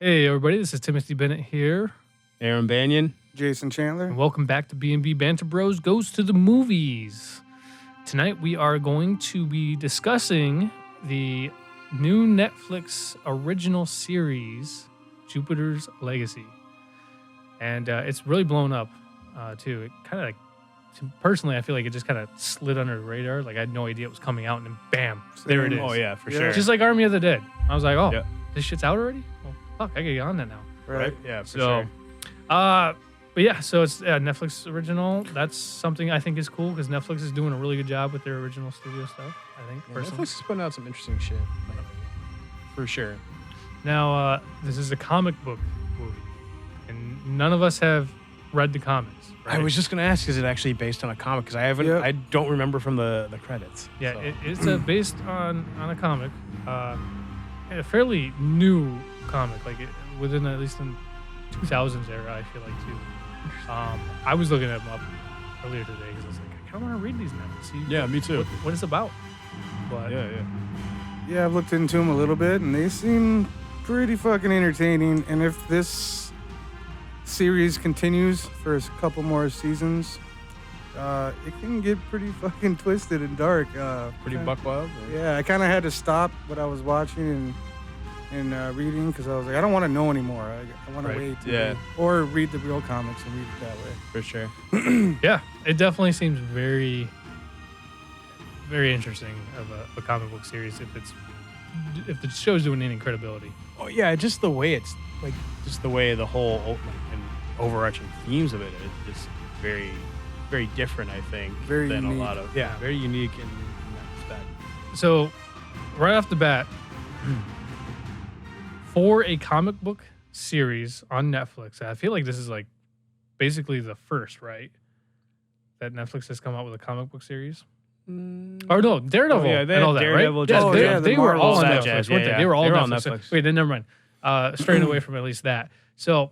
Hey everybody, this is Timothy Bennett here, Aaron Banyan. Jason Chandler. and welcome back to B&B Banter Bros Goes to the Movies. Tonight we are going to be discussing the new Netflix original series, Jupiter's Legacy. And it's really blown up, too. It kind of personally, I feel like it just kind of slid under the radar. Like I had no idea it was coming out, and then bam, there it is. Oh, yeah, for sure. Just like Army of the Dead. I was like, oh, Yeah. this shit's out already? Well, fuck, I gotta get on that now. Right? Yeah, for So, sure. but yeah, so it's Netflix original. That's something I think is cool because Netflix is doing a really good job with their original studio stuff. I think Yeah, personally. Netflix is putting out some interesting shit. For sure. Now, this is a comic book movie, and none of us have read the comics. Right? I was just going to ask, is it actually based on a comic? Because I don't remember from the credits. Yeah, so. it's based on a comic, a fairly new comic, like within at least in 2000s era. I feel like too. I was looking them up earlier today because I was like, I kind of want to read these now and see. Yeah, me too. What it's about. But Yeah, I've looked into them a little bit, and they seem pretty fucking entertaining. And if this series continues for a couple more seasons, it can get pretty fucking twisted and dark. Pretty buck wild? Or? Yeah, I kind of had to stop what I was watching and reading because I was like, I don't want to know anymore. I want to wait. Or read the real comics and read it that way. For sure. yeah, it definitely seems very, very interesting of a comic book series if the show's doing any credibility. Oh, yeah, just the way it's, like, just the way the whole and overarching themes of it is just very, very different, I think, Very than unique. a lot of, very unique in that respect. So, right off the bat, for a comic book series on Netflix, I feel like this is like basically the first, right? That Netflix has come out with a comic book series. Or no, Daredevil and all that, Daredevil, right? Jessica Yeah, Jones, they were all on that Netflix, jazz, weren't they? yeah. They were all They were on on Netflix. Netflix. Wait, then never mind. Straying away from at least that. So,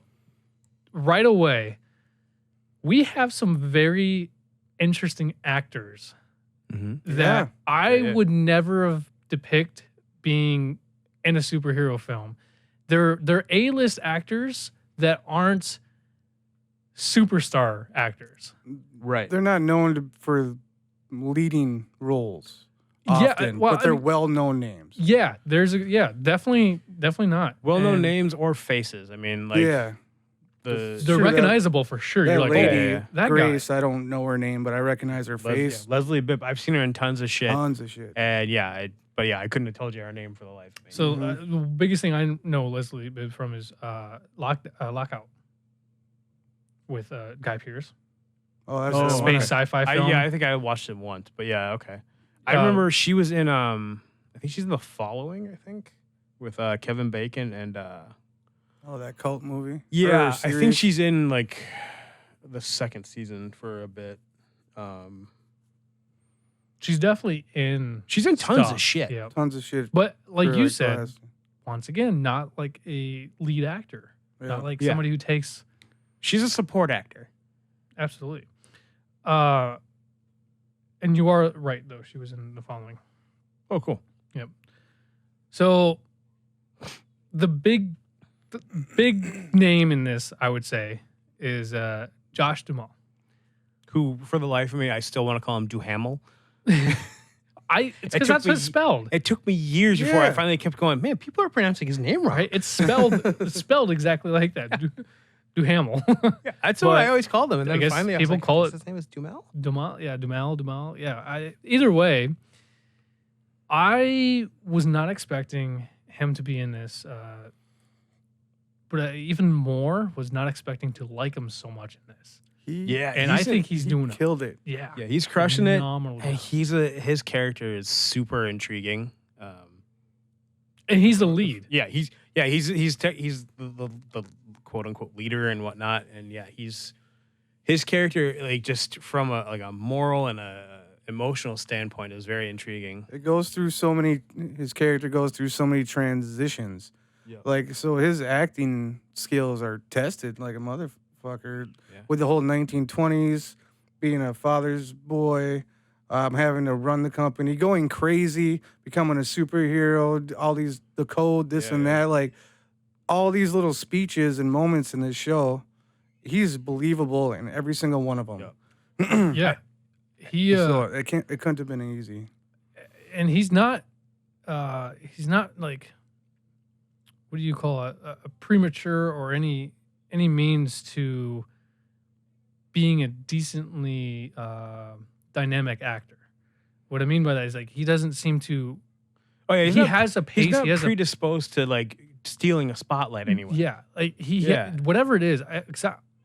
right away, we have some very interesting actors that I would never have depict being in a superhero film. They're A-list actors that aren't superstar actors. Right. They're not known for leading roles Yeah, often, well, but they're I mean- well-known names. Yeah, definitely not. Well-known And names or faces. I mean, like, Yeah. They're Sure, recognizable for sure. That You're like, lady, oh, that Grace, I don't know her name, but I recognize her face. Leslie Bibb. I've seen her in tons of shit. Tons of shit. And I couldn't have told you her name for the life of me. guy. So the biggest thing I know Leslie Bibb from is Lockout with Guy Pearce. Oh, that's Oh, the Space one. sci-fi film. I think I watched it once, but yeah, okay. I Uh, remember she was in I think she's in The Following, I think, with Kevin Bacon and Oh, that cult movie. yeah, Or I think series? she's in like the second season for a bit. She's definitely in. She's in tons stuff. of shit. Yeah, Tons of shit. but like for, you the said, last- once again, not like a lead actor, Yeah. not like Yeah. somebody who takes She's a support actor. absolutely. And you are right though. She was in The Following. Oh, cool. So the big name in this, I would say, is Josh Duhamel. Who, for the life of me, I still want to call him Duhamel. It's It because took that's what me- it's spelled. It took me years before I Yeah. finally kept going, man, people are pronouncing his name wrong. Right? It's spelled exactly like that. Duhamel. Yeah, that's But what I always called him. And I then guess finally people I was like, call I it- guess his name is Duhamel? Duhamel. Yeah. Either way, I was not expecting him to be in this, but even more was not expecting to like him so much in this. And I think he's doing it. killed it. Yeah. Yeah, he's crushing it. Phenomenal And job. his character is super intriguing. And he's the lead. He's the quote unquote leader and whatnot. And yeah, his character, like, just from a moral and a emotional standpoint, is very intriguing. It goes through his character goes through so many transitions. Yeah. Like, so his acting skills are tested like a motherfucker Yeah. with the whole 1920s, being a father's boy, having to run the company, going crazy, becoming a superhero, all the code, this and that. Like, all these little speeches and moments in this show, he's believable in every single one of them. Yep. Yeah. He So it couldn't have been easy. and he's not like, what do you call it, a premature or any means to being a decently dynamic actor. What I mean by that is, like, he doesn't seem to. Oh yeah, He has a pace. He's not He has predisposed to like stealing a spotlight anyway. Yeah, like Yeah. whatever it is.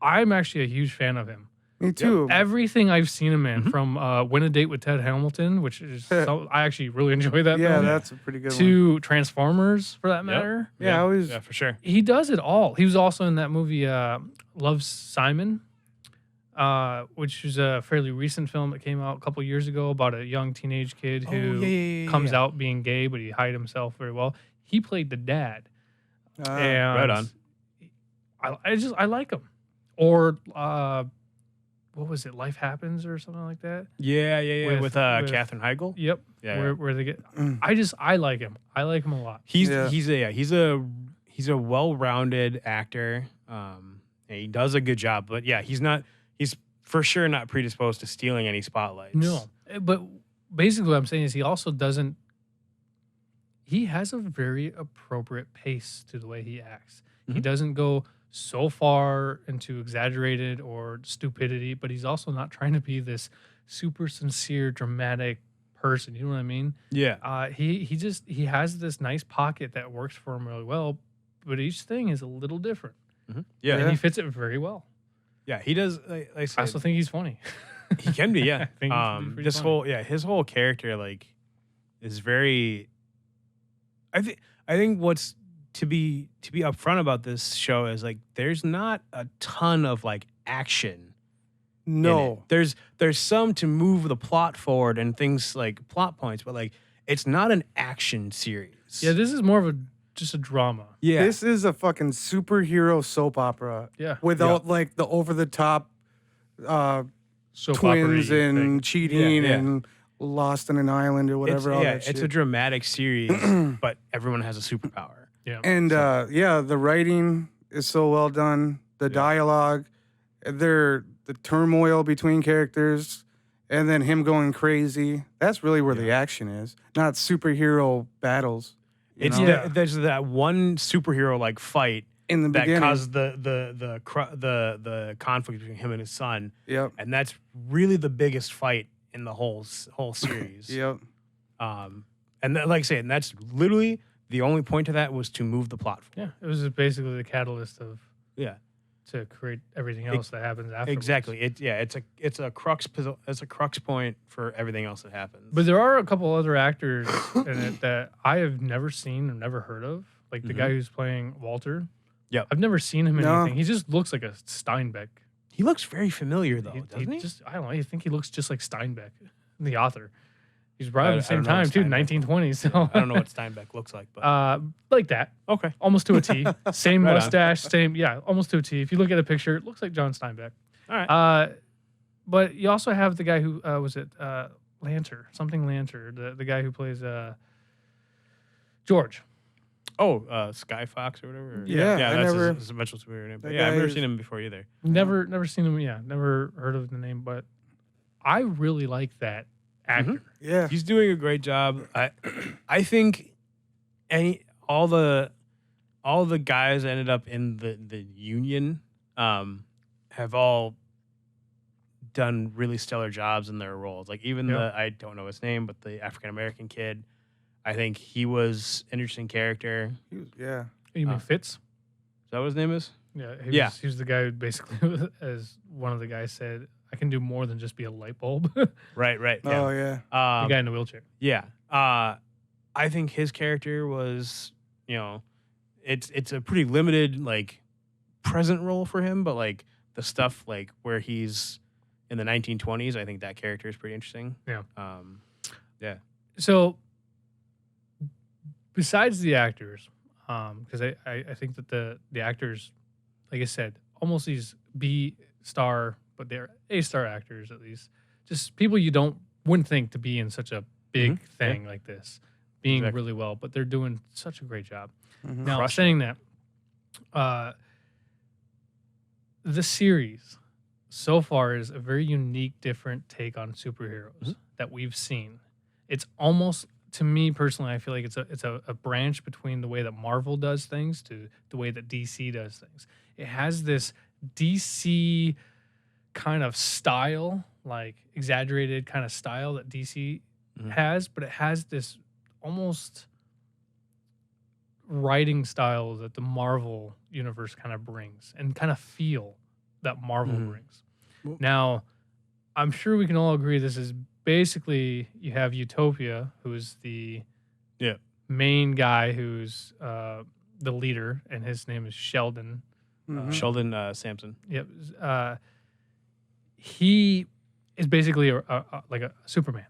I'm actually a huge fan of him. Me too. Everything I've seen him in, from Win a Date with Ted Hamilton, which is I actually really enjoy that. Yeah, film, that's a pretty good one. to Transformers, for that matter. Yeah, I always. Yeah, for sure. He does it all. He was also in that movie Love, Simon, which is a fairly recent film that came out a couple years ago about a young teenage kid who comes out being gay, but he hid himself very well. He played the dad. And Right on. I like him. Or what was it? Life Happens or something like that. Yeah. With- With with- Katherine Heigl. Yep. Yeah. Where they get. I like him. I like him a lot. He's Yeah. he's a well-rounded actor. And he does a good job. But yeah, he's for sure not predisposed to stealing any spotlights. No, but basically what I'm saying is he also doesn't. He has a very appropriate pace to the way he acts. He Mhm. doesn't go so far into exaggerated or stupidity, but he's also not trying to be this super sincere, dramatic person. You know what I mean? Yeah. He has this nice pocket that works for him really well, but each thing is a little different, Yeah. and he fits it very well. Yeah. He does. Like I I said, also think he's funny. he can be. Yeah. I think he can be pretty this funny. his whole character like is very. I think what's to be upfront about this show is like there's not a ton of like action. in it. No. There's some to move the plot forward and things like plot points, but like it's not an action series. Yeah, this is more of just a drama. Yeah. This is a fucking superhero soap opera Yeah. without like the over the top Soap twins opera-y and thing. cheating Yeah. and lost in an island or whatever. all that it's shit. a dramatic series, but everyone has a superpower. Yeah. And the writing is so well done. The dialogue, the turmoil between characters, and then him going crazy. That's really where the action is, not superhero battles. you know? There's that one superhero like fight In the that beginning. caused the conflict between him and his son, Yep. and that's really the biggest fight in the whole series. Yep. And like I say, and that's literally the only point to that was to move the plot forward. Yeah, it was just basically the catalyst Yeah, to create everything else that happens after. exactly. It's a crux point for everything else that happens. But there are a couple other actors in it that I have never seen or never heard of. Like the guy who's playing Walter. Yep. I've never seen him in No. anything. He just looks like a Steinbeck. he looks very familiar though, He doesn't he? just, I don't know. I think he looks just like Steinbeck, the author. He's right at the I same don't know what time too, Steinbeck 1920s. So I don't know what Steinbeck looks like, but like that, okay. almost to a T. Same Right on. mustache, almost to a T. If you look at a picture, it looks like John Steinbeck. All right. But you also have the guy who was it Lanter, the guy who plays George. Sky Fox or whatever. Yeah, I that's never- his eventual superhero name. But that yeah, I've guy never is- seen him before either. Never seen him. Yeah, never heard of the name, but I really like that actor. Yeah. He's doing a great job. I think all the guys that ended up in the union have all done really stellar jobs in their roles. Like even I don't know his name, but the African American kid, I think he was an interesting character. Yeah. You mean Fitz? Is that what his name is? Yeah, Yeah. he was the guy who basically, as one of the guys said, I can do more than just be a light bulb. Right. Yeah. Oh yeah. The guy in the wheelchair. Yeah. I think his character was, it's a pretty limited like present role for him, but like the stuff like where he's in the 1920s, I think that character is pretty interesting. Yeah. Yeah. So, besides the actors, because I think that the actors, like I said, almost these B star, but they're A star actors at least. Just people you wouldn't think to be in such a big thing like this, being Exactly. really well, but they're doing such a great job. Mhm. Now, Crushing saying that, The series so far is a very unique, different take on superheroes that we've seen. It's almost, to me personally, I feel like it's a branch between the way that Marvel does things to the way that DC does things. It has this DC kind of style, like exaggerated kind of style that DC has, but it has this almost writing style that the Marvel universe kind of brings and kind of feel that Marvel brings. Now, I'm sure we can all agree this is basically, you have Utopia, who's the main guy, who's the leader, and his name is Sheldon. Sheldon Sampson. Yep. He is basically like a Superman.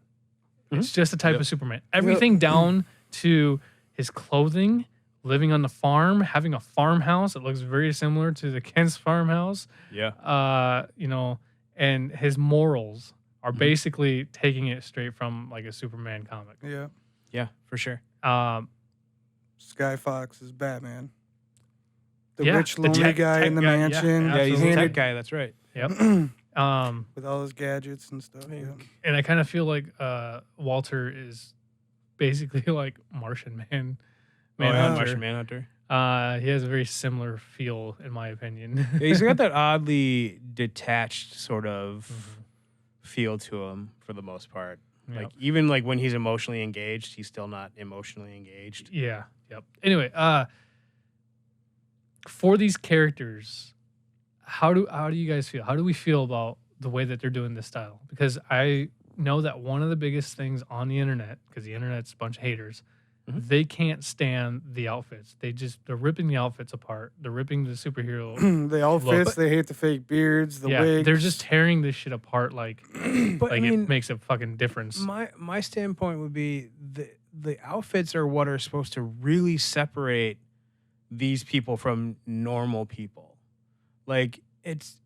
It's just a type of Superman. Everything down to his clothing, living on the farm, having a farmhouse that looks very similar to the Kent's farmhouse. Yeah. And his morals are basically taking it straight from like a Superman comic. Yeah. Yeah, for sure. Sky Fox is Batman. The Yeah, rich, the lonely tech guy in the guy, yeah, mansion. Yeah, he's a absolutely. tech guy. That's right. Yep. With all his gadgets and stuff. Yeah. And I kind of feel like Walter is basically like Martian Manhunter. Martian Manhunter. He has a very similar feel, in my opinion. Yeah, he's got that oddly detached sort of feel to him for the most part. Yep. Like even like when he's emotionally engaged, he's still not emotionally engaged. Yeah. Yep. Anyway, for these characters, how do you guys feel? How do we feel about the way that they're doing this style? Because I know that one of the biggest things on the internet, because the internet's a bunch of haters, they can't stand the outfits. They're ripping the outfits apart. They're ripping the superhero. The outfits, they hate the fake beards, the wigs. They're just tearing this shit apart like But I mean, it makes a fucking difference. my standpoint would be the outfits are what are supposed to really separate these people from normal people. Like it's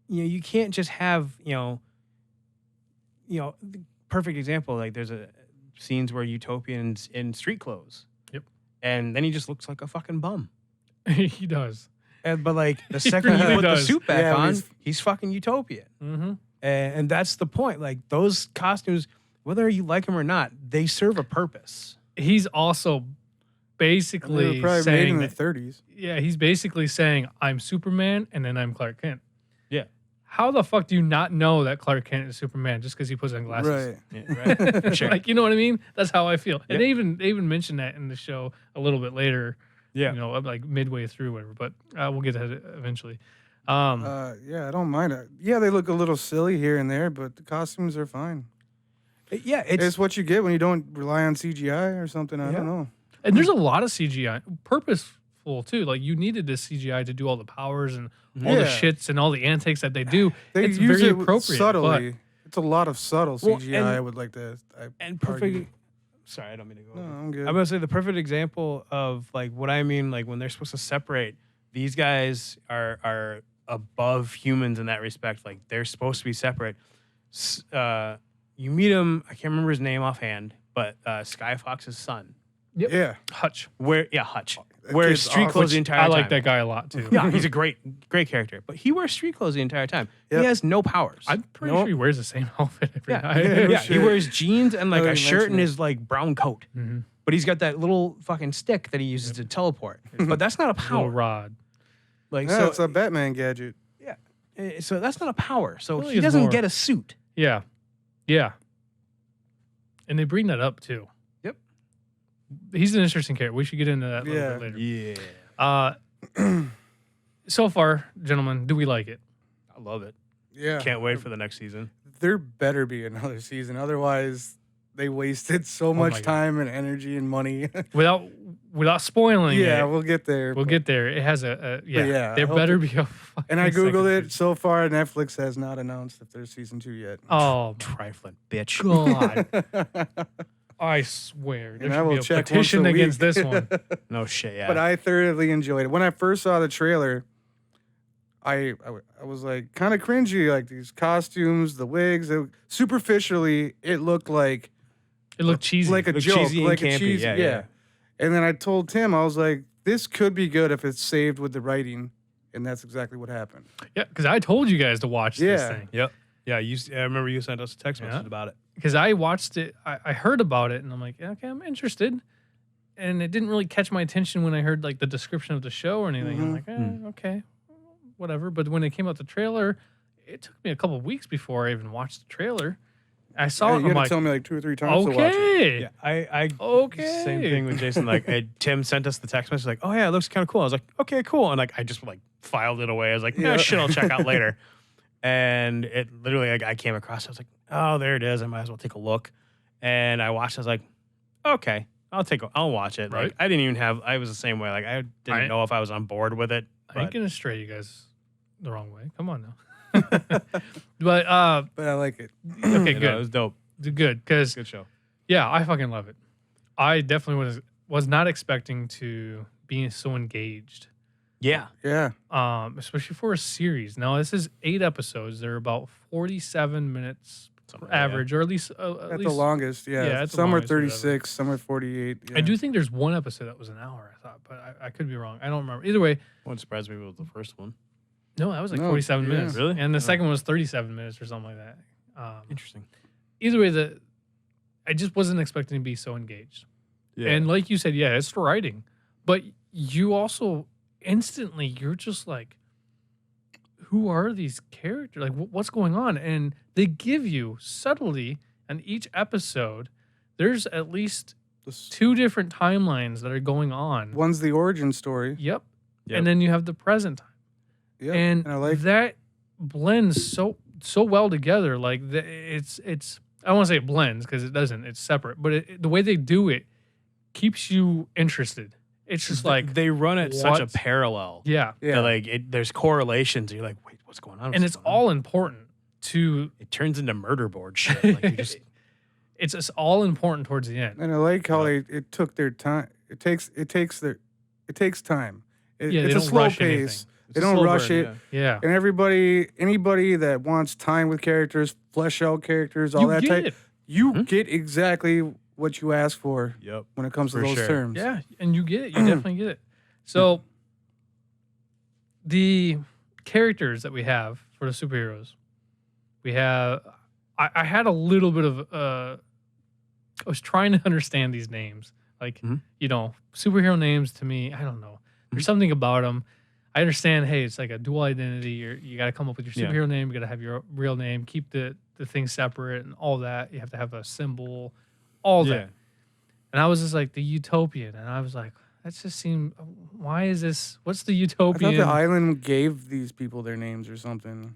you can't just have the perfect example, like there's scenes where Utopian's in street clothes. Yep. And then he just looks like a fucking bum. He does. But like the second really he put the does. suit back on, he's- he's fucking Utopian. Mm-hmm. And that's the point. Like those costumes, whether you like them or not, they serve a purpose. He's also They basically were probably made saying in the that, 30s. yeah, he's basically saying I'm Superman and then I'm Clark Kent. Yeah. How the fuck do you not know that Clark Kent is Superman just because he puts on glasses? Right. Yeah, right. For sure. Like, you know what I mean? That's how I feel. And Yeah. they even mentioned that in the show a little bit later. Yeah. Like midway through, whatever. But we'll get to that eventually. Yeah, I don't mind it. Yeah, they look a little silly here and there, but the costumes are fine. Yeah, It's what you get when you don't rely on CGI or something. I Yeah. don't know. And there's a lot of CGI, purposeful too. Like you needed this CGI to do all the powers and all the Yeah. shits and all the antics that they do. They It's use very it appropriate. subtly. It's a lot of subtle Well, CGI. and- I would like to. and argue. perfect. Sorry, I don't mean to go. No, over. I'm good. I'm gonna say the perfect example of like what I mean, like when they're supposed to separate. These guys are above humans in that respect. Like they're supposed to be separate. You meet him. I can't remember his name offhand, but Sky Fox's son. Yeah, Hutch. Hutch. That Wears kid's street awesome. clothes the entire I time. like that guy a lot too. Yeah, he's a great character. But he wears street clothes the entire time. Yep. He has no powers. I'm pretty Nope. sure he wears the same outfit every yeah, night. yeah. shit. He wears jeans and like Now a that you shirt mention and it. his like brown coat. Mhm. But he's got that little fucking stick that he uses to teleport. But that's not a Little power. rod. Like yeah, so, it's a Batman gadget. so that's not a power. So Really he is doesn't more- get a suit. Yeah. Yeah. And they bring that up too. Yep. He's an interesting character. We should get into that a little Yeah. bit later. Yeah, So far, gentlemen, do we like it? I love it. Yeah, Can't wait for the next season. There better be another season. Otherwise, they wasted so my much God. time and energy and money. Without spoiling yeah, it, we'll get there. we'll but- get there. It has yeah, I there hope better it- be a fucking And I second googled it. season. So far, Netflix has not announced if there's season 2 yet. Oh my Trifling bitch. God. I swear. There And I should will be a check once petition a against week. this one. No shit. Yeah. But I thoroughly enjoyed it. When I first saw the trailer, I was like kind of cringy, like these costumes, the wigs. Superficially, it looked like It looked cheesy. like a Looked joke, cheesy and like a campy. cheesy, Yeah. And then I told Tim, I was like, this could be good if it's saved with the writing, and that's exactly what happened. Yeah, because I told you guys to watch this Yeah. thing. Yep. Yeah, I remember you sent us a text message about it. Because I watched it, I heard about it, and I'm like, yeah, okay, I'm interested. And it didn't really catch my attention when I heard like the description of the show or anything. I'm like, okay, whatever. But when it came out the trailer, it took me a couple of weeks before I even watched the trailer. I saw it. You I'm had like, to tell me like 2 or 3 times to watch it. okay, Yeah, I okay. same thing with Jason. Like Tim sent us the text message like, oh yeah, it looks kind of cool. I was like, okay, cool. And like I just like filed it away. I was like, no shit, I'll check out later. And it literally, like, I came across it. I was like, oh, there it is. I might as well take a look. And I watched. I was like, okay, I'll watch it. Right. Like I didn't even have. I was the same way. Like I didn't know if I was on board with it. I ain't gonna stray you guys the wrong way. Come on now. But I like it. okay, It good, was dope. good. Because Good show. yeah, I fucking love it. I definitely was not expecting to be so engaged. Yeah. Yeah. Especially for a series. Now this is 8 episodes. They're about 47 minutes Something like that. average, or at least At the longest, yeah. Yeah, at the Some are longest, whatever. 36, some are 48. Yeah. I do think there's one episode that was an hour. I thought, but I could be wrong. I don't remember. Either way, Wouldn't surprise me if it was the first one. no, that was like No, 47 yeah. minutes. Really? And the Oh. second one was 37 minutes or something like that. Interesting. Either way, I just wasn't expecting to be so engaged. Yeah. And like you said, yeah, it's the writing, but you also instantly you're just like, who are these characters? Like, what's going on? And they give you subtly in each episode. There's at least This- 2 different timelines that are going on. One's the origin story. Yep. Yep. And then you have the present time. Yeah. And I like that blends so well together. Like it's I don't want to say it blends because it doesn't. It's separate. But the way they do it keeps you interested. It's just like they run at such a what? parallel. yeah, Yeah. That, like there's correlations. You're like, wait, what's going on? and it's all important to. It turns into murder board shit. Like you just It's just all important towards the end. And I like how it took their time. It takes time. Yeah, they it's a don't slow rush pace. anything. They don't rush it. Yeah, And anybody that wants time with characters, flesh out characters, all you that get type, it. you get exactly what you ask for Yep. when it comes to For those sure. terms. Yeah, and you get it. You definitely get it. So the characters that we have for the superheroes, we have. I had a little bit of. I was trying to understand these names, like superhero names. To me, I don't know. There's something about them. I understand. Hey, it's like a dual identity. You got to come up with your superhero name. You got to have your real name. Keep the things separate and all that. You have to have a symbol, all that. And I was just like the utopian, and I was like, that just seemed. Why is this? What's the I utopian? thought the island gave these people their names or something,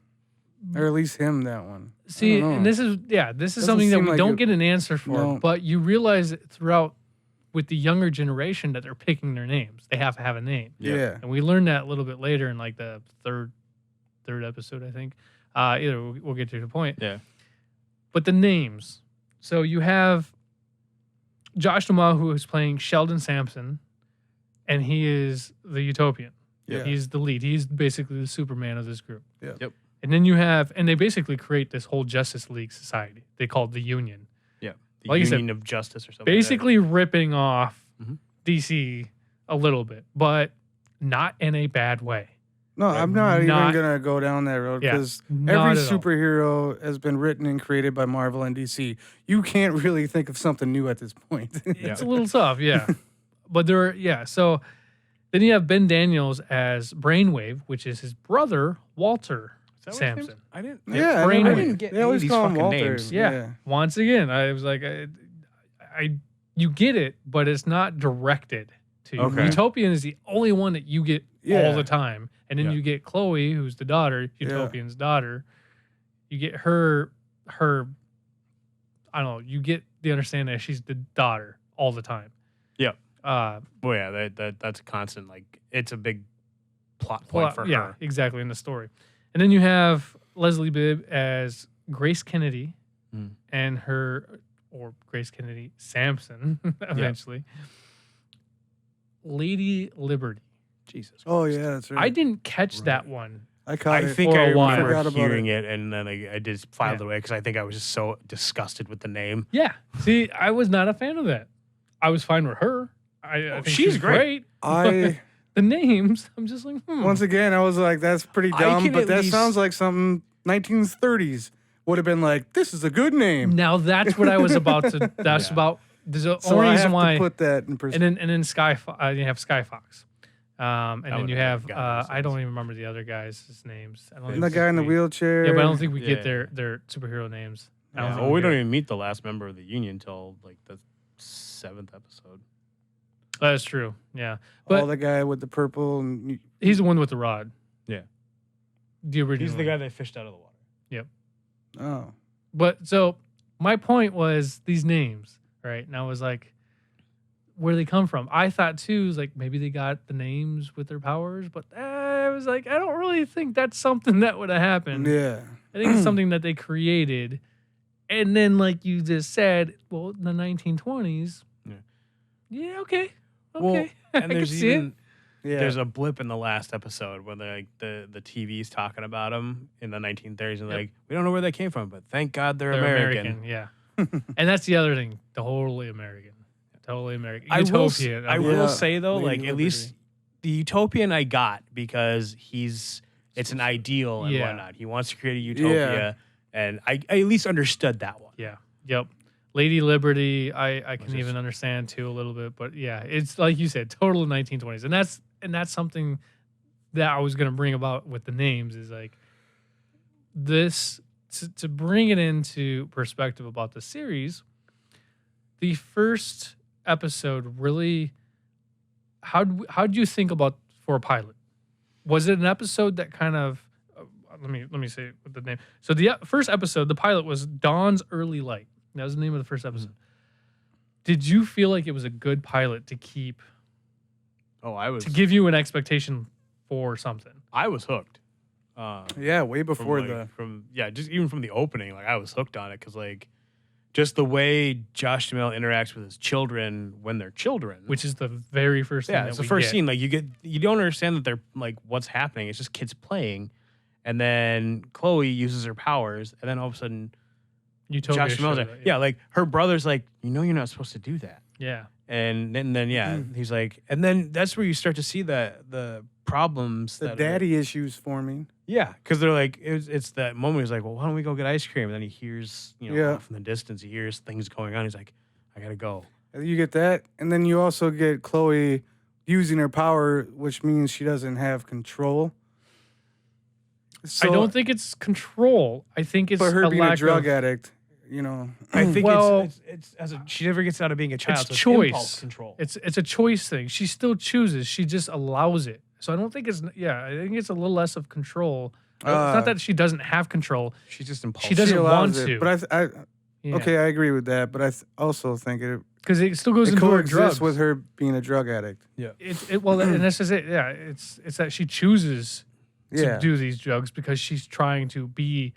or at least him that one. See, I don't know. and this is Doesn't something that seem we like don't it- get an answer for, No. but you realize it throughout with the younger generation that they're picking their names. They have to have a name. Yeah. And we learned that a little bit later in like the third episode, I think. Either we'll get to the point. Yeah. But the names. So you have Josh Duhamel, who is playing Sheldon Sampson, and he is the utopian. Yeah. He's the lead. He's basically the Superman of this group. Yeah. Yep. And then and they basically create this whole Justice League society. They call it the Union. Yeah. The Like you said, Union of Justice or something. Basically ripping off Mhm. DC a little bit, but not in a bad way. No, I'm not Not- even gonna go down that road Yeah, because not every at all. superhero has been written and created by Marvel and DC. You can't really think of something new at this point. It's a little tough, yeah. But so then you have Ben Daniels as Brainwave, which is his brother, Walter Is that what his name Sampson. is? I didn't. Yeah, Brainwave. I I didn't get they any of always these call him fucking Walter. names. Yeah. Once again, I was like, you get it, but it's not directed to you. Okay. Utopian is the only one that you get all Yeah. the time. And then Yeah. you get Chloe, who's the daughter, Utopian's daughter. You get her, I don't know, you get the understanding that she's the daughter all the time. Yep. Well, Well, yeah, that's a constant. Like, it's a big plot point for yeah, her. exactly, in the story. And then you have Leslie Bibb as Grace Kennedy Mm. and or Grace Kennedy Sampson, eventually. Lady Liberty. Jesus. Oh Christ. yeah, that's right. I didn't catch Right. that one. I caught I it. think for I a while. Forgot remember about hearing it, and then I just filed it away because I think I was just so disgusted with the name. Yeah. See, I was not a fan of that. I was fine with her. I think she's great. I The names, I'm just like, once again, I was like, that's pretty I dumb, can but at that least- sounds like something 1930s would have been like. This is a good name. Now that's what I was about to. That's Yeah. about. There's the So only I reason have why. to put that in perspective. And then Sky. You have Sky Fox. And then would you make have. goddamn I don't sense. even remember the other guys' names. I don't And even the think guy in the we- wheelchair. Yeah, but I don't think we get Yeah. their superhero names. I don't Yeah. think Well, we get don't it. even meet the last member of the Union till like the 7th episode. That's true. Yeah, All but the guy with the purple. And, he's the one with the rod. Yeah. The original. He's the guy they fished out of the water. oh, But so my point was these names, right? And I was like, where they come from? I thought too, was like maybe they got the names with their powers, but I was like, I don't really think that's something that would have happened. yeah. I think it's something that they created. And then, like you just said, well, in the 1920s, yeah, okay. Well, I and could there's see it. even Yeah. there's a blip in the last episode where like the TV's talking about them in the 1930s and Yep. like we don't know where they came from, but thank God they're They're American. yeah. And that's the other thing. Totally American. Totally American. I Utopian. I Yeah. will say though, Lady like at Liberty. least the utopian I got because it's an ideal and Yeah. whatnot. He wants to create a utopia, and I at least understood that one. Yeah. Yep. Lady Liberty, I Which can is- even understand too a little bit, but yeah, it's like you said, total 1920s, and that's something that I was gonna bring about with the names is like this to bring it into perspective about the series. The first episode really, how'd you think about for a pilot? Was it an episode that kind of let me say it with the name. So the first episode, the pilot was Dawn's Early Light. That was the name of the first episode. Did you feel like it was a good pilot to keep Oh, I was to give you an expectation for something? I was hooked. Yeah, way From, before just even from the opening, like I was hooked on it because like just the way Josh Duhamel interacts with his children when they're children, Which is the very first thing. yeah, that it's the we first get. scene. Like you don't understand that they're like what's happening. It's just kids playing, and then Chloe uses her powers, and then all of a sudden Utopia Josh Duhamel's shows like, it, yeah, like her brother's like, you're not supposed to do that. yeah. And then he's like, and then that's where you start to see the problems. the that daddy issues forming. yeah, because they're like, it's that moment. He's like, well, why don't we go get ice cream? And then he hears, Yeah. off in the distance, he hears things going on. He's like, I gotta go. You get that, and then you also get Chloe using her power, which means she doesn't have control. So, I don't think it's control. I think it's but her a being a lack drug of, addict, I think Well, it's as a, she never gets out of being a child. it's so choice. impulse control. It's a choice thing. She still chooses. She just allows it. So I don't think it's I think it's a little less of control. It's not that she doesn't have control. She's just impulsive. She doesn't allows want it, to. But I Yeah. okay, I agree with that. But I also think it Because it still goes into her drugs. coexists with her being a drug addict. Well, and that's just it. Yeah, it's that she chooses to Yeah, do these drugs because she's trying to be.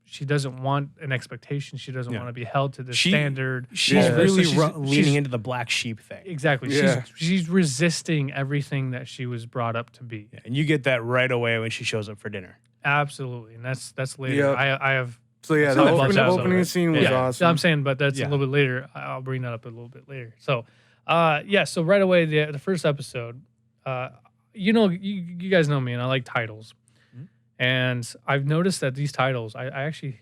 She doesn't want an expectation. She doesn't Yeah. want to be held to the She- standard. She's Yeah. really So leaning into the black sheep thing. Exactly. Yeah. She's resisting everything that she was brought up to be. Yeah, and you get that right away when she shows up for dinner. Absolutely, and that's later. Yep. I have. So yeah, That's the how I felt opening about it. scene was Yeah, awesome. I'm saying, but that's Yeah. a little bit later. I'll bring that up a little bit later. So, so right away, the first episode, you guys know me, and I like titles, Mhm. and I've noticed that these titles, I actually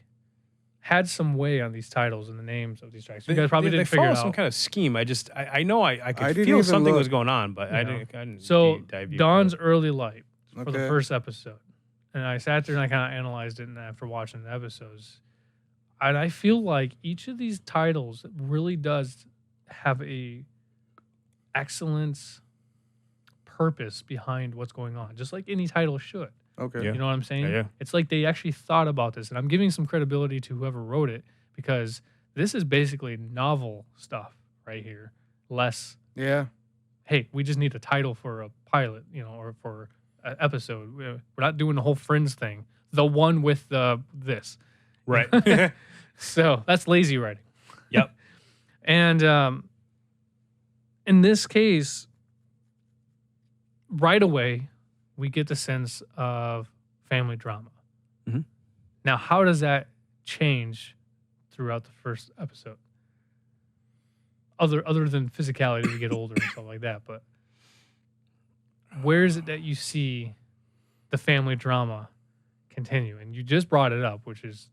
had some way on these titles and the names of these tracks. You guys probably they didn't figure follow it some out. kind of scheme. I know I could didn't feel even something was look. going on, but I No. didn't So dive deep Dawn's into Early Light for the Okay. first episode, and I sat there and I kind of analyzed it, and after watching the episodes, and I feel like each of these titles really does have a excellent purpose behind what's going on, just like any title should. Okay. Yeah. You know what I'm saying? Yeah. It's like they actually thought about this, and I'm giving some credibility to whoever wrote it because this is basically novel stuff right here. Less, Yeah. hey, we just need a title for a pilot, or for an episode. We're not doing the whole Friends thing. The one with the this. Right. So that's lazy writing. Yep. And in this case, right away, we get the sense of family drama. Mhm. Now, how does that change throughout the first episode? Other than physicality, we get older and stuff like that. But where is it that you see the family drama continue? And you just brought it up, which is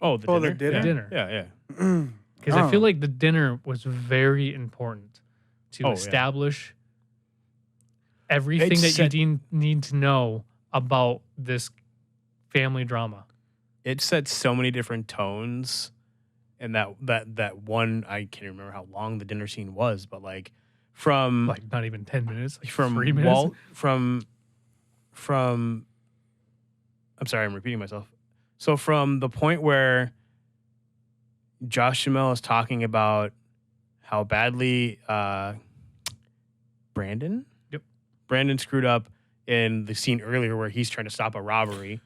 Oh, the dinner. the dinner? the dinner. Yeah. Because I feel like the dinner was very important to Oh, yeah. establish everything It that set- you need to know about this family drama. It set so many different tones, and that one, I can't remember how long the dinner scene was, but like from Like not even 10 minutes, like from 3 minutes. Walt from I'm sorry, I'm repeating myself. So from the point where Josh Duhamel is talking about how badly Brandon screwed up in the scene earlier where he's trying to stop a robbery.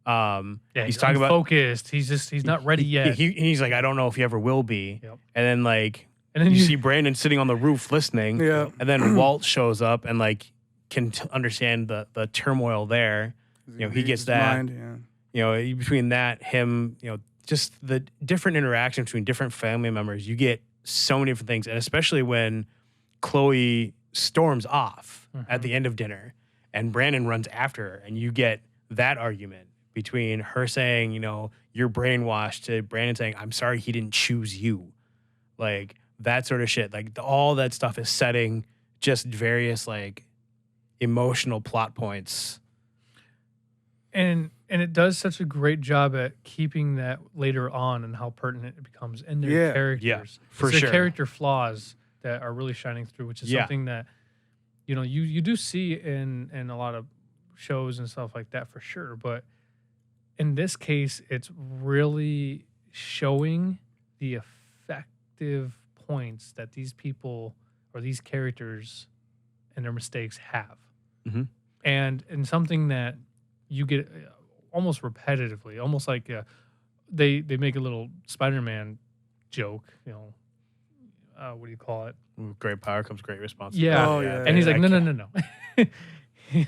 Yeah, he's talking about focused. He's not ready yet. He's like, I don't know if he ever will be. Yep. And then like And then you see Brandon sitting on the roof listening. Yeah. And then Walt shows up and like can understand the turmoil there. You know, he gets His that. mind, yeah. You know, between that, him, you know, just the different interaction between different family members, you get so many different things. And especially when Chloe storms off at the end of dinner and Brandon runs after her, and you get that argument between her saying, you know, you're brainwashed, to Brandon saying, I'm sorry he didn't choose you. Like that sort of shit. Like all that stuff is setting just various like emotional plot points. And it does such a great job at keeping that later on and how pertinent it becomes in their characters. Yeah, for It's sure. their character flaws that are really shining through, which is something that, you know, you do see in a lot of shows and stuff like that for sure. But in this case, it's really showing the effective points that these people or these characters and their mistakes have. Mhm. And something that you get almost repetitively, almost like they make a little Spider-Man joke, you know, what do you call it? With great power comes great responsibility. Yeah. Oh, yeah. And he's like, I no. can't-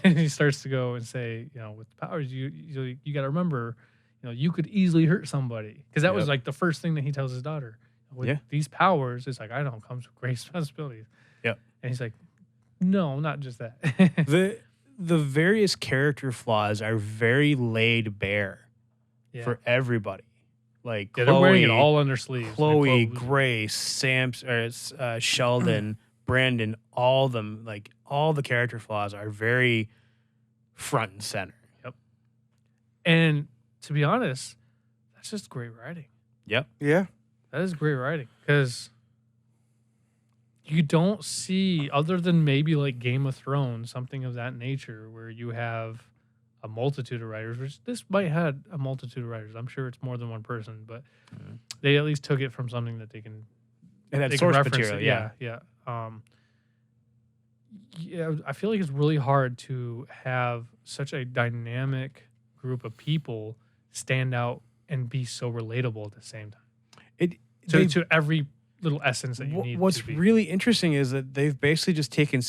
And he starts to go and say, you know, with powers, you got to remember, you know, you could easily hurt somebody. Because that was Yep. like the first thing that he tells his daughter. With these powers, it's like, I don't comes with great responsibilities. Yep. And he's like, no, not just that. The various character flaws are very laid bare Yeah. for everybody. Like Yeah, Chloe, they're wearing it all on their sleeves. Chloe, Their clothes. Grace, Sheldon, Brandon, all them, like all the character flaws are very front and center. And to be honest, that's just great writing. Yep. Yeah. That is great writing because you don't see, other than maybe like Game of Thrones, something of that nature, where you have a multitude of writers, which this might have a multitude of writers. I'm sure it's more than one person, but they at least took it from something that they can. And they that can source reference material, it. Yeah. Yeah, I feel like it's really hard to have such a dynamic group of people stand out and be so relatable at the same time. To every little essence that you need. What's to be. really interesting is that they've basically just taken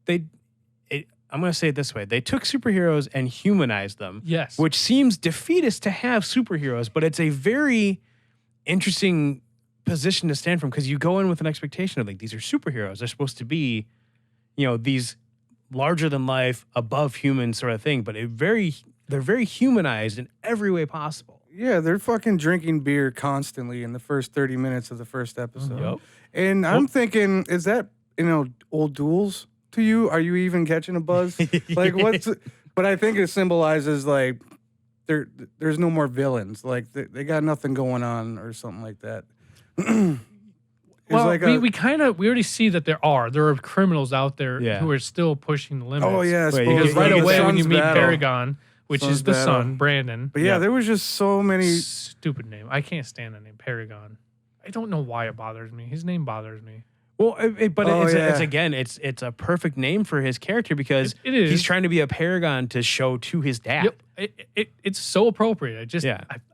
I'm going to say it this way. They took superheroes and humanized them. Yes. Which seems defeatist to have superheroes, but it's a very interesting position to stand from because you go in with an expectation of like, these are superheroes. They're supposed to be, you know, these larger than life, above human sort of thing, but they're very humanized in every way possible. Yeah, they're fucking drinking beer constantly in the first 30 minutes of the first episode. Yep. And I'm thinking, is that, you know, old duels to you? Are you even catching a buzz? Like, but I think it symbolizes, like, there's no more villains. Like, they got nothing going on or something like that. Well, like we already see that there are criminals out there who are still pushing the limits. Oh, yeah. Wait, Because you right get away that when you Son's meet battle. Paragon, which Son's is the battle. son, Brandon. But yeah, there was just so many. Stupid name. I can't stand the name Paragon. I don't know why it bothers me. His name bothers me. Well, yeah. it's a perfect name for his character because It is. he's trying to be a paragon to show to his dad. Yep. It's so appropriate.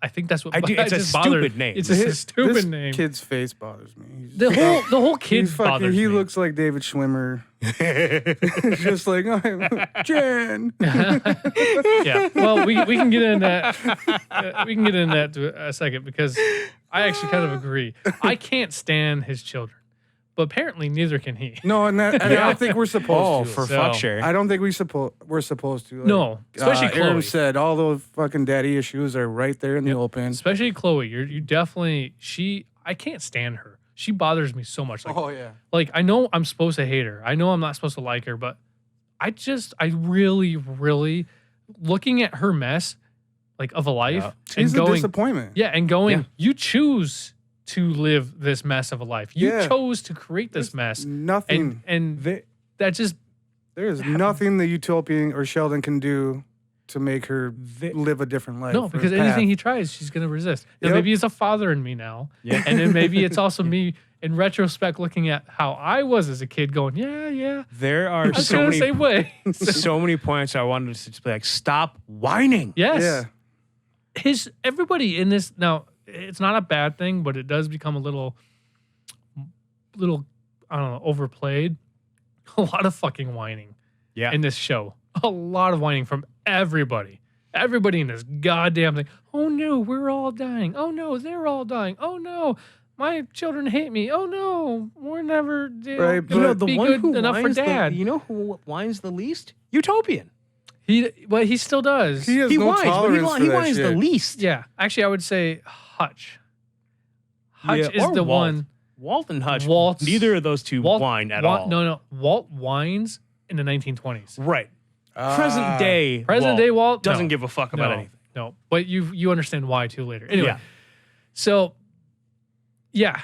I think that's what It's a just bothers- stupid name. It's a stupid This name. kid's face bothers me. The whole kid bothers He me. looks like David Schwimmer. Just like, I'm Jen. Yeah. Well, we can get into that. We can get into that to a second because I actually kind of agree. I can't stand his children, but apparently neither can he. No, and I don't think we're supposed to. for So- fuck sure. I don't think we're supposed to. Like, No, especially Chloe. Aaron said all those fucking daddy issues are right there in the open. Especially Chloe. You definitely I can't stand her. She bothers me so much. Like, Oh yeah. like I know I'm supposed to hate her. I know I'm not supposed to like her, but I really, really looking at her mess, like of a life, Yeah. She's and a going, disappointment. yeah, and going. Yeah. You choose to live this mess of a life. You Yeah. chose to create this mess, Nothing. and They- that just There is nothing that Utopian or Sheldon can do to make her live a different life. no, or because path. anything he tries, she's gonna resist. Now, Yep. maybe it's a father in me now, Yeah. and then maybe it's also me in retrospect looking at how I was as a kid, going, yeah, There I are was so feeling the many same way. so many points I wanted to just be like, stop whining. Yes. Yeah. Everybody in this now, it's not a bad thing, but it does become a little I don't know, overplayed. A lot of fucking whining Yeah. in this show. A lot of whining from everybody. Everybody in this goddamn thing. Oh no, we're all dying. Oh no, they're all dying. Oh no, my children hate me. Oh no, we're never Right, gonna but- be good enough for whines dad. you know who whines the least? Utopian. He still does. He has no whines, but tolerance for he that whines the shit. least. Yeah, actually, I would say Hutch. Hutch Yeah, is or the Walt. one. Walt and Hutch. Walt's- Neither of those two whine at all. No, Walt whines in the 1920s. Right. Ah. Present day. Present day Walt doesn't no. give a fuck about No, anything. no, but you understand why too later. Anyway, Yeah. so yeah,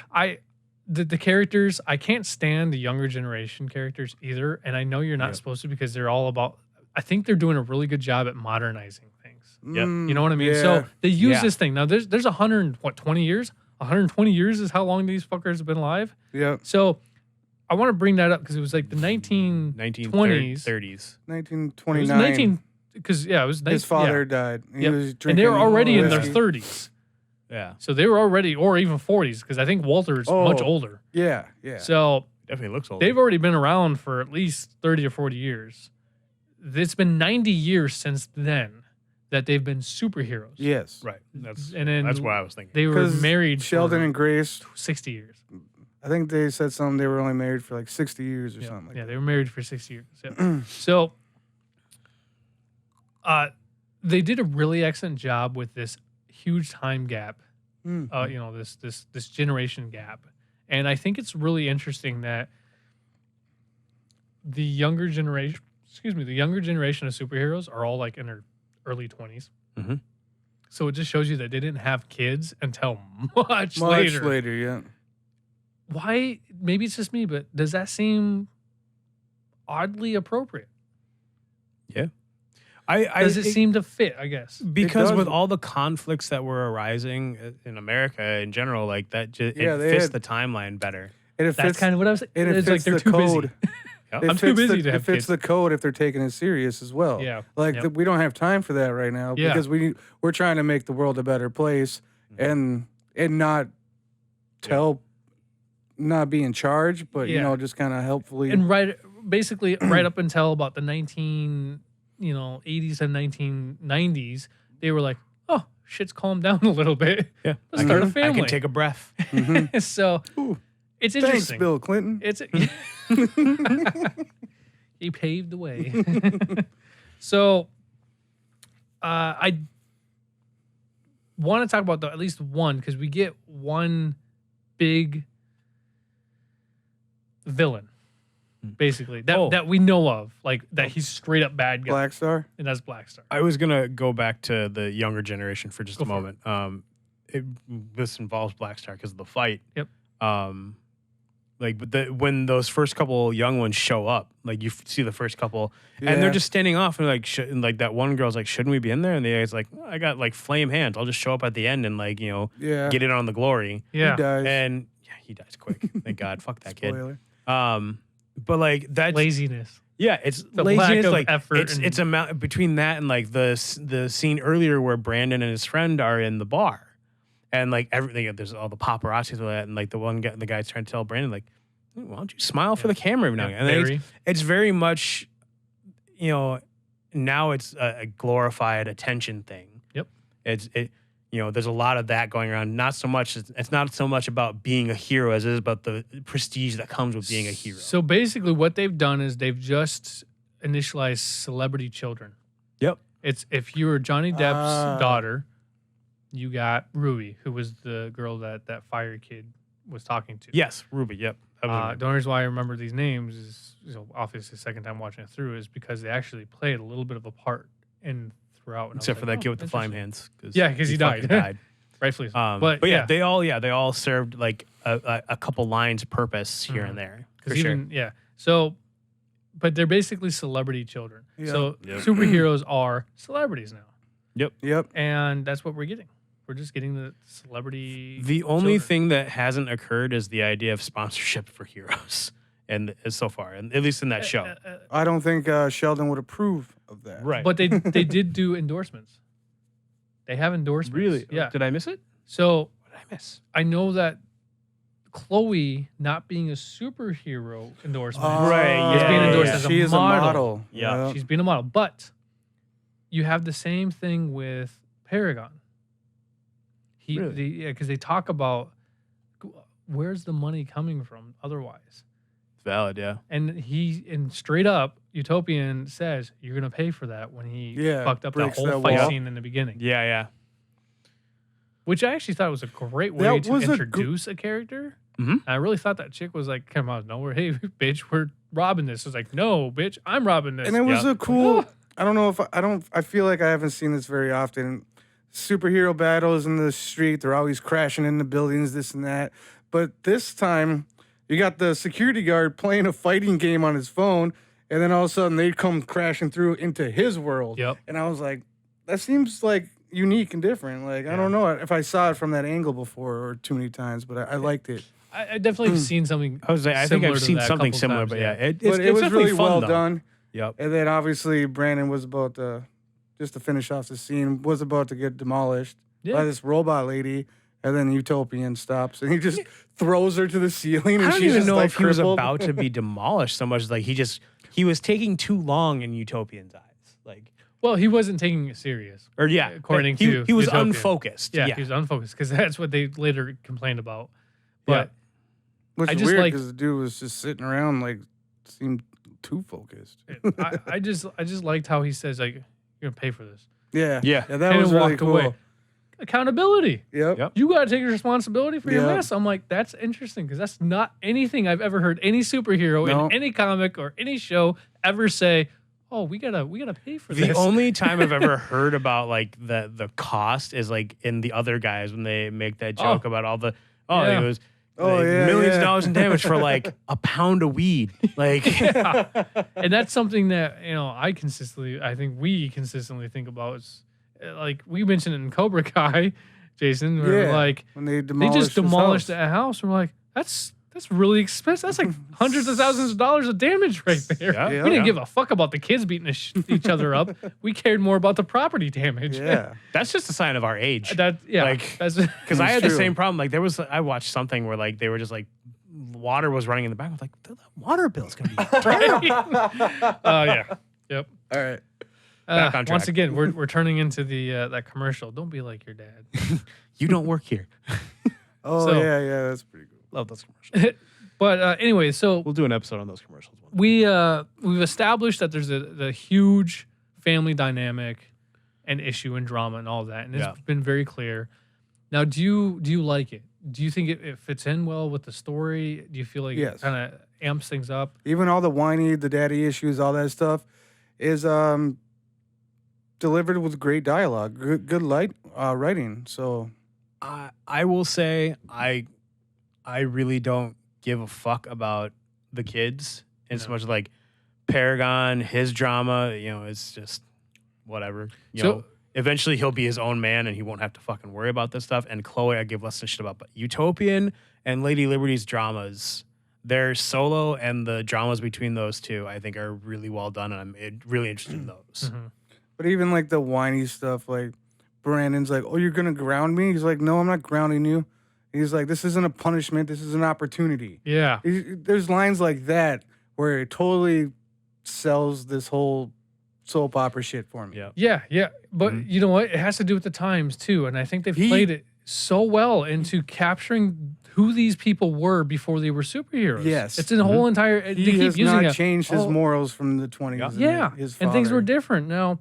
the characters, I can't stand the younger generation characters either, and I know you're not Yep. supposed to because they're all about. I think they're doing a really good job at modernizing things. Yep. You know what I mean? Yeah. So they use Yeah. this thing now. There's 20 years. 120 years is how long these fuckers have been alive. Yeah. So I want to bring that up because it was like the 1920s. 1930s. It was 1929. 19 because it was His father died. He Yep. was and drinking they were already in their whiskey. 30s. Yeah. So they were already, or even 40s, because I think Walter's much Oh. older. Yeah. Yeah. So Definitely looks old. they've already been around for at least 30 or 40 years. It's been 90 years since then that they've been superheroes. yes. Right. That's And then what I was thinking. They were 'Cause married Sheldon for and Grace, 60 years. I think they said something. They were only married for like 60 years or Yeah, something. Like yeah, that. they were married for 60 years. Yeah. So they did a really excellent job with this huge time gap. Mm. You know, this generation gap. And I think it's really interesting that the younger generation of superheroes are all like in their early 20s. Mhm. So it just shows you that they didn't have kids until much Much later. later, yeah. Why? Maybe it's just me, but does that seem oddly appropriate? Yeah. Does it seem to fit? I guess. because does. with all the conflicts that were arising in America in general, like that, Yeah, it they fits had- the timeline better. And it That's fits, kind of what I was. and it It's like fits they're the too code. busy. Yep. It I'm too fits busy the, to have It fits kids. the code if they're taking it serious as well. Yeah. Like Yep. we don't have time for that right now Yeah. because we're trying to make the world a better place and not tell, not be in charge, but you Yeah. know, just kind of helpfully. And basically right up until about the 80s and 1990s, they were like, oh, shit's calmed down a little bit. Yeah. Let's start a I family. can take a breath. So Ooh, it's thanks, interesting. Bill Clinton. It's he paved the way. So I want to talk about at least one because we get one big villain, basically that we know of, like that he's straight up bad guy, Black Star. and that's Black Star. I was gonna go back to the younger generation for just Go a for moment. This involves Black Star because of the fight. Yep. When those first couple young ones show up, like you see the first couple, and they're Yeah. just standing off, and and like that one girl's like, "Shouldn't we be in there?" And the guy's like, "I got like flame hands. I'll just show up at the end and like Yeah. get in on the glory." Yeah, He dies. And yeah, he dies quick. Thank God. Fuck that kid. Spoiler. But like that's laziness. yeah, it's The laziness. lack of like effort and- it's amount between that and like the scene earlier where Brandon and his friend are in the bar, and like everything. There's all the paparazzi and all that, and like the guy's trying to tell Brandon like, why don't you smile for the camera every now and then? And then it's very much, now it's a glorified attention thing. Yep. there's a lot of that going around. Not so much. It's not so much about being a hero as it is about the prestige that comes with being a hero. So basically, what they've done is they've just initialized celebrity children. Yep. It's if you were Johnny Depp's daughter, you got Ruby, who was the girl that fire kid was talking to. Yes, Ruby. Yep. The only reason why I remember these names is, obviously the second time watching it through is because they actually played a little bit of a part throughout. Except for that kid with the flame hands. Yeah, because he died. Rightfully so. But yeah, they all served like a couple lines purpose here and there. For sure. Yeah. So, but they're basically celebrity children. Yep. So superheroes are celebrities now. Yep. And that's what we're getting. We're just getting the celebrity. The only children. thing that hasn't occurred is the idea of sponsorship for heroes, and so far, and at least in that show. I don't think Sheldon would approve of that. Right. But they did do endorsements. They have endorsements. Really? Yeah. Did I miss it? So What did I miss? I know that Chloe not being a superhero endorsement. Right, is being endorsed as she a is model. a model. Yeah. She's being a model. But you have the same thing with Paragon. Really? Because they talk about where's the money coming from otherwise. It's valid, yeah. And straight up, Utopian says you're gonna pay for that when he fucked up that breaks whole that fight wall. scene in the beginning. Yeah. Which I actually thought was a great way That to was a introduce a character. Mhm. And I really thought that chick was like, come on, nowhere. Hey, bitch, we're robbing this. It's like, no, bitch, I'm robbing this. And it was Yeah. a cool. I don't know if I feel like I haven't seen this very often. Superhero battles in the street. They're always crashing into buildings, this and that. But this time, you got the security guard playing a fighting game on his phone, and then all of a sudden they come crashing through into his world. Yep. And I was like, that seems like unique and different. Like I don't know if I saw it from that angle before or too many times, but I liked it. I definitely have seen something. I think similar I've to seen that a something couple similar, times, but yeah. it But it it's was definitely really fun, well though. done. Yep. And then obviously Brandon was about to, just to finish off the scene, was about to get demolished by this robot lady. And then Utopian stops and he just throws her to the ceiling. And I don't she's even just know like if he was crippled. about to be demolished so much as like he was taking too long in Utopian's eyes. Like, Well, he wasn't taking it serious. or yeah, According he, to he was Utopian. unfocused. Yeah, he was unfocused because that's what they later complained about. But Which I is just weird like- because the dude was just sitting around like seemed too focused. I just liked how he says like, "You're gonna pay for this." Yeah. Yeah. That And was then really walked cool. away. Accountability. Yep. Yep. You gotta take responsibility for your Yeah. mess. I'm like, that's interesting because that's not anything I've ever heard any superhero No. in any comic or any show ever say. Oh, we gotta pay for The this. only time I've ever heard about like the cost is like in the other guys when they make that joke about all the Yeah. it was Oh, like, yeah, millions yeah. of dollars in damage for like a pound of weed. Like And that's something that I think we consistently think about. Is like we mentioned it in Cobra Kai, Jason. Where Yeah. like When they they just demolished his that house. We're like, that's really expensive. That's like hundreds of thousands of dollars of damage right there. Yeah. Yeah. We didn't give a fuck about the kids beating each other up. We cared more about the property damage. Yeah. that's just a sign of our age. That's Like, that's Because I It's had the true. same problem. Like I watched something where like they were just like water was running in the back. I was like, the water bill's gonna be yeah. Yep. All right. Back on Once track. again, we're turning into the that commercial. Don't be like your dad. you don't work here. Oh So- yeah, that's pretty cool. Love those commercials. But anyway, so We'll do an episode on those commercials. we've established that there's a huge family dynamic and issue and drama and all that, and it's Yeah. been very clear. Now, do you like it? Do you think it fits in well with the story? Do you feel like Yes. it kind of amps things up? Even all the whiny, the daddy issues, all that stuff is delivered with great dialogue, good light writing. So I will say I really don't give a fuck about the kids as much as like Paragon, his drama, it's just whatever. So- Eventually he'll be his own man and he won't have to fucking worry about this stuff. And Chloe, I give less a shit about. But Utopian and Lady Liberty's dramas, their solo and the dramas between those two, I think are really well done. And I'm really interested in those. Mhm. but even like the whiny stuff, like Brandon's like, "Oh, you're gonna ground me?" He's like, "No, I'm not grounding you." He's like, "This isn't a punishment. This is an opportunity." Yeah. There's lines like that where it totally sells this whole soap opera shit for me. Yeah. But you know what? It has to do with the times too. And I think they've played it so well into capturing who these people were before they were superheroes. Yes. It's in the whole entire. They He keep has using not changed his morals from the 20s. Yeah. His And things father. were different. Now,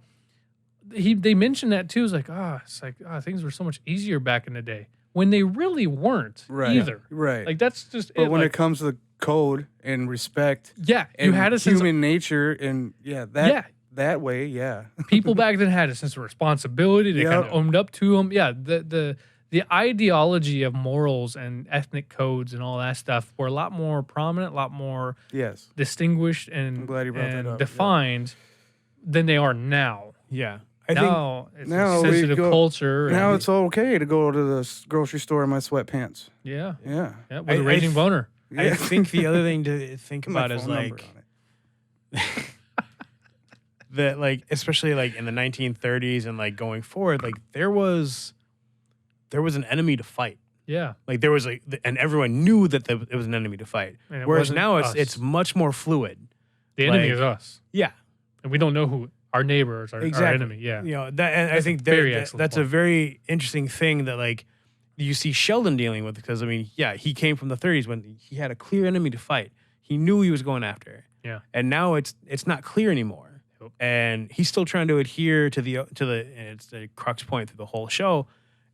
they mentioned that too. It's like, things were so much easier back in the day when they really weren't either. Right. Like, that's just But when like, it comes to the code and respect, yeah, and you had a sense human nature, and that way, people back then had a sense of responsibility. They kind of owned up to them. Yeah, the ideology of morals and ethnic codes and all that stuff were a lot more prominent, a lot more distinguished and, I'm glad you brought that up. defined than they are now. Yeah. Now it's now a we sensitive go- culture. Now it's okay to go to the grocery store in my sweatpants. Yeah, with I- a raging boner. I think the other thing to think My about is phone number like on it. that, like, especially like in the 1930s and like going forward, like there was an enemy to fight. Yeah, Like there was and everyone knew that it was an enemy to fight. And it Whereas wasn't now us. it's much more fluid. the enemy like- is us, Yeah, and we don't know who our neighbors are. Our exactly. enemy. Yeah, You know that, and I That's a think very excellent that's a point. very interesting thing that like you see Sheldon dealing with, because I mean, yeah, he came from the 30s when he had a clear enemy to fight. He knew he was going after. Yeah. And now it's not clear anymore. Nope. And he's still trying to adhere to the and it's the crux point through the whole show.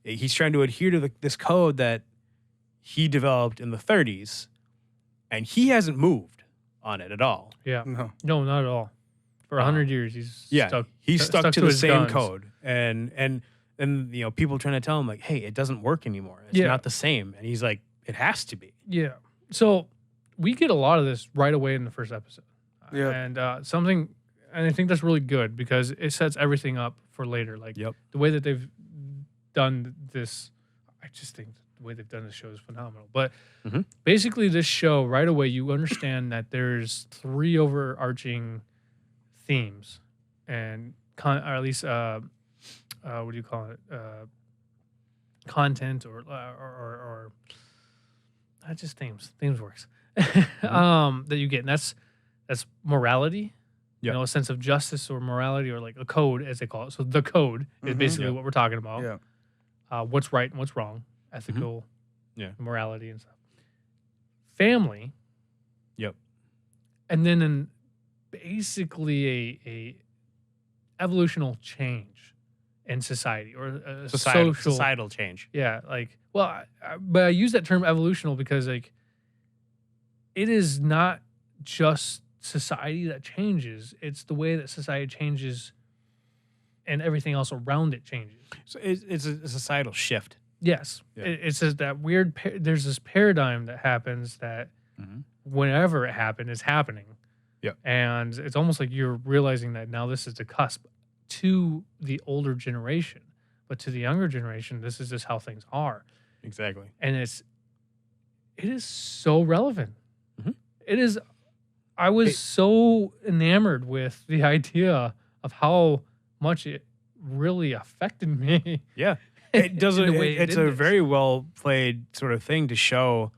He's trying to adhere to this code that he developed in the 30s, and he hasn't moved on it at all. yeah. No. No, not at all. For 100 years, he's He's stuck to the his same guns. code, and you know, people trying to tell him like, hey, it doesn't work anymore. It's Yeah. not the same, and he's like, it has to be. Yeah. So we get a lot of this right away in the first episode. Yeah. And and I think that's really good because it sets everything up for later. Like Yep. the way that they've done this, I just think the way they've done this show is phenomenal. But Mhm. basically, this show right away, you understand that there's 3 overarching themes, and or at least what do you call it? Content or just themes. Themes works. That you get, and that's morality. You Yep. know, a sense of justice or morality, or like a code, as they call it. So the code is Mhm. basically Yep. what we're talking about. Yeah. What's right and what's wrong, ethical, Yeah. morality and stuff. Family. Yep. And then basically a evolutional change in society, or a Societal change. yeah, like, well, but I use that term evolutional because, like, it is not just society that changes; it's the way that society changes, and everything else around it changes. So it's a societal shift. Yes, Yeah. it's just that weird. There's this paradigm that happens that whenever it happened, it's happening. Yeah. And it's almost like you're realizing that now this is the cusp to the older generation, but to the younger generation, this is just how things are. Exactly. And it is so relevant. Mhm. It is. I was so enamored with the idea of how much it really affected me. Yeah. It does. in the way it It's did a this. very well played sort of thing to show,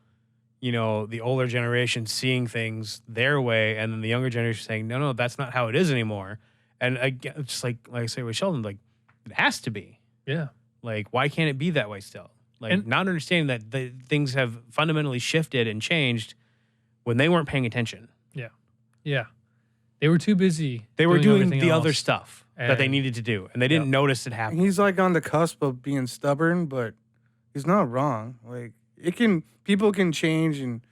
you know, the older generation seeing things their way, and then the younger generation saying, no, that's not how it is anymore. And again, just like I say with Sheldon, like, it has to be. Yeah. Like, why can't it be that way still? Like, And- not understanding that the things have fundamentally shifted and changed when they weren't paying attention. Yeah. They were too busy. They were doing everything the other else. stuff that they And- needed to do, and they didn't notice it happen. He's like on the cusp of being stubborn, but he's not wrong. Like people can change and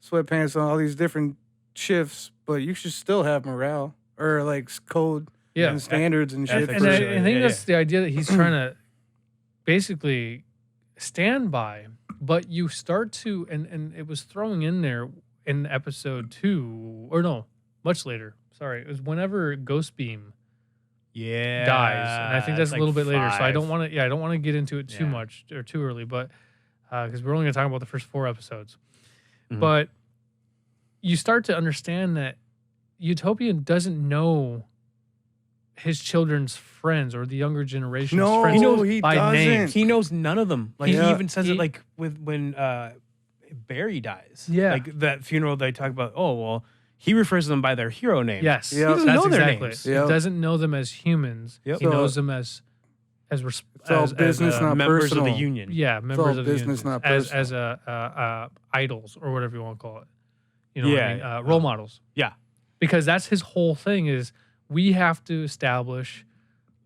sweatpants on all these different shifts, but you should still have morale or like code Yeah. and standards and shit. Ethics. And for- I think that's the idea that he's trying to basically stand by. But you start to, and it was throwing in there in episode 2, or no, much later. Sorry, it was whenever Ghost Beam Yeah, dies, and I think that's it's a little like bit later. So I don't 5. want to, I don't want to get into it too Yeah. much or too early, but because we're only going to talk about the first 4 episodes. Mhm. But you start to understand that Utopian doesn't know his children's friends or the younger generation's No, friends he by doesn't. name. He knows none of them. Like, he Yeah. even says He- it like when Barry dies. Yeah. Like that funeral they talk about, oh well, he refers to them by their hero names. Yes, Yep. He doesn't that's know their exactly. names. He Yep. doesn't know them as humans. Yep. He So- knows them as all business, not members personal. of the union. yeah, members all of the business, union, not as personal. idols or whatever you want to call it. You know what I Yeah. mean? Role models. Yeah. Because that's his whole thing is we have to establish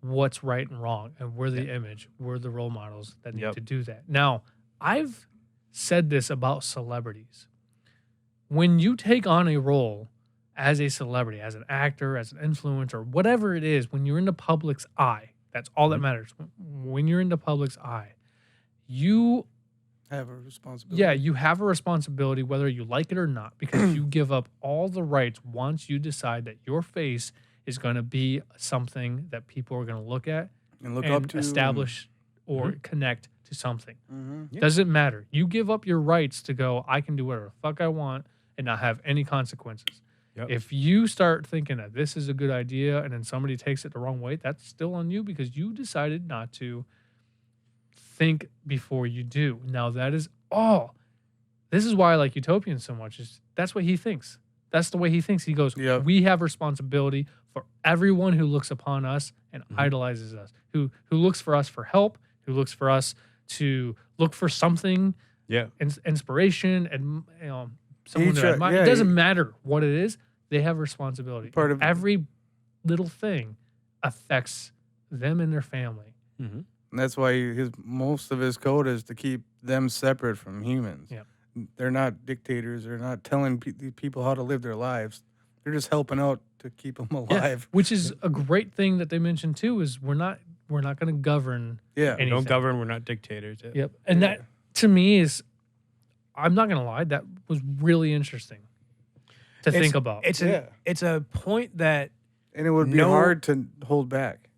what's right and wrong, and we're the image, we're the role models that need Yep. to do that. Now, I've said this about celebrities. When you take on a role as a celebrity, as an actor, as an influencer, whatever it is, when you're in the public's eye, that's all that matters. When you're in the public's eye, you Have a responsibility. yeah, you have a responsibility whether you like it or not, because you give up all the rights once you decide that your face is going to be something that people are going to look at and look and up to establish or connect to something. Mhm. Doesn't matter. You give up your rights to go, I can do whatever the fuck I want and not have any consequences. Yep. If you start thinking that this is a good idea and then somebody takes it the wrong way, that's still on you because you decided not to think before you do. Now that is all. This is why I like Utopian so much. Is that's what he thinks. That's the way he thinks. He goes, Yep. we have responsibility for everyone who looks upon us and idolizes us, who looks for us for help, who looks for us to look for something, Yeah. inspiration, and someone Each, to admire. yeah, It doesn't matter what it is. They have responsibility. Part of- every little thing affects them and their family. Mm-hmm. And that's why most of his code is to keep them separate from humans. Yep. They're not dictators. They're not telling people how to live their lives. They're just helping out to keep them alive. Which is a great thing that they mentioned too. Is we're not going to govern. Yeah. Anything. Don't govern. We're not dictators. Yep. And Yeah. that to me is, I'm not going to lie, that was really interesting to think about. It's Yeah. it's a point that And it would be No- hard to hold back.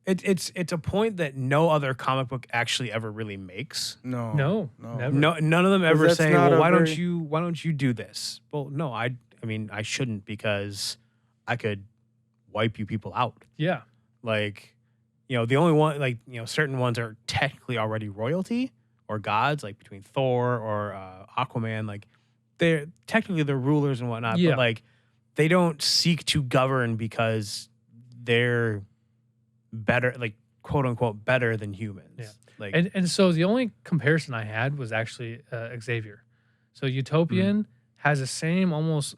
it's a point that no other comic book actually ever really makes. No. No, No. never. No, none of them ever that's say, not "Well, a why don't very- you do this?" Well, no, I mean, I shouldn't because I could wipe you people out. Yeah. Like, the only one, like, certain ones are technically already royalty or gods, like between Thor or Aquaman. Like, they're technically the rulers and whatnot, Yeah. but like, they don't seek to govern because they're better, like, quote unquote, better than humans. Yeah. Like, And so the only comparison I had was actually Xavier. So Utopian has the same almost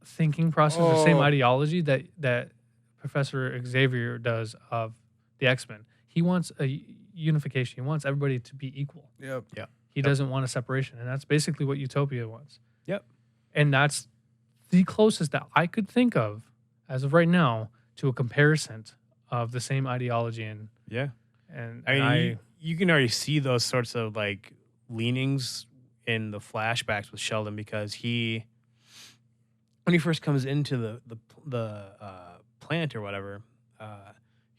thinking process, the same Oh. ideology that Professor Xavier does of the X-Men. He wants a unification. He wants everybody to be equal. Yep. He doesn't want a separation, and that's basically what Utopia wants. Yep. And that's the closest that I could think of as of right now to a comparison of the same ideology and yeah. and I mean, I you can already see those sorts of like leanings in the flashbacks with Sheldon because when he first comes into the plant or whatever,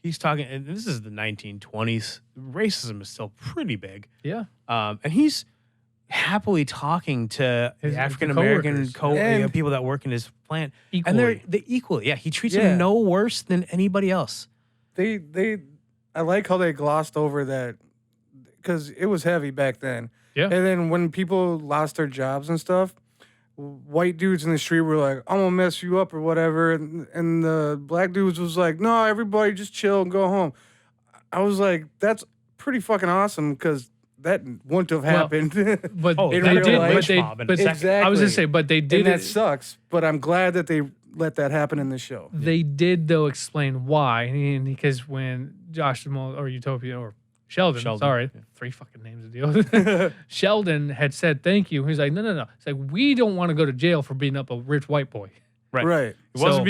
he's talking, and this is the 1920s. Racism is still pretty big, yeah. and he's happily talking to His the African American coworkers. And- people that work in his plant, Equally. and they're equally. Yeah, he treats Yeah. them no worse than anybody else. I like how they glossed over that because it was heavy back then. Yeah. And then when people lost their jobs and stuff, white dudes in the street were like, "I'm gonna mess you up" or whatever, and the black dudes was like, "No, everybody just chill and go home." I was like, "That's pretty fucking awesome," because that wouldn't have Well, happened. But Oh, they in real did. life. But they. Mob in a But second. Exactly. I was gonna say, but they did and that it. sucks. But I'm glad that they let that happen in the show. They did though explain why, and because when Josh Duhamel or Utopia or Sheldon, sorry, yeah. 3 fucking names to deal with. Sheldon had said thank you. He's like, no. It's like we don't want to go to jail for beating up a rich white boy. Right. It wasn't So-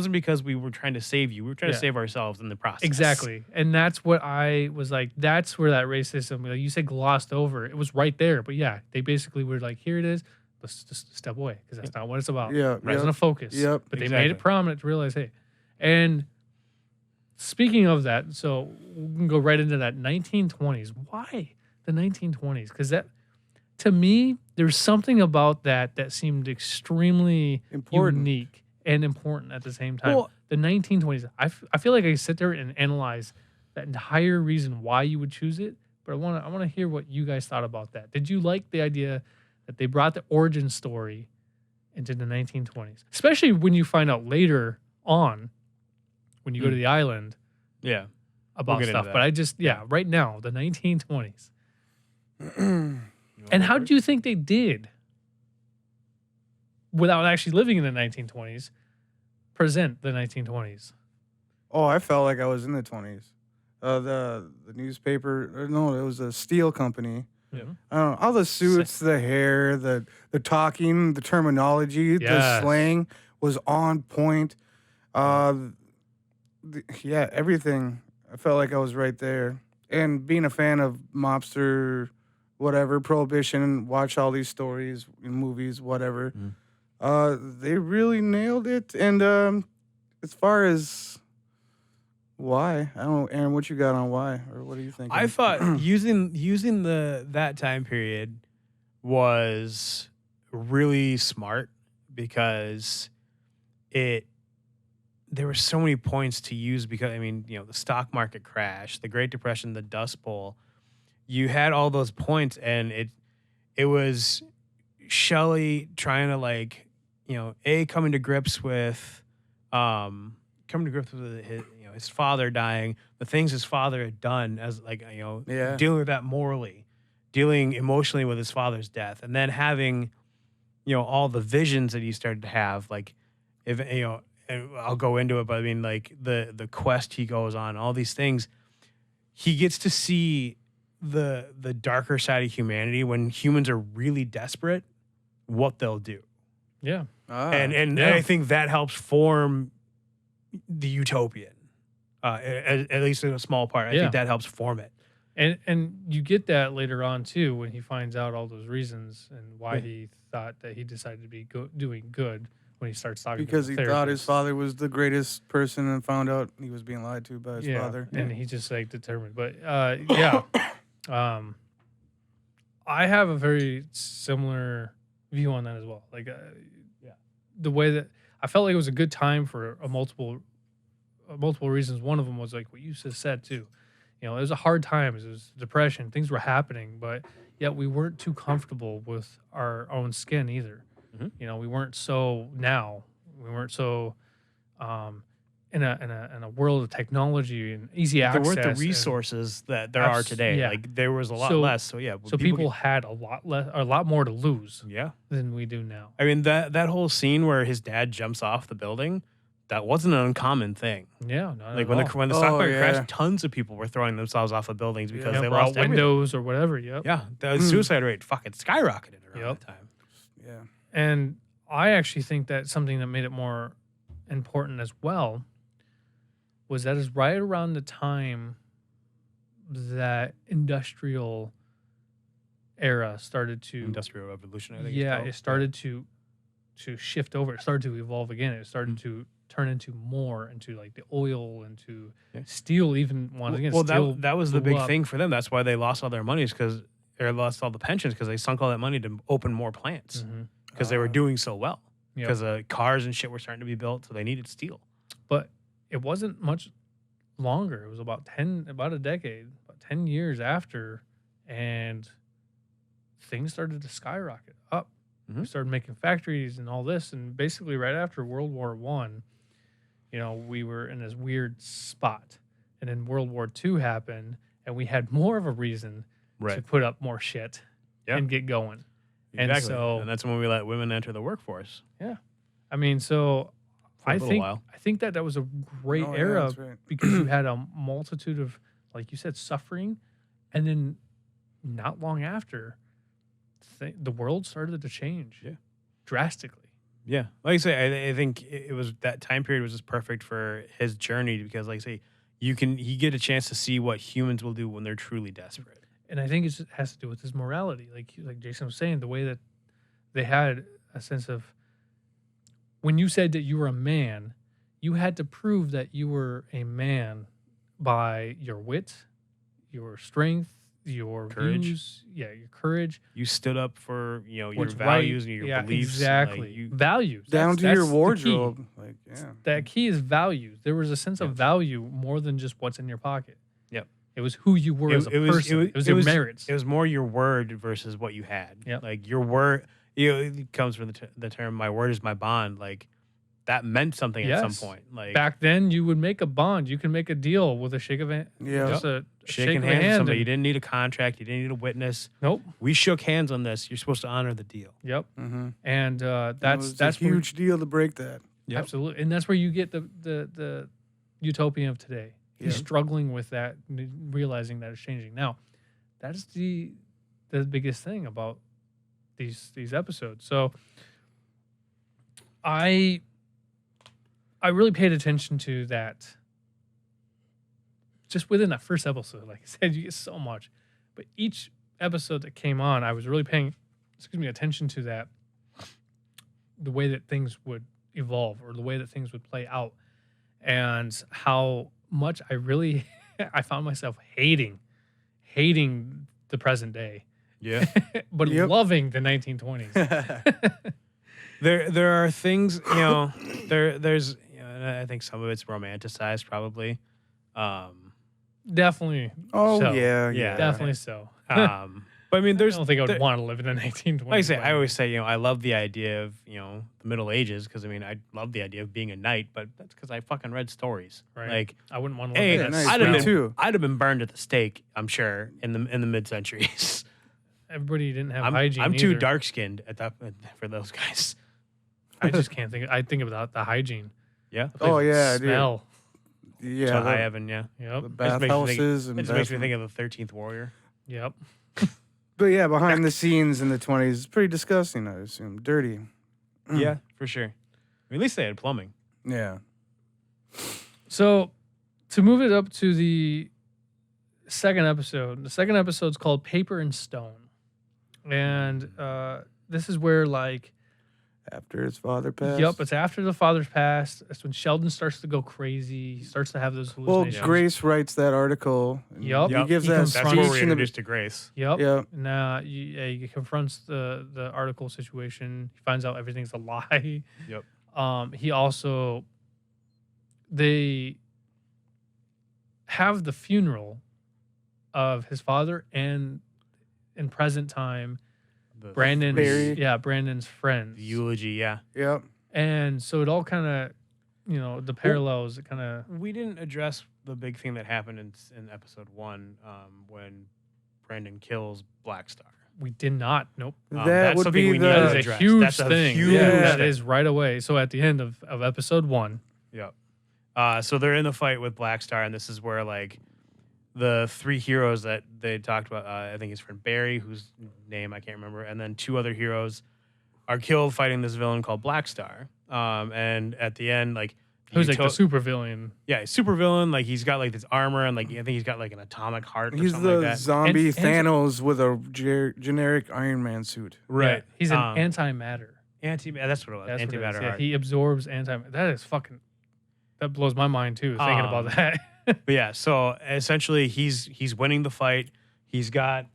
because we were trying to save you. We were trying to Yeah. save ourselves in the process. Exactly, and that's what I was like. That's where that racism, like you said, glossed over. It was right there, but yeah, they basically were like, here it is. Let's just step away because that's not what it's about. Yeah, It wasn't a focus. Yep, But they exactly. made it prominent to realize, hey. And speaking of that, so we can go right into that 1920s. Why the 1920s? Because that, to me, there's something about that seemed extremely Important. unique and important at the same time. Well- The 1920s, I feel like I could sit there and analyze that entire reason why you would choose it. But I want to hear what you guys thought about that. Did you like the idea that they brought the origin story into the 1920s, especially when you find out later on when you go to the island Yeah. about get into stuff. that. But I just, right now, the 1920s. And how do you think they did, without actually living in the 1920s, present the 1920s? Oh, I felt like I was in the 20s. The newspaper, no, it was a steel company. Yeah. I don't know, all the suits, the hair, the talking, the terminology, the Yes. slang was on point. Everything. I felt like I was right there. And being a fan of mobster, whatever, prohibition, watch all these stories, movies, whatever. They really nailed it. And as far as why, I don't know, Aaron, what you got on why, or what do you think? I thought using that time period was really smart because there were so many points to use because the stock market crash, the Great Depression, the Dust Bowl. You had all those points, and it was Shelley trying to coming to grips with his father dying, the things his father had done as dealing with that morally, dealing emotionally with his father's death, and then having all the visions that he started to have, and I'll go into it, but the quest he goes on, all these things, he gets to see the darker side of humanity when humans are really desperate, what they'll do. Yeah. And I think that helps form the utopian, at least in a small part. I think that helps form it. And you get that later on too when he finds out all those reasons and why he thought that he decided to be doing good when he starts talking because to he the thought his therapist. father was the greatest person and found out he was being lied to by his father. And he just determined. But I have a very similar view on that as well. The way that I felt like it was a good time for multiple reasons. One of them was like what you just said too. It was a hard time. It was depression. Things were happening, but yet we weren't too comfortable with our own skin either. We weren't so We weren't so in a world of technology and easy access. There weren't the resources that there are today. Yeah. There was a lot less. So people had a lot more to lose. Yeah. Than we do now. I mean that whole scene where his dad jumps off the building, that wasn't an uncommon thing. Yeah, not like at when the stock market crashed, tons of people were throwing themselves off of buildings because they lost windows or whatever. Yep. Yeah, the suicide rate fucking skyrocketed around that time. Yeah. And I actually think that something that made it more important as well was that is right around the time that industrial era started to Industrial Revolution, I think. it started to shift over. It started to evolve again. It started to turn into the oil, into steel. Even once again, steel that was the big up. thing for them. That's why they lost all their monies or lost all the pensions because they sunk all that money to open more plants because they were doing so well. Because cars and shit were starting to be built, so they needed steel. But it wasn't much longer. It was about a decade, about 10 years after, and things started to skyrocket up. We started making factories and all this, and basically right after World War I, we were in this weird spot. And then World War II happened, and we had more of a reason to put up more shit and get going. Exactly. And that's when we let women enter the workforce. Yeah. I mean, so I think that was a great era because you had a multitude of, like you said, suffering. And then not long after, the world started to change drastically. Yeah. Like I say, I think it was that time period was just perfect for his journey because, like I say, you get a chance to see what humans will do when they're truly desperate. And I think it has to do with his morality. Like Jason was saying, the way that they had a sense of when you said that you were a man, you had to prove that you were a man by your wit, your strength, your courage. Views, your courage. You stood up for your What's values right. and your beliefs. Exactly. Values. Down to your wardrobe. That key is values. There was a sense of value more than just what's in your pocket. It was who you were as a person. It was your merits. It was more your word versus what you had. Yep. Like your word, it comes from the term "my word is my bond." Like that meant something at Yes. some point. Like Back then, you would make a bond. You can make a deal with a shake of hand. Yeah. Just a shake shaking of a hands with hand. somebody. You And, didn't need a contract. You didn't need a witness. nope. We shook hands on this. You're supposed to honor the deal. Yep. Mm-hmm. And That's that's a huge deal to break that. Yep. absolutely, and that's where you get the utopian of today. He's Yeah. struggling with that, realizing that it's changing. Now, that is the biggest thing about these episodes. So, I really paid attention to that. Just within that first episode, like I said, you get so much, but each episode that came on, I was really paying, attention to that, the way that things would evolve or the way that things would play out, and how much I really, I found myself hating the present day, Yeah. but Yep. loving the 1920s. There are things, there's and I think some of it's romanticized probably. Definitely. Oh So, yeah, yeah. Definitely so. But I mean, I there's don't think I would there- want to live in the 1920s. like I say, by I the always way. say, I love the idea of, the Middle Ages because I mean, I love the idea of being a knight, but that's because I fucking read stories. Right. Like, I wouldn't want to hey, live Yeah, in nice. that. I'd have Me been too. I'd have been burned at the stake, I'm sure, in the mid centuries. Everybody didn't have I'm hygiene. too either. dark skinned for those guys. I just can't think. I think about the hygiene. Yeah. The place Oh, would yeah, dude. smell. Yeah, So high the, Evan, yeah. Yep. the It just makes me think- bathhouses and It just makes me bathroom- think of the 13th Warrior. Yep. But yeah, behind the scenes in the 20s, it's pretty disgusting. I assume dirty. Yeah, for sure. I mean, at least they had plumbing. Yeah. So, to move it up to the second episode, the second episode's called Paper and Stone. And this is where, like, After his father passed. yep, it's after the father's passed. That's when Sheldon starts to go crazy. He starts to have those Well, hallucinations. Grace writes that article. and Yup. He Yup. gives He that comes That's from- where speech we're in the introduced to Grace. Yep. Yeah. Now he confronts the article situation. He finds out everything's a lie. Yep. He also, they have the funeral of his father and in present time The Brandon's Barry. Brandon's friends. the eulogy, yeah. Yep. And so it all kind of, the parallels. It kind of We didn't address the big thing that happened in episode 1 when Brandon kills Black Star. we did not. Nope. That that's would something be we need the. to That is a address. huge That's a thing. huge Yeah, that thing. is right away. So at the end of episode 1, Yep. So they're in the fight with Black Star, and this is where like the 3 heroes that they talked about. I think his friend Barry, whose name I can't remember, and then 2 other heroes are killed fighting this villain called Black Star. And at the end, like who's like the super villain. yeah, super villain. Like he's got like this armor, and like I think he's got like an atomic heart. Or He's something the like that. zombie And- Thanos with a generic Iron Man suit. Right. He's an Um, antimatter. That's what it was. That's what it is. Antimatter Yeah, heart. he absorbs antimatter. That is fucking. That blows my mind too. Thinking about that. But yeah, so essentially he's winning the fight. He's got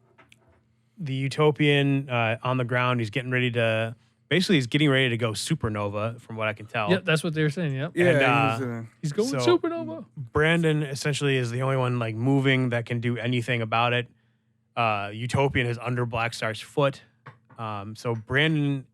the Utopian on the ground. He's getting ready to he's getting ready to go supernova, from what I can tell. Yep, that's what they were saying. Yep. Yeah. And, He's going so- supernova. Brandon essentially is the only one like moving that can do anything about it. Utopian is under Black Star's foot. So Brandon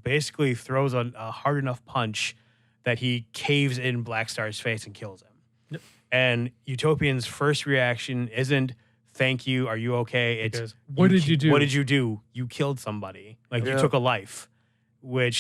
basically throws a hard enough punch that he caves in Black Star's face and kills him. Yep. And Utopian's first reaction isn't "Thank you, are you okay?" It's Because, what did you do? What did you do? You killed somebody. Like you Yeah. took a life.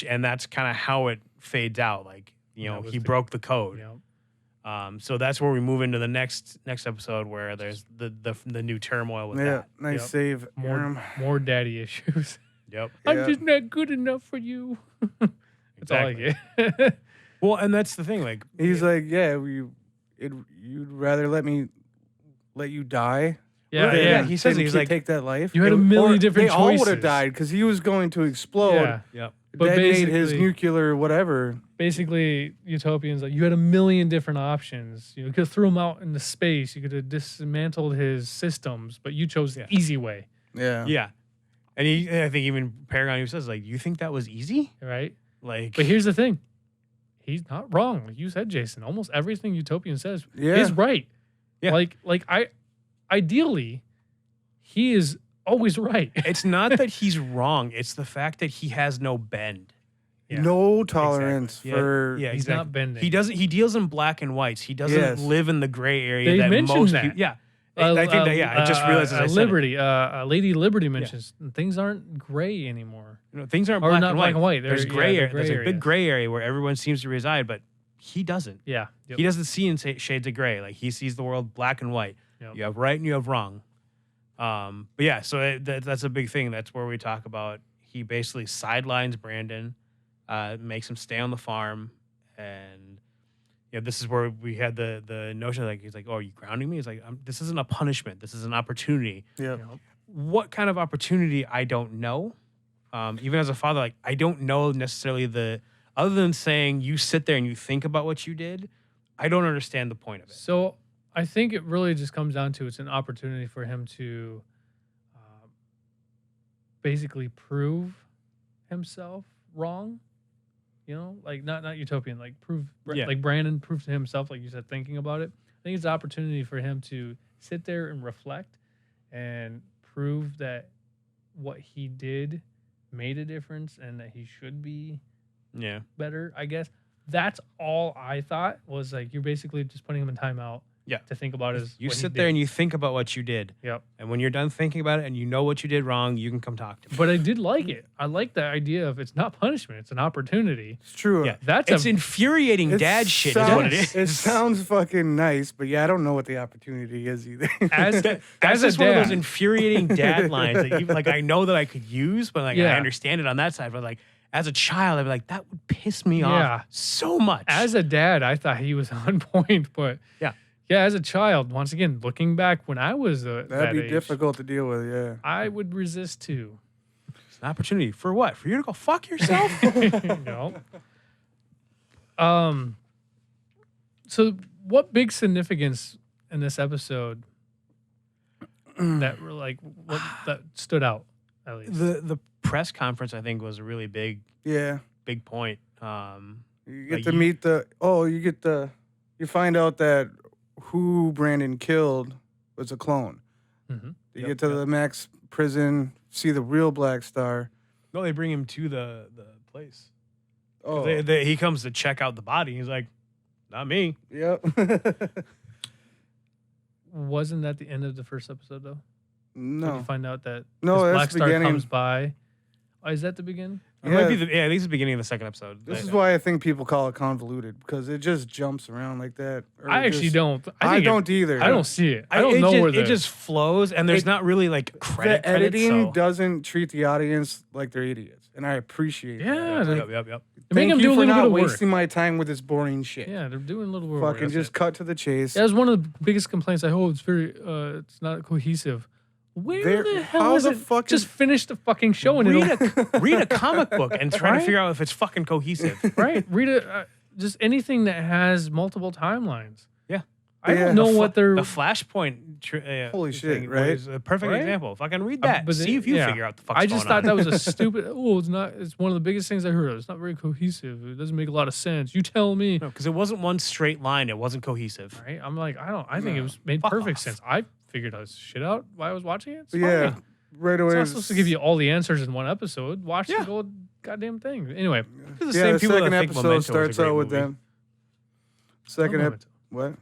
And that's kind of how it fades out. Like That was he the- broke the code. Yep. So that's where we move into the next episode where there's the new turmoil with Yeah. that. Nice Yep. save. Aram. More daddy issues. Yep. I'm Yeah. just not good enough for you. That's all I Exactly. get. Well, and that's the thing. Like He's like, yeah, you'd rather let you die. yeah, than- yeah. he says than he's ki- like- take that life. You had a They- million or different They all would choices. have died because he was going to explode. Yeah. Yep. But Detonate his basically- nuclear whatever. Basically, Utopians like you had a million different options. You could throw him out into space. You could have dismantled his systems, but you chose the easy way, Yeah. Yeah. And I think even Paragon who says like, you think that was easy? right? Like, But here's the thing. He's not wrong. Like you said, Jason, almost everything Utopian says Yeah. is right. Yeah. Ideally, he is always right. It's not that he's wrong. It's the fact that he has no bend. Yeah. No tolerance Exactly. for. Yeah, He's exactly. not bending. He doesn't. He deals in black and whites. He doesn't Yes. live in the gray area They that mentioned most that. people. Yeah, I think that. Yeah, I just realized as I said Liberty, Lady Liberty mentions things aren't gray anymore. things aren't Or black not and black white. and white. There's They're- gray yeah, area. they're There's a gray big areas. gray area where everyone seems to reside, but he doesn't. Yeah. Yep. He doesn't see in shades of gray. Like he sees the world black and white. Yep. You have right and you have wrong. But yeah, so that's a big thing. That's where we talk about he basically sidelines Brandon, makes him stay on the farm, and this is where we had the notion like he's like, oh, are you grounding me? He's like, this isn't a punishment. This is an opportunity. Yeah. Yep. What kind of opportunity? I don't know. Even as a father, like I don't know necessarily other than saying you sit there and you think about what you did. I don't understand the point of it. So I think it really just comes down to it's an opportunity for him to basically prove himself wrong. Like not utopian, like prove, Yeah. like Brandon proved to himself, like you said, thinking about it. I think it's an opportunity for him to sit there and reflect and prove that what he did made a difference and that he should be Yeah. better, I guess. That's all I thought was like you're basically just putting him in timeout. Yeah. To think about is You what he sit there did. and you think about what you did. Yep. And when you're done thinking about it and you know what you did wrong, you can come talk to me. But I did like it. I like the idea of it's not punishment; it's an opportunity. It's true. Yeah. That's It's infuriating It dad shit is sounds- what it is. It sounds fucking nice, but yeah, I don't know what the opportunity is either. as That's as a just one of those dad. infuriating dad lines that even like I know that I could use, but like Yeah. I understand it on that side. But like as a child, I'd be like, that would piss me Yeah. off so much. As a dad, I thought he was on point, but yeah. As a child, once again, looking back when I was That'd that be age, difficult to deal with. Yeah. I would resist too. It's an opportunity for what? For you to go fuck yourself? So what big significance in this episode that were like what that stood out at least? the press conference I think was a really big Yeah. point. You get Like to you- meet you find out that who Brandon killed was a clone. Mm-hmm. You Yep, get to yep. the Max prison, see the real Black Star. No, they bring him to the place. Oh, He comes to check out the body. He's like, not me. yep. Wasn't that the end of the first episode though? When you no, find out that No, this that's Black the Star beginning. comes by. Oh, is that the beginning? It might be Yeah. I think it's the beginning of the second episode. This is why I think people call it convoluted because it just jumps around like that. Or I it actually just- don't. I think don't either. I don't see it. I don't know where it just flows, and there's It- not really like credit. The editing credits, so. doesn't treat the audience like they're idiots, and I appreciate Yeah, that. they- Yep. Make Thank them you do a for little bit not of work. wasting my time with this boring shit. Yeah, they're doing a little bit of Fucking work. just cut to the chase. That was one of the biggest complaints. It's very, it's not cohesive. Where There- the hell how is the it? fucking- Just finish the fucking show and Read a comic book and try to Right? figure out if it's fucking cohesive. right. Read it. Just anything that has multiple timelines. Yeah. I Yeah. don't know what they're. The Flashpoint. Holy shit, thing right? was a perfect Right? example. Fucking read that. but See if you yeah. figure out the fuck's I just going thought on. that was a stupid. Oh, it's not. It's one of the biggest things I heard. It's not very cohesive. It doesn't make a lot of sense. You tell me. No, because it wasn't one straight line. It wasn't cohesive. Right? I'm like, I don't. I think it No. was made Fuck perfect off. sense. I figured out shit out while I was watching it. It's But yeah, fine. right away. It's not supposed to give you all the answers in one episode. Watch Yeah. the whole goddamn thing. Anyway, These are the Yeah, same the people that second think episode Memento is a starts great out with movie. them. Second no episode. What?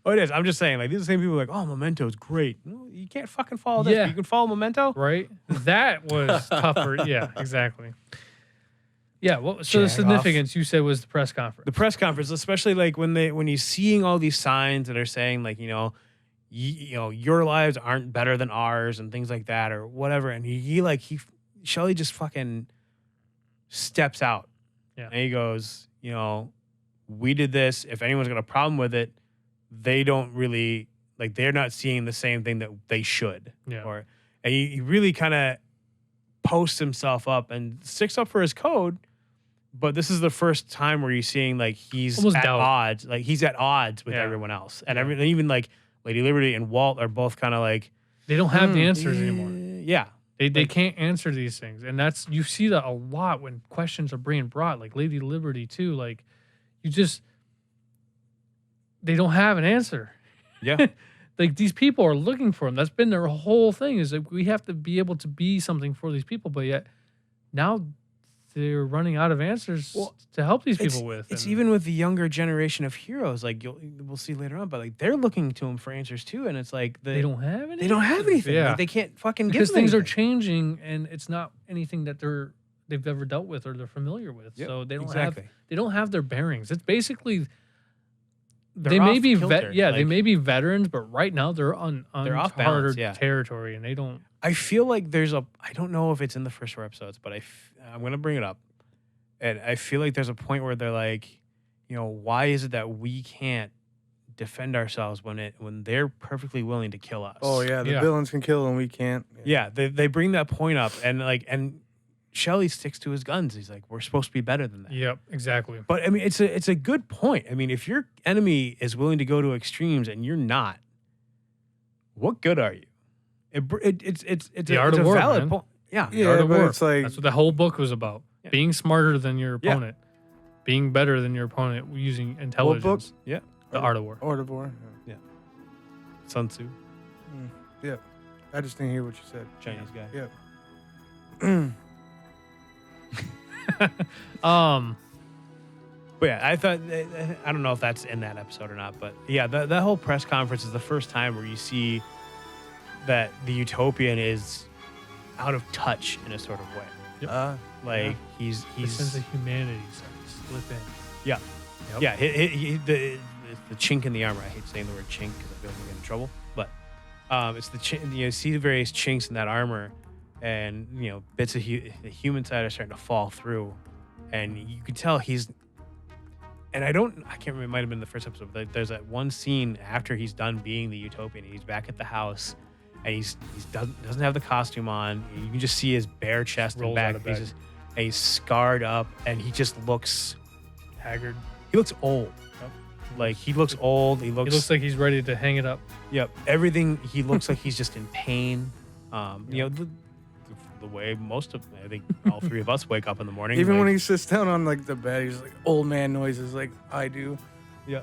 Oh, it is. I'm just saying, like, these are the same people who are like, oh, Memento's great. No, you can't fucking follow this. Yeah. But you can follow Memento. right? That was tougher. Yeah, exactly. Yeah. Well, so the Jag significance you said was the press conference. The press conference, especially like when he's seeing all these signs that are saying like, your lives aren't better than ours and things like that or whatever. And Shelley just fucking steps out. Yeah. And he goes, we did this. If anyone's got a problem with it, they don't really they're not seeing the same thing that they should. Yeah. And he really kind of posts himself up and sticks up for his code. But this is the first time where you're seeing like he's Almost at doubt. odds. Like he's at odds with Yeah. everyone else. And Yeah. even like Lady Liberty and Walt are both kind of like They don't have the answers "Eh, anymore. Yeah. They can't answer these things, and that's you see that a lot when questions are being brought, like Lady Liberty too. Like they don't have an answer. Yeah. like these people are looking for him. That's been their whole thing. Is like we have to be able to be something for these people, but yet now they're running out of answers to help these people with. It's even with the younger generation of heroes, like we'll see later on, but like they're looking to him for answers too, and it's like they don't have anything. They don't have anything. Yeah. Like, they can't fucking because give things anything. are changing, and it's not anything that they've ever dealt with or they're familiar with. Yep, So they don't exactly. they don't have their bearings. It's basically They're they may off be kilter, they may be veterans, but right now they're on They're off balance, uncharted territory, and they don't. I feel like I don't know if it's in the first 4 episodes, but I'm gonna bring it up, and I feel like there's a point where they're like, why is it that we can't defend ourselves when they're perfectly willing to kill us? Oh yeah, the villains can kill and we can't. Yeah, they bring that point up, and Shelley sticks to his guns. He's like, we're supposed to be better than that. Yep, exactly. But I mean, it's a good point. I mean, if your enemy is willing to go to extremes and you're not, what good are you? It's the art a of war, valid man. point. Yeah, The art of war. It's like That's what the whole book was about. Yeah. Being smarter than your opponent, being better than your opponent using intelligence. book? Yeah, The art of war. Art of War. Sun Tzu, Yeah, I just didn't hear what you said. Chinese guy. Yeah. But yeah, I thought I don't know if that's in that episode or not, but yeah, that whole press conference is the first time where you see that the Utopian is out of touch in a sort of way. Yep. Like The sense he's of humanity starts to slip in. yeah. Yep. Yeah, the chink in the armor. I hate saying the word chink because I feel like I'm getting in trouble. But it's the you see the various chinks in that armor, and bits of the human side are starting to fall through, and you can tell he's. And I can't remember. It might have been the first episode. But there's that one scene after he's done being the Utopian. And he's back at the house, and he doesn't have the costume on. You can just see his bare chest and Rolls back. out of bed. And he's scarred up, and he just looks. Haggard. He looks old. Yep. Like he looks old. He looks like he's ready to hang it up. Yep. Everything. He looks like he's just in pain. The way I think all 3 of us wake up in the morning. Even like, when he sits down on like the bed, he's like old man noises like I do. Yeah.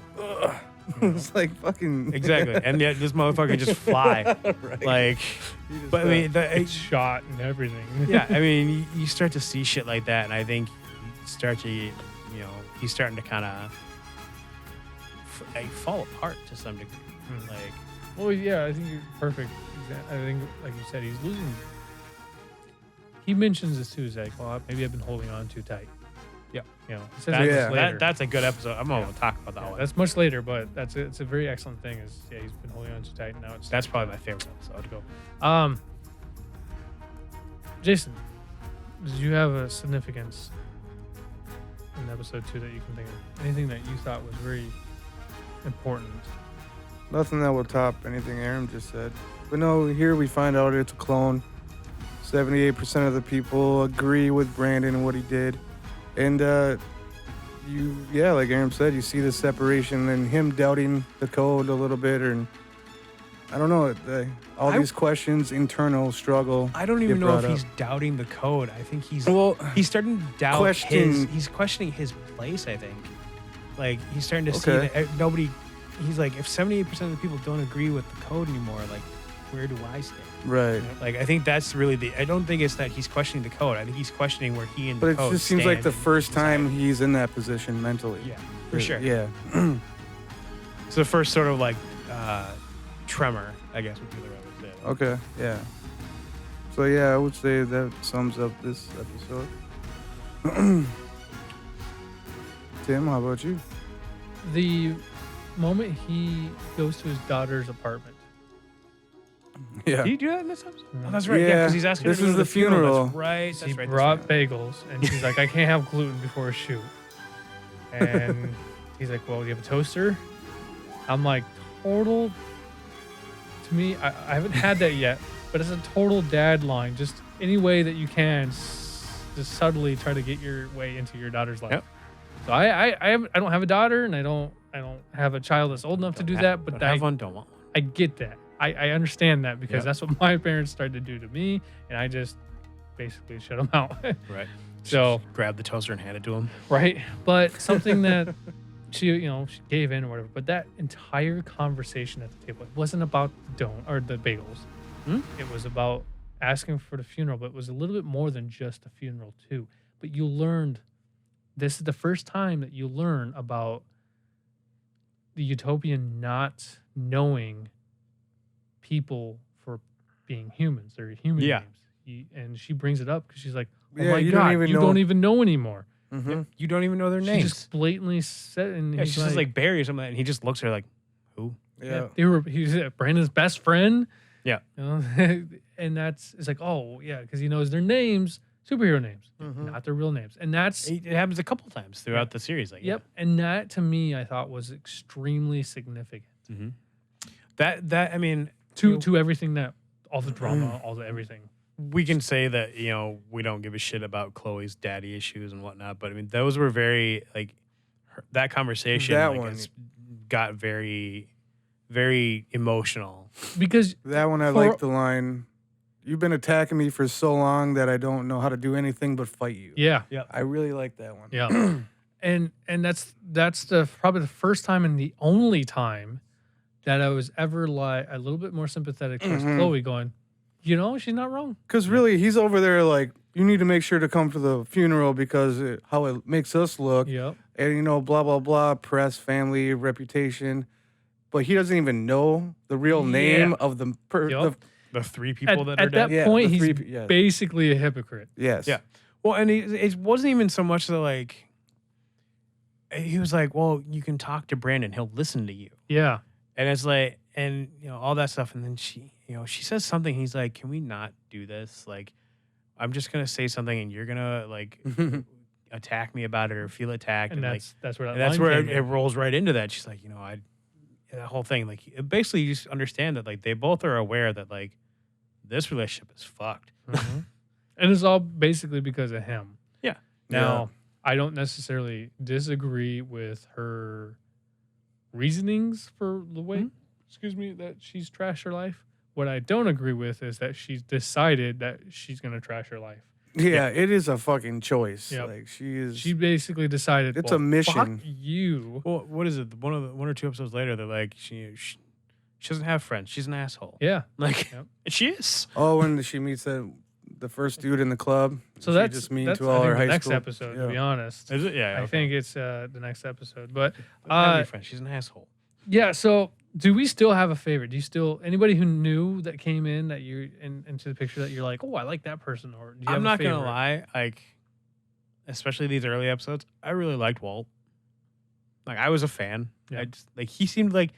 It's like fucking Exactly. And yet this motherfucker just fly. Right. Like, but I mean, It's shot and everything. yeah. I mean, you start to see shit like that, and I think he's starting to kind of fall apart to some degree. Like, Well, yeah, I think you're perfect. I think, like you said, he's losing. He mentions this too. He's like, well, maybe I've been holding on too tight. Yeah. He says that later. that's a good episode. I'm going to talk about that one. That's much later, but it's a very excellent thing. He's been holding on too tight, and now That's probably my favorite episode. go. Jason, did you have a significance in episode 2 that you can think of? Anything that you thought was very important? nothing that will top anything Aaron just said. But no, here we find out it's a clone. 78% of the people agree with Brandon and what he did. And like Aaron said, you see the separation and him doubting the code a little bit, and I don't know, these questions, internal struggle. I don't even get know if brought he's up. doubting the code. I think he's starting to doubt he's questioning his place, I think. Like, he's starting to see that nobody, he's like, if 78% of the people don't agree with the code anymore, like, where do I stand? Right. Like, I think that's really I don't think it's that he's questioning the code. I think he's questioning where he and the But it code just seems like stand the in first time society. he's in that position mentally. Yeah, for sure. Yeah. It's the first sort of like tremor, I guess would be the right way to say it. Okay, yeah. So yeah, I would say that sums up this episode. Tim, how about you? The moment he goes to his daughter's apartment. Yeah. Did you do that in this episode? Oh, that's right. Yeah, Yeah, because he's asking her this to go is to the funeral. That's right. He brought bagels, and she's like, I can't have gluten before a shoot. And he's like, well, do you have a toaster? I'm like, total. To me, I haven't had that yet, but it's a total dad line. Just any way that you can, just subtly try to get your way into your daughter's life. Yep. So I don't have a daughter, and I don't have a child that's old enough to do that. But don't have one, don't want one. I get that. I understand that because Yep. that's what my parents started to do to me, and I just basically shut them out. Right. So Just grab the toaster and hand it to him. right, but something that she gave in or whatever. But that entire conversation at the table, it wasn't about the bagels. It was about asking for the funeral, but it was a little bit more than just a funeral too. But you learned, this is the first time that you learn about the utopian not knowing people for being humans. They're human names. And she brings it up because she's like, oh my God, you don't even know anymore. Mm-hmm. You don't even know their She names. just blatantly said, and she's just like Barry or something, and he just looks at her like, who? Yeah. He was Brandon's best friend. Yeah. And it's like, oh yeah, because he knows their names, superhero names, not their real names. And it happens a couple times throughout the series. Like, yep. And that to me, I thought was extremely significant. Mm-hmm. That I mean, to everything, that all the drama, all the everything. We can say that, we don't give a shit about Chloe's daddy issues and whatnot, but I mean, those were very, like, that conversation got very, very emotional. Because that one, I like the line, "You've been attacking me for so long that I don't know how to do anything but fight you." Yeah. I really like that one. Yeah. and that's probably the first time and the only time that I was ever like a little bit more sympathetic towards Chloe, going, she's not wrong. Because really, he's over there like, you need to make sure to come to the funeral because how it makes us look. Yep. And, blah, blah, blah, press, family, reputation. But he doesn't even know the real name of the three people that are at dead. that point, he's basically a hypocrite. Yes. Yeah. Well, and it wasn't even so much that, like, he was like, well, you can talk to Brandon. He'll listen to you. Yeah. And it's like, and, all that stuff. And then she says something. He's like, can we not do this? Like, I'm just going to say something and you're going to, like, attack me about it or feel attacked. And like, that's where it rolls right into that. She's like, that whole thing, like, basically you just understand that, like, they both are aware that, like, this relationship is fucked. And it's all basically because of him. Yeah. Now, I don't necessarily disagree with her reasonings for the way, that she's trashed her life. What I don't agree with is that she's decided that she's going to trash her life. Yeah, it is a fucking choice. Yep. Like, she basically decided, it's a mission. Fuck you. Well, what is it? One or two episodes later, they're like, she doesn't have friends. She's an asshole. Yeah. Like, she is. Oh, when she meets the first dude in the club. So that's just mean to all her high next school. episode, to be honest. Is it? Yeah. I think it's the next episode. But friends. She's an asshole. Yeah. So do we still have a favorite? Do you still, anybody who knew that came in that you're into the picture that you're like, oh, I like that person? Or do you I'm not gonna lie, like, especially these early episodes, I really liked Walt. Like, I was a fan. Yeah. He seemed like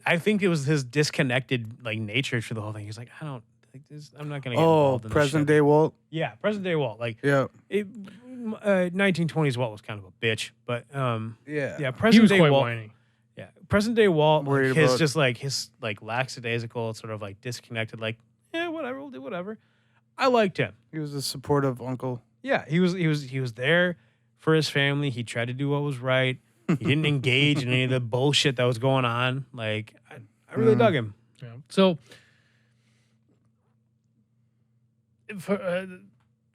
I think it was his disconnected, like, nature for the whole thing. He's like, I'm not gonna get involved in present this shit. day Walt. Yeah, present day Walt. Like, 1920s Walt was kind of a bitch, but present day Walt. Whiny. Yeah, present day Walt, Worried like, his about- just like his like lackadaisical, sort of like disconnected, like, yeah, whatever, we'll do whatever. I liked him. He was a supportive uncle. Yeah, he was there for his family. He tried to do what was right. He didn't engage in any of the bullshit that was going on. Like, I really dug him. Yeah. So for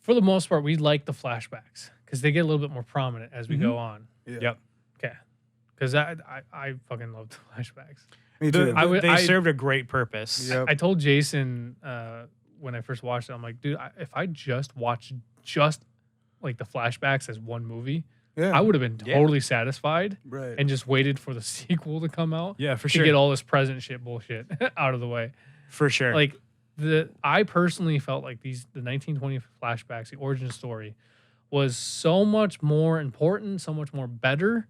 the most part, we like the flashbacks because they get a little bit more prominent as we go on. Yeah. Yep. Okay. Because I fucking love the flashbacks. Me too. They served a great purpose. Yep. I told Jason when I first watched it, I'm like, dude, if I just watched like the flashbacks as one movie, I would have been totally satisfied Right. and just waited for the sequel to come out. Yeah, for to sure. get all this present shit bullshit out of the way. For sure. Like I personally felt like the 1920 flashbacks, the origin story, was so much more important, so much more better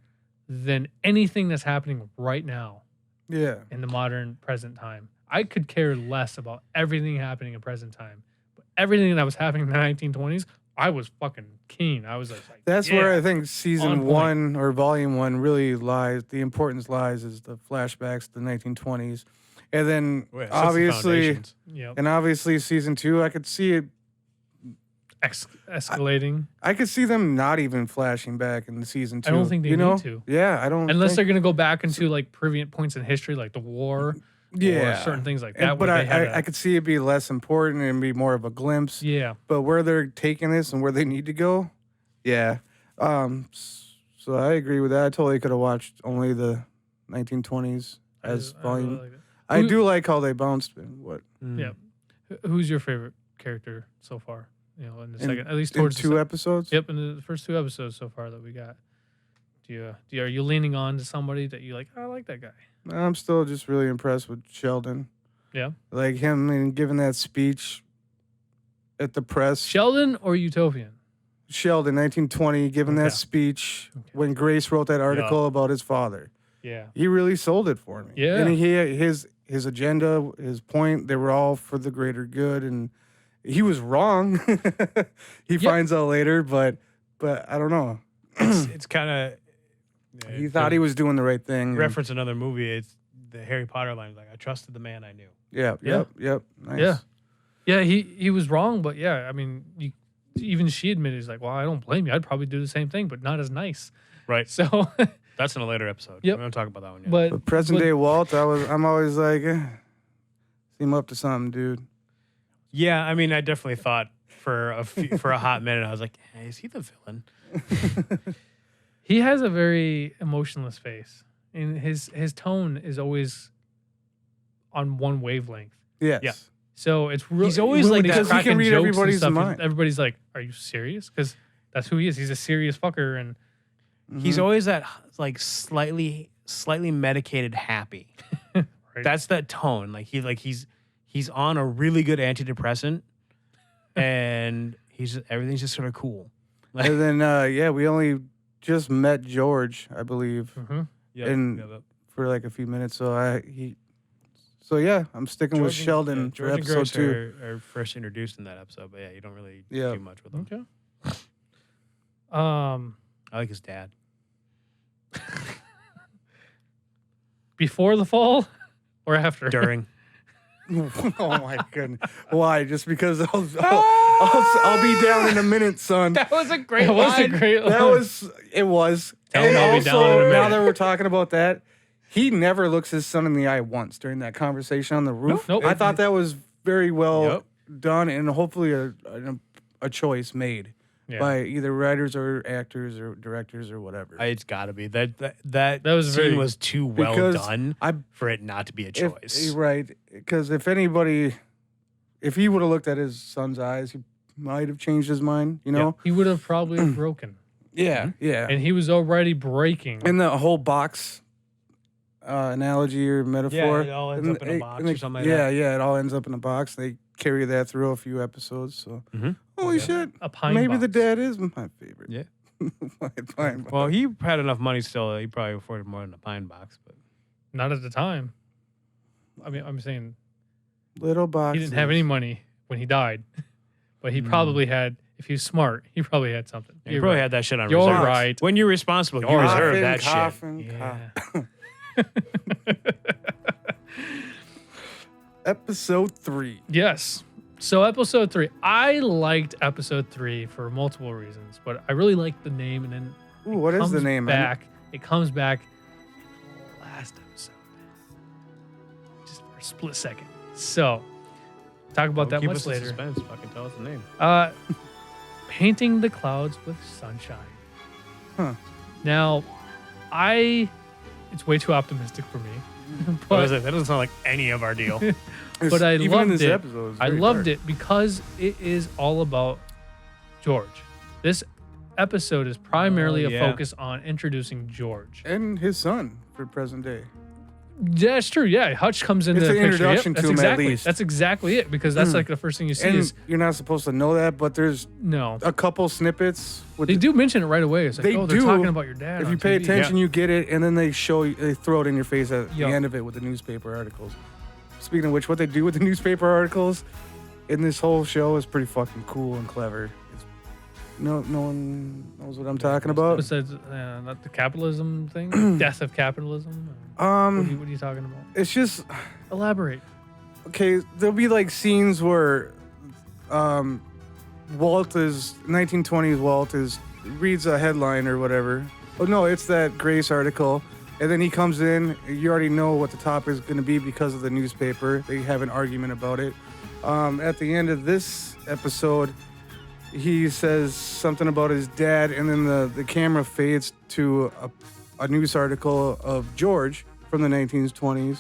than anything that's happening right now. Yeah. In the modern present time. I could care less about everything happening in present time. But everything that was happening in the 1920s, I was fucking keen. I was like, that's where I think On season point. 1 or volume 1 really lies. The importance lies is the flashbacks, the 1920s. And then obviously season 2, I could see it escalating. I could see them not even flashing back in the season 2. I don't think they need to. Yeah, I don't. Unless they're going to go back into like previous points in history, like the war, or certain things like that. But I could see it be less important and be more of a glimpse. Yeah. But where they're taking this and where they need to go, yeah. So I agree with that. I totally could have watched only the 1920s as I volume. really like it. I Who- do like how they bounced. What Yeah. Who's your favorite character so far? You know, in the In- second, at least in towards the two episodes? Yep, in the first 2 episodes so far that we got. Are you leaning on to somebody that you like? "Oh, I like that guy. I'm still just really impressed with Sheldon. Yeah. Like him and giving that speech at the press. Sheldon or Utopian? Sheldon, 1920, giving Okay. that speech when Grace wrote that article about his father. Yeah. He really sold it for me. Yeah. And his agenda, his point, they were all for the greater good, and he was wrong. He finds out later, but I don't know. It's kind of. He thought he was doing the right thing. Reference another movie. It's the Harry Potter line. Like, I trusted the man I knew. Yeah. Yep. Nice. Yeah. Yeah, he was wrong, but yeah, I mean, even she admitted, he's like, well, I don't blame you. I'd probably do the same thing, but not as nice. Right. So, That's in a later episode. Yep. We don't talk about that one yet. But present day Walt, I'm always like, seem up to something, dude. Yeah, I mean, I definitely thought for a hot minute, I was like, hey, is he the villain? he has a very emotionless face, and his tone is always on one wavelength. Yes. Yeah. So it's really He's always like that. Because he can cracking read jokes and everybody's stuff, and mind. everybody's like, "Are you serious?" Because that's who he is. He's a serious fucker, and He's always that like slightly medicated happy. Right. That's that tone. Like he's on a really good antidepressant, and everything's just sort of cool. Like, And then we only just met George, I believe, and for like a few minutes. So I'm sticking with Sheldon for George and episode Grace 2. are first introduced in that episode, but yeah, you don't really Yeah. do much with them. Okay. I like his dad. Before the fall or after? During. Oh my goodness! Why? Just because I'll be down in a minute, son. That was a great line. It was. Tell him And I'll be also, down in a minute. now that we're talking about that, he never looks his son in the eye once during that conversation on the roof. Nope. I thought that was very well Yep. done, and hopefully a choice made by either writers or actors or directors or whatever. It's got to be that was scene very- was too well Because done for it not to be a choice. Right, because if he would have looked at his son's eyes, he might have changed his mind. You know? He would have probably broken. Yeah. And he was already breaking. And the whole box analogy or metaphor. Yeah, it all ends up in a box or something like yeah, that. Yeah, it all ends up in a box. They carry that through a few episodes. So, holy shit. A pine Maybe the box. dad is my favorite. Yeah. Pine box. Well, he had enough money still. He probably afforded more than a pine box, but Not at the time. I mean, I'm saying Little box. he didn't have any money when he died, but he probably had. If he was smart, he probably had something. he You're probably right. had that shit on You're reserve. right. When you're responsible, you You're reserve Coffin, that coffin, Yeah. Episode 3. Yes. So episode 3, I liked episode 3 for multiple reasons, but I really liked the name, and then Ooh, what is the comes name? back. It comes back last episode, just for a split second. So talk about that Keep much us in later. suspense. Fucking tell us the name. Painting the clouds with sunshine. Huh. Now, it's way too optimistic for me. What is it? That doesn't sound like any of our deal. But I Even loved in this it. episode, it's I very loved dark. it because it is all about George. This episode is primarily a yeah. focus on introducing George. And his son for present day. Yeah, that's true. Yeah, Hutch comes into It's the an picture. introduction That's to him at exactly, least. That's exactly it, because that's like the first thing you see And is you're not supposed to know that, but there's no. a couple snippets. With They do mention it right away. It's like, They oh, they're do. talking about your dad. If on you pay TV. attention, you get it, and then they throw it in your face at Yo. the end of it with the newspaper articles. Speaking of which, what they do with the newspaper articles in this whole show is pretty fucking cool and clever. No one knows what I'm talking about. Besides, not the capitalism thing, death of capitalism. What are you talking about? It's just Elaborate. okay. There'll be like scenes where Walt is 1920s. Walt reads a headline or whatever. Oh no, it's that Grace article. And then he comes in. You already know what the topic is going to be because of the newspaper. They have an argument about it. At the end of this episode, he says something about his dad, and then the camera fades to a news article of George from the 1920s,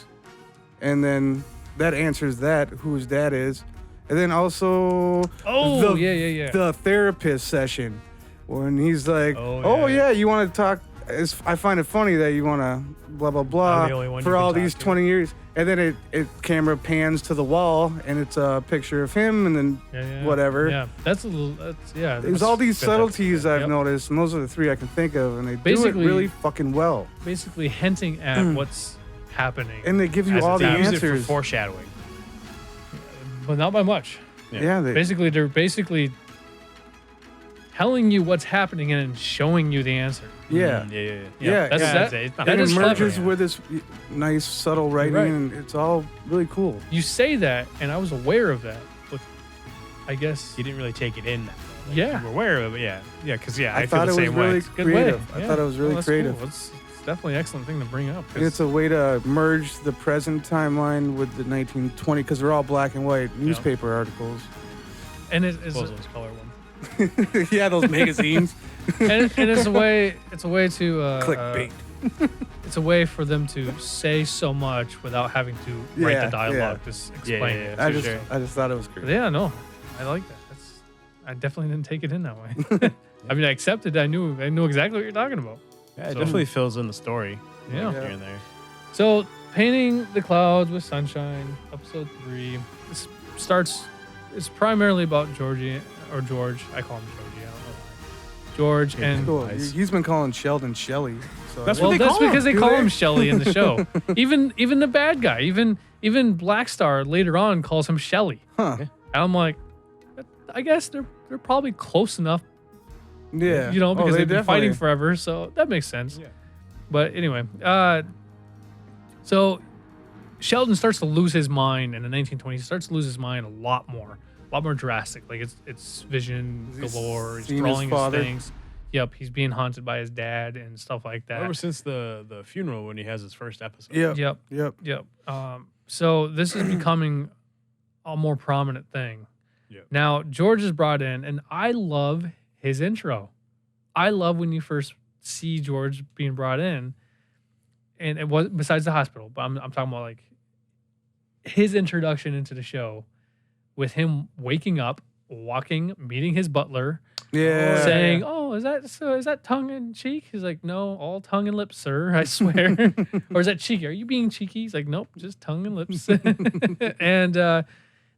and then that answers that, who his dad is. And then also the therapist session when he's like, you want to talk. I find it funny that you want to blah, blah, blah for all these 20 years. And then it camera pans to the wall, and it's a picture of him, and then whatever. Yeah, There's all these subtleties I've noticed, and those are the three I can think of, and they do it really fucking well. Basically hinting at what's happening. And they give you all the answers. Use it for foreshadowing. But not by much. Yeah. They're basically telling you what's happening and showing you the answer. Yeah. That it merges with this nice, subtle writing, and it's all really cool. You say that, and I was aware of that, but I guess you didn't really take it in. You were aware of it, because I thought feel the same way. Creative. I thought it was really creative. Cool. It's definitely an excellent thing to bring up. It's a way to merge the present timeline with the 1920, because they're all black and white newspaper articles. And it's those color ones. Yeah, those magazines. and it's a way to clickbait. It's a way for them to say so much without having to write the dialogue. Just explain it. I just thought it was great. Yeah, no, I like that. I definitely didn't take it in that way. I mean, I accepted. I knew exactly what you're talking about. Yeah, it definitely fills in the story. Yeah. Here and there. So, painting the clouds with sunshine, episode 3. This starts. It's primarily about Georgie or George. I call him Georgie. I don't know why. George and cool. He's been calling Sheldon Shelley. So that's because they call him Shelley in the show. even the bad guy, even Black Star later on calls him Shelley. Huh. And I'm like, I guess they're probably close enough. Yeah. Because they've been fighting forever, so that makes sense. Yeah. But anyway, so Sheldon starts to lose his mind in the 1920s. He starts to lose his mind a lot more drastic. Like it's vision galore. He's drawing his things. Yep, he's being haunted by his dad and stuff like that. Ever since the funeral when he has his first episode. Yep. So this is becoming a more prominent thing. Yep. Now George is brought in, and I love his intro. I love when you first see George being brought in, and it was besides the hospital, but I'm talking about like his introduction into the show, with him waking up, walking, meeting his butler, saying, "Oh, is that tongue in cheek?" He's like, "No, all tongue and lips, sir. I swear." Or is that cheeky? Are you being cheeky? He's like, "Nope, just tongue and lips." And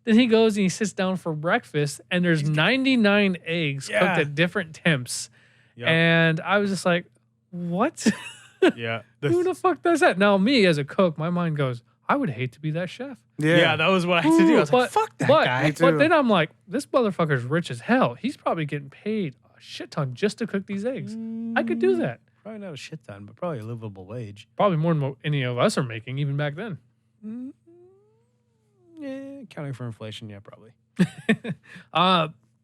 then he goes and he sits down for breakfast, and there's 99 eggs cooked at different temps. Yep. And I was just like, "What?" Yeah. Who the fuck does that? Now, me as a cook, my mind goes, I would hate to be that chef. Yeah, that was what I had to do. I was like, fuck that guy. But then I'm like, this motherfucker's rich as hell. He's probably getting paid a shit ton just to cook these eggs. I could do that. Probably not a shit ton, but probably a livable wage. Probably more than what any of us are making, even back then. Yeah, counting for inflation, yeah, probably.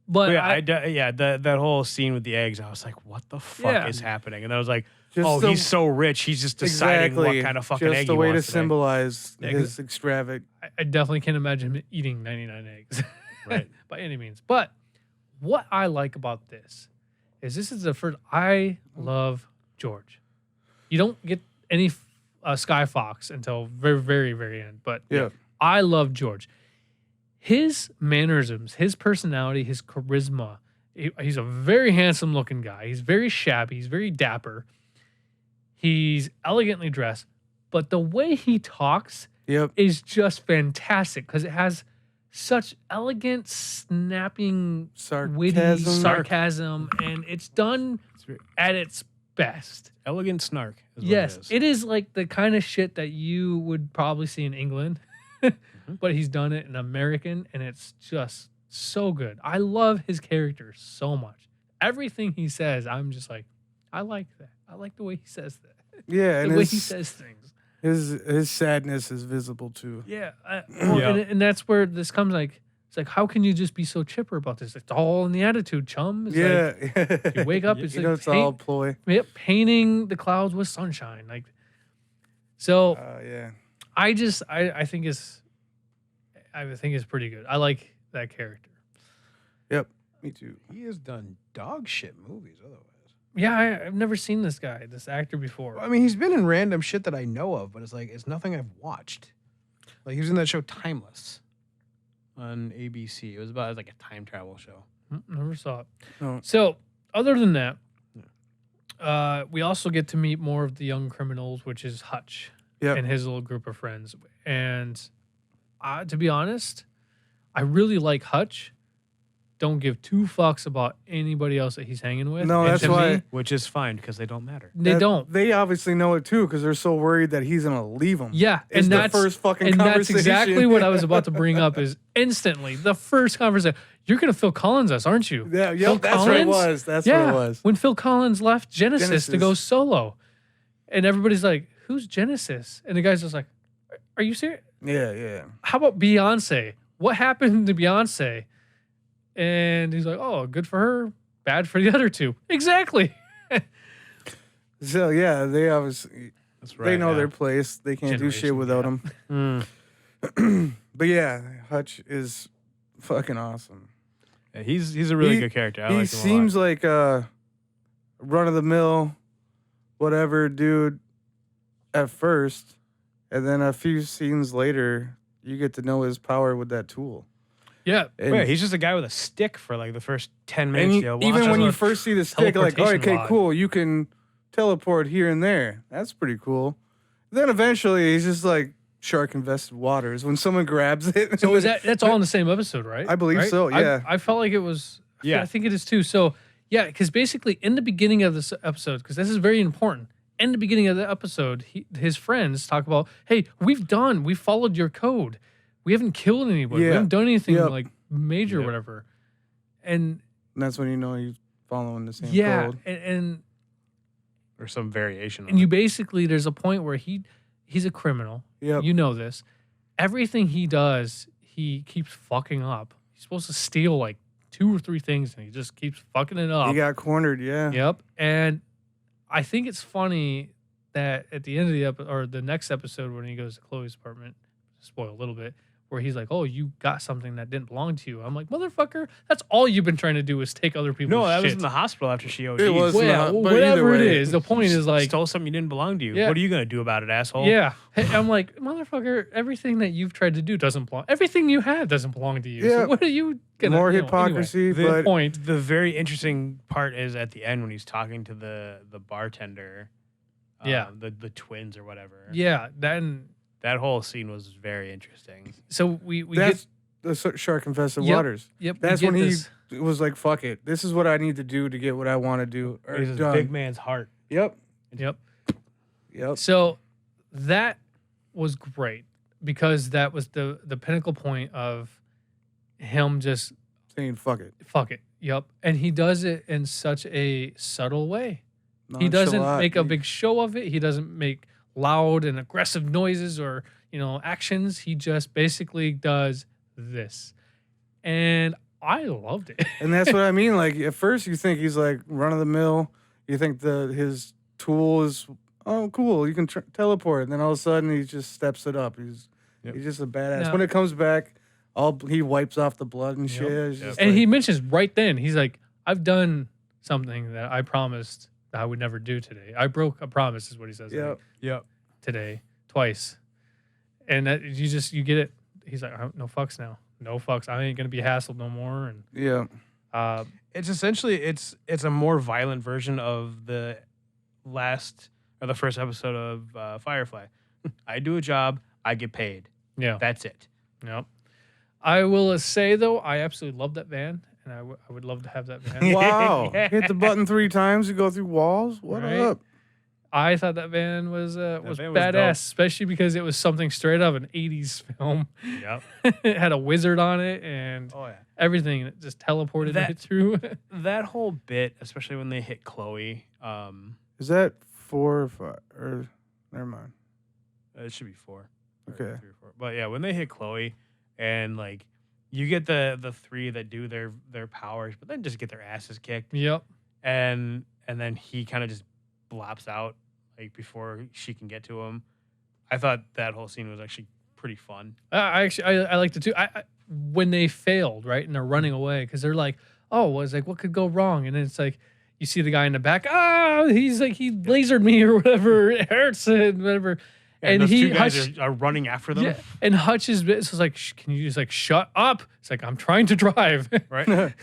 But that whole scene with the eggs, I was like, what the fuck is happening? And I was like, he's so rich, he's just deciding what kind of fucking egg he wants. Just a way to symbolize his extravagant. I definitely can't imagine him eating 99 eggs. Right. By any means. But what I like about this is the first. I love George. You don't get any Sky Fox until very, very, very end. But I love George. His mannerisms, his personality, his charisma. He's a very handsome looking guy. He's very shabby. He's very dapper. He's elegantly dressed. But the way he talks is just fantastic because it has such elegant, snapping, witty sarcasm, and it's done at its best. Elegant snark. Yes, it is like the kind of shit that you would probably see in England. But he's done it in American, and it's just so good. I love his character so much. Everything he says, I'm just like, I like that. I like the way he says that. Yeah, the way he says things. His sadness is visible too. Yeah, and that's where this comes. Like, it's like, how can you just be so chipper about this? It's all in the attitude, chum. It's like, you wake up, it's like, it's all ploy. Yep, painting the clouds with sunshine. Like, so. I think it's pretty good. I like that character. Yep. Me too. He has done dog shit movies otherwise. Yeah, I've never seen this actor before. Well, I mean, he's been in random shit that I know of, but it's nothing I've watched. Like he was in that show Timeless on ABC. It was like a time travel show. Never saw it. No. So, other than that, we also get to meet more of the young criminals, which is Hutch and his little group of friends. And to be honest, I really like Hutch. Don't give two fucks about anybody else that he's hanging with. No, And that's to why. me, Which is fine because they don't matter. they don't. They obviously know it too because they're so worried that he's gonna leave them. Yeah, It's and the that's first fucking and that's conversation. exactly what I was about to bring up. Is instantly the first conversation. You're gonna Phil Collins us, aren't you? Yeah, Phil yep, that's what it was. That's what it was. When Phil Collins left Genesis to go Genesis. solo, and everybody's like, "Who's Genesis?" And the guy's just like, "Are you serious? Yeah. How about Beyonce? What happened to Beyonce?" And he's like, "Oh, good for her, bad for the other two." Exactly. So yeah, they obviously That's right. they know yeah. their place. They can't do shit Generation without gap. him. But yeah, Hutch is fucking awesome. Yeah, he's a really He- good character. I He like him seems a lot. like a run of the mill, whatever dude at first, and then a few scenes later, you get to know his power with that tool. Yeah. And, Yeah, he's just a guy with a stick for like the first 10 and minutes. he- you know, even watch when it. you first see the stick, like, oh, teleportation okay, rod. cool, you can teleport here and there. That's pretty cool. Then eventually, he's just like shark infested waters when someone grabs it. So is that's all in the same episode, right? I believe Right? so, yeah. I felt like it was. Yeah. I think it is too. So yeah, because basically in the beginning of this episode, because this is very important. In the beginning of the episode, his friends talk about, "Hey, we followed your code. We haven't killed anybody. We Yeah. haven't done anything Yep. like major or Yep. whatever." And And that's when you know he's following the same yeah, code. and or some variation. and you basically there's a point where he's a criminal. Yep. You know this. Everything he does, he keeps fucking up. He's supposed to steal like 2 or 3 things, and he just keeps fucking it up. He got cornered, yeah. Yep. And I think it's funny that at the end of the next episode when he goes to Chloe's apartment, spoil a little bit, where he's like, "Oh, you got something that didn't belong to you." I'm like, "Motherfucker, that's all you've been trying to do is take other people's No, that shit." was in the hospital after she OD'd. It was Well, not, but whatever either it way. is, the point is like, stole something you didn't belong to you. Yeah. What are you gonna do about it, asshole? yeah. Hey, I'm like, "Motherfucker, everything that you've tried to do doesn't belong. Everything you had doesn't belong to you. Yeah. So what are you gonna?" More you know, hypocrisy, anyway, but point. The very interesting part is at the end when he's talking to the bartender. Yeah. The twins or whatever. Yeah. Then That whole scene was very interesting. so we that's the shark infested Yep. waters. get That's we when get he this. was like, fuck it. This is what I need to do to get what I want to do. Or He's a done. big man's heart. Yep. Yep. Yep. So that was great because that was the pinnacle point of him just Saying fuck it. fuck it. Yep. And he does it in such a subtle way. He doesn't Nonchalant. make a big show of it. He doesn't make loud and aggressive noises or, actions. He just basically does this. And I loved it. And that's what I mean. Like at first you think he's like run of the mill. You think his tool is cool. You can teleport. And then all of a sudden he just steps it up. He's just a badass. No. When it comes back, he wipes off the blood and shit. It's just And like, he mentions right then, he's like, "I've done something that I promised that I would never do today. I broke a promise," is what he says. yeah. like, Yep. today, twice. And that you get it. He's like, "No fucks now. No fucks. I ain't gonna be hassled no more." And Yeah. It's essentially it's a more violent version of the first episode of Firefly. I do a job, I get paid. yeah, That's it. yep. I will say though, I absolutely love that van, and I would love to have that van. Wow. Hit the button 3 times, you go through walls. What Right? up? I thought that van was van was badass, dope. especially because it was something straight out of an '80s film. Yep. It had a wizard on it and Oh yeah. everything, and it just teleported That- right through. That whole bit, especially when they hit Chloe, Is that 4 or 5? Or never mind. it should be 4. or Okay. 3 or 4. But yeah, when they hit Chloe and like you get the 3 that do their powers, but then just get their asses kicked. Yep. And then he kind of just blops out like before she can get to him. I thought that whole scene was actually pretty fun. I liked it too. I when they failed, right, and they're running away because they're like, oh, was like, what could go wrong? And then it's like, you see the guy in the back, he's like, he lasered me or whatever, it hurts and whatever. Yeah, and those he two guys Hutch, are running after them. yeah, and Hutch is so like, can you just like shut up? It's like, I'm trying to drive. Right.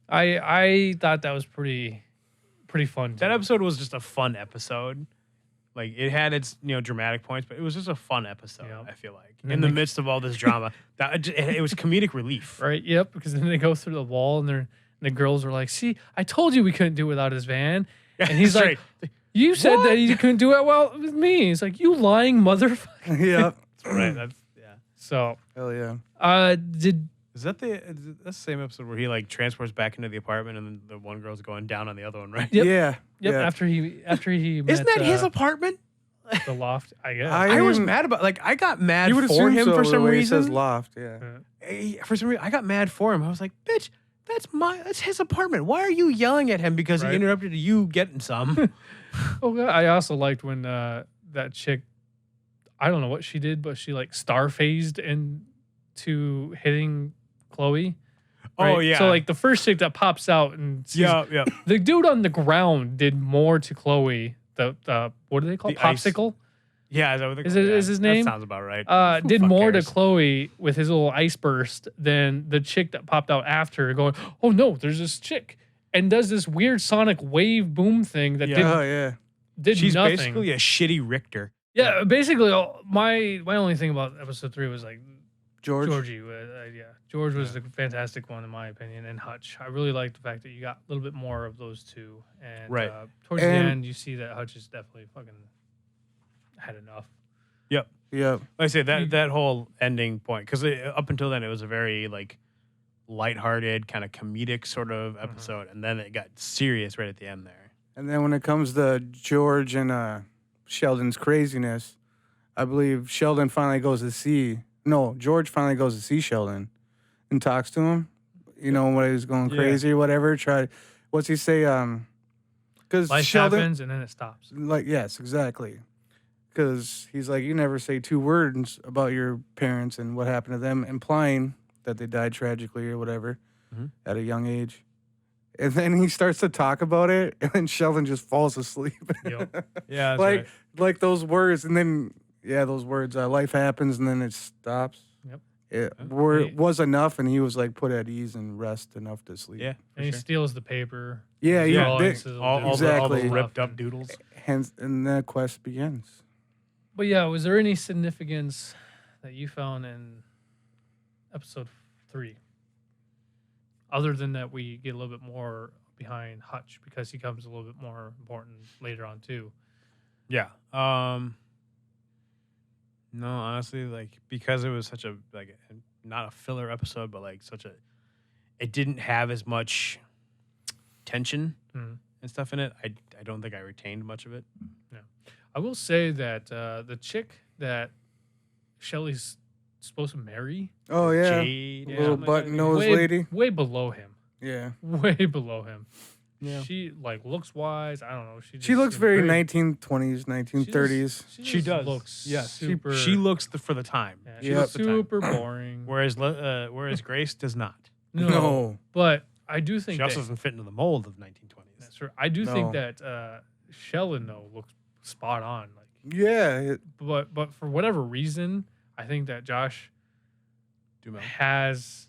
I thought that was pretty fun. That too. episode was just a fun episode. Like it had its dramatic points, but it was just a fun episode. Yep. I feel like And in then the midst of all this drama, it was comedic relief. Right. Yep. Because then they go through the wall and the girls are like, see, I told you we couldn't do it without his van. And he's like, you said that you couldn't do it well with me. He's like, you lying motherfucker. Yeah. That's right. That's So, Hell yeah. Is that that's the same episode where he like transports back into the apartment and then the one girl's going down on the other one, right? Yep. Yeah. Yep. Yeah. After he Isn't met, that his apartment? the loft, I guess. I was mad about I got mad You would for assume him so, for the some way it says reason. loft. Yeah. For some reason, I got mad for him. I was like, bitch, that's his apartment. Why are you yelling at him because Right. he interrupted you getting some? Oh, God. I also liked when that chick, I don't know what she did, but she like star phased into hitting Chloe. Oh, right? yeah. So like the first chick that pops out and sees, yeah. the dude on the ground did more to Chloe. The what do they call it? The ice. Popsicle? Yeah, is that what they Is call it- it? is his name? That sounds about right. Who Did fuck more cares? to Chloe with his little ice burst than the chick that popped out after, going, "Oh no, there's this chick," and does this weird sonic wave boom thing that Yeah. Oh yeah. did She's nothing. basically a shitty Richter. Yeah, basically, my only thing about episode 3 was like George. Georgie. George was the fantastic one in my opinion, and Hutch. I really liked the fact that you got a little bit more of those two, and Right. Towards the And- end, you see that Hutch is definitely fucking had enough. Yep. Like I say that whole ending point, because up until then it was a very like lighthearted kind of comedic sort of episode, and then it got serious right at the end there. And then when it comes to George and Sheldon's craziness, I believe Sheldon finally goes to see. No, George finally goes to see Sheldon and talks to him. You know, when he was going crazy or whatever. What's he say? Because Life Sheldon, happens and then it stops. like, yes, exactly. Because he's like, you never say 2 words about your parents and what happened to them, implying that they died tragically or whatever at a young age. And then he starts to talk about it, and then Sheldon just falls asleep. Yep. Yeah, like like those words, and then those words. Life happens, and then it stops. Yep. It Hey. was enough, and he was like put at ease and rest enough to sleep. Yeah, And he steals the paper. Yeah, His yeah, drawings, they- his all little the Exactly. ripped up doodles. Hence, and the quest begins. But yeah, was there any significance that you found in episode 3? Other than that, we get a little bit more behind Hutch because he comes a little bit more important later on too. Yeah. No, honestly, like because it was such a not a filler episode, but like it didn't have as much tension Mhm. and stuff in it. I don't think I retained much of it. I will say that the chick that Shelley's supposed to marry, Oh yeah, Jade, little something like that. button nose way, lady. way below him, Yeah, way below him. Yeah. She like looks wise. I don't know. She she looks very 1920s, 1930s. She does. Looks Yes, super. She looks for the time. yeah, She she's looks the time. super boring. Whereas Grace does not. No. But I do think She also that, doesn't fit into the mold of 1920s. that's true. I do think No. that Sheldon though looks spot on. Like, Yeah, but for whatever reason, I think that Josh Duhamel. has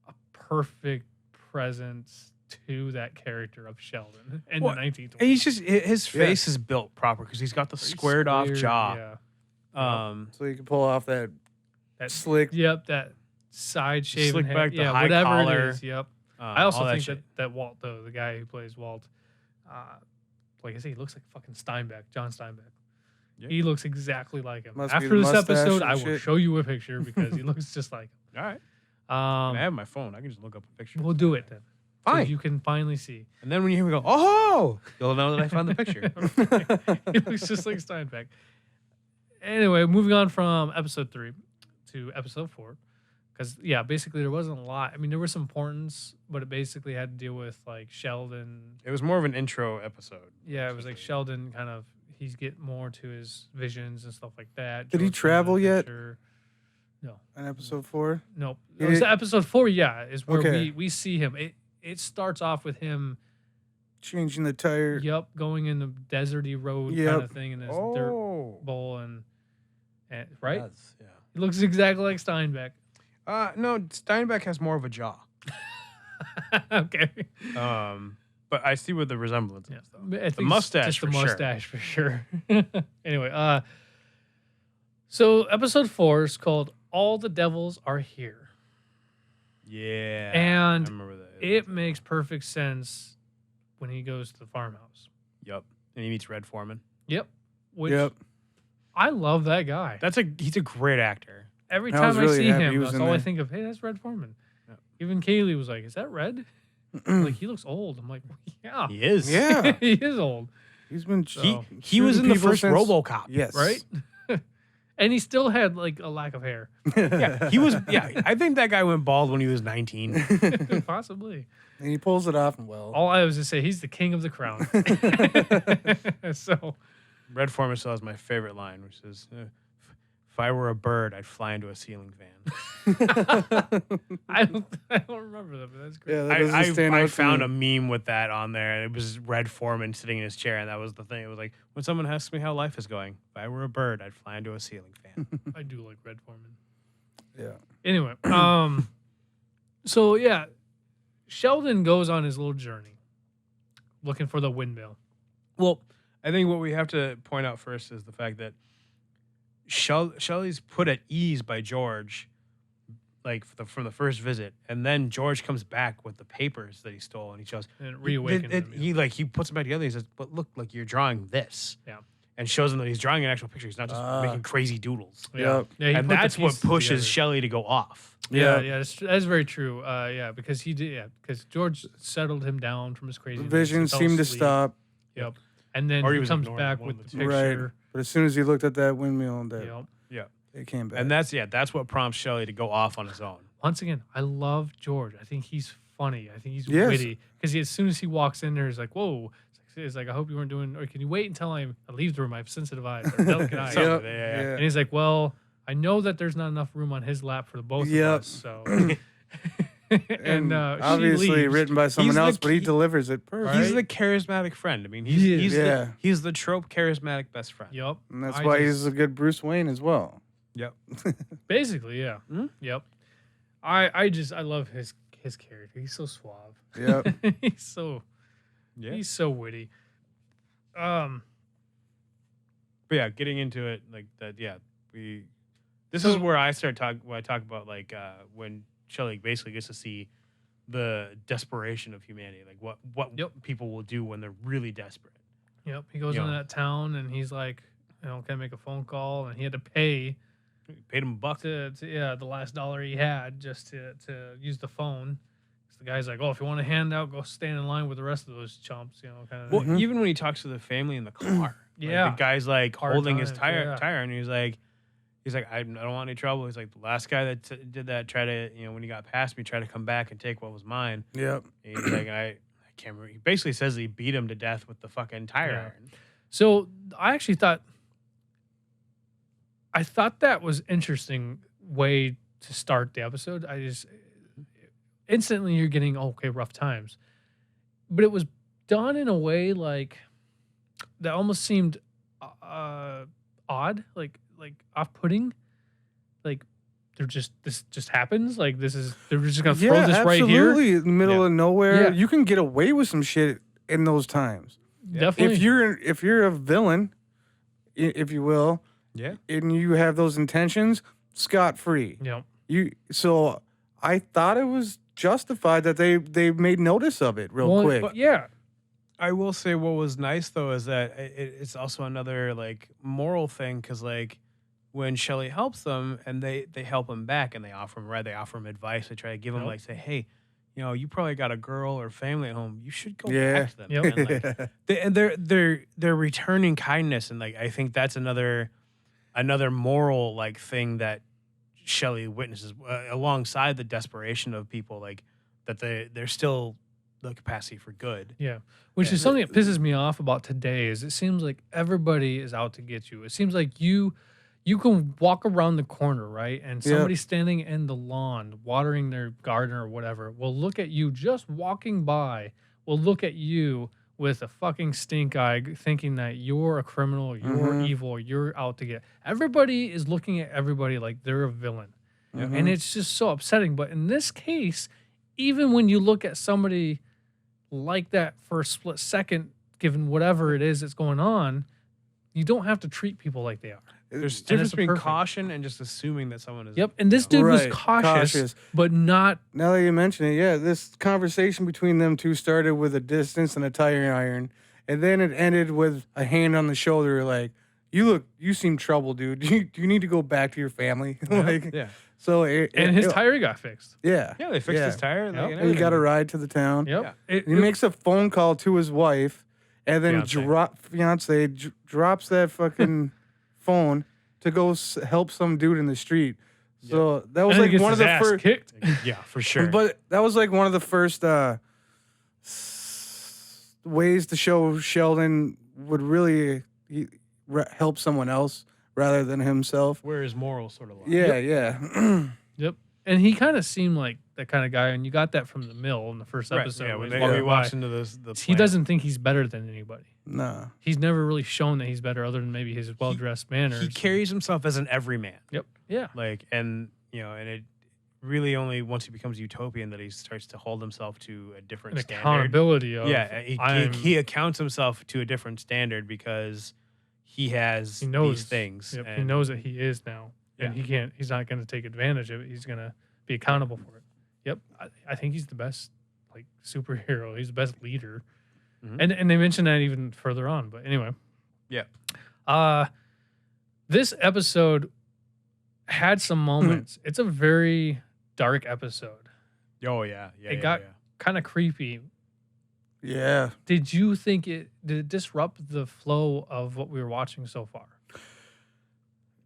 a perfect presence to that character of Sheldon in Well, the 1920s. And he's just his face is built proper because he's got the Very squared off square, jaw. Yeah. so you can pull off that That slick. Yep, that side shaven Slick hair. back, the yeah, high whatever collar, it is. Yep. I all also that think shit. that Walt, though, the guy who plays Walt, like I say, he looks like fucking Steinbeck, John Steinbeck. Yeah. He looks exactly like him. Must be After the this mustache episode, and I will shit. show you a picture because he looks just like All right. him. I have my phone. I can just look up a picture. We'll do it then. So Fine. you can finally see. And then when you hear me go, oh, you'll know that I found the picture. He looks just like Steinbeck. Anyway, moving on from episode 3 to episode 4. Because, yeah, basically there wasn't a lot. I mean, there was some importance, but it basically had to deal with, like, Sheldon. It was more of an intro episode. Yeah, it was like Sheldon kind of, he's getting more to his visions and stuff like that. Did he George comes in travel the yet? picture. No. On episode 4? Nope. It was episode 4, yeah, is where Okay. we see him. It starts off with him Changing the tire. going in the deserty road kind of thing in this dirt bowl and right? Yes, yeah. He looks exactly like Steinbeck. No, Steinbeck has more of a jaw. Okay. But I see what the resemblance is, though. I think The mustache, just the for sure. mustache for sure. Anyway, so episode 4 is called "All the Devils Are Here." Yeah. And I remember that. it makes perfect sense when he goes to the farmhouse. Yep. And he meets Red Foreman. Yep. Which I love that guy. He's a great actor. Every I time was I really see happy he him, was that's in all I there. think of. Hey, that's Red Foreman. Yep. Even Kaylee was like, "Is that Red?" Like, he looks old. I'm like, yeah. He is. Yeah. He is old. He's been He was in the people first since- RoboCop. Yes. Right? And he still had like a lack of hair. Yeah, he was. Yeah, I think that guy went bald when he was 19. Possibly. And he pulls it off well. All I was to say, he's the king of the crown. So Red Foreman still has my favorite line, which is, "If I were a bird, I'd fly into a ceiling fan." I don't remember that, but that's great. Yeah, that doesn't stand I out to found me. a meme with that on there. It was Red Foreman sitting in his chair, and that was the thing. It was like, when someone asks me how life is going, if I were a bird, I'd fly into a ceiling fan. I do like Red Foreman. Yeah. Anyway, so yeah, Sheldon goes on his little journey looking for the windmill. Well, I think what we have to point out first is the fact that Shelley's put at ease by George, like from the first visit, and then George comes back with the papers that he stole, and he shows And it reawakens him. he puts them back together. He says, "But look, like you're drawing this," Yeah. and shows him that he's drawing an actual picture. He's not just making crazy doodles. Yep. Yeah, he And put the that's what pieces pushes together. Shelley to go off. Yeah, Yeah. that's very true. Yeah, because he did. Yeah, because George settled him down from his crazy. The vision seemed to stop. Yep, and then Or he he was comes ignoring back one with of the the two. picture. But as soon as he looked at that windmill, Yep. Yeah, it came back. and that's what prompts Shelley to go off on his own. Once again, I love George. I think he's funny. I think he's Yes. witty. Because as soon as he walks in there, he's like, "Whoa!" It's like, "I hope you weren't doing." Or can you wait until I leave the room? I have sensitive eyes, or delicate eyes. Something. Yep. Yeah. And he's like, "Well, I know that there's not enough room on his lap for the both of Yep. us." So, and she obviously leaves. written by someone He's the else, but he key- delivers it perfect. He's the charismatic friend. I mean, He is. he's the trope charismatic best friend. Yep. And that's I why just- he's a good Bruce Wayne as well. Yep. Basically, yeah. Mhm. Yep. I love his character. He's so suave. Yep. he's so Yeah. he's so witty. But yeah, getting into it like that. Yeah, This So- is where I start when I talk about like when Shelley basically gets to see the desperation of humanity, like what people will do when they're really desperate. Yep. He goes Yeah. into that town and he's like, can I make a phone call? And he had to pay Paid him $1. to the last dollar he had just to use the phone. So the guy's like, "Oh, if you want a handout, go stand in line with the rest of those chumps," kind of. Well, even when he talks to the family in the car, like, Yeah. the guy's like Hard holding his times, tire, yeah. and he's like, I don't want any trouble. He's like, the last guy that did that tried to, when he got past me, tried to come back and take what was mine. Yep. And he's like, I can't remember. He basically says he beat him to death with the fucking tire Yeah. iron. So I actually thought that was interesting way to start the episode. I just instantly you're getting rough times, but it was done in a way like that almost seemed odd, like off-putting. Like this just happens. Like they're just gonna throw this right here. absolutely. In the middle Yeah. of nowhere. Yeah. You can get away with some shit in those times. Definitely. If you're a villain, if you will, Yeah. and you have those intentions, scot-free. Yeah. So I thought it was justified that they made notice of it real quick. But yeah. I will say what was nice though is that it's also another like moral thing because like when Shelley helps them and they help him back and they offer him advice. They try to give him Yep. like say, hey, you probably got a girl or family at home. You should go Yeah. back to them. Yep. And, like, they're returning kindness and like I think that's another moral like thing that Shelley witnesses alongside the desperation of people like that they're still the capacity for good. Yeah, which is something that pisses me off about today. Is it seems like everybody is out to get you. It seems like you you can walk around the corner, right? And somebody standing in the lawn watering their garden or whatever will look at you just walking by, will look at you with a fucking stink eye thinking that you're a criminal, you're evil, you're out to get. Everybody is looking at everybody like they're a villain. And it's just so upsetting. But in this case, even when you look at somebody like that for a split second, given whatever it is that's going on, you don't have to treat people like they are. There's a difference between caution and just assuming that someone is. Yep, and this dude was cautious, but not. Now that you mention it, yeah, this conversation between them two started with a distance and a tire iron, and then it ended with a hand on the shoulder, like, you seem troubled, dude. Do you need to go back to your family? Yeah. So his tire got fixed. Yeah. Yeah, they fixed his tire. And he got a ride to the town. Yep. Yeah. He makes a phone call to his wife, and then fiance drops that fucking phone to go help some dude in the street. So that was like one of the first kicked. Yeah, for sure. But that was like one of the first ways to show Sheldon would really help someone else rather than himself. Where his morals sort of lie. Yeah. Yep. And he kind of seemed like that kind of guy, and you got that from the mill in the first episode. Yeah, when he's we walking walked by. into the He doesn't think he's better than anybody. Nah. He's never really shown that he's better, other than maybe his well-dressed manners. He carries himself as an everyman. Yep. Yeah. Like, and it really only once he becomes utopian that he starts to hold himself to a different An standard. accountability of he accounts himself to a different standard because he has these things. Yep, he knows that he is now, and he's not going to take advantage of it. He's going to be accountable for it. Yep, I think he's the best like superhero. He's the best leader, and they mention that even further on. But anyway, this episode had some moments. It's a very dark episode. Oh yeah, it got kind of creepy. Yeah. Did you think did it disrupt the flow of what we were watching so far?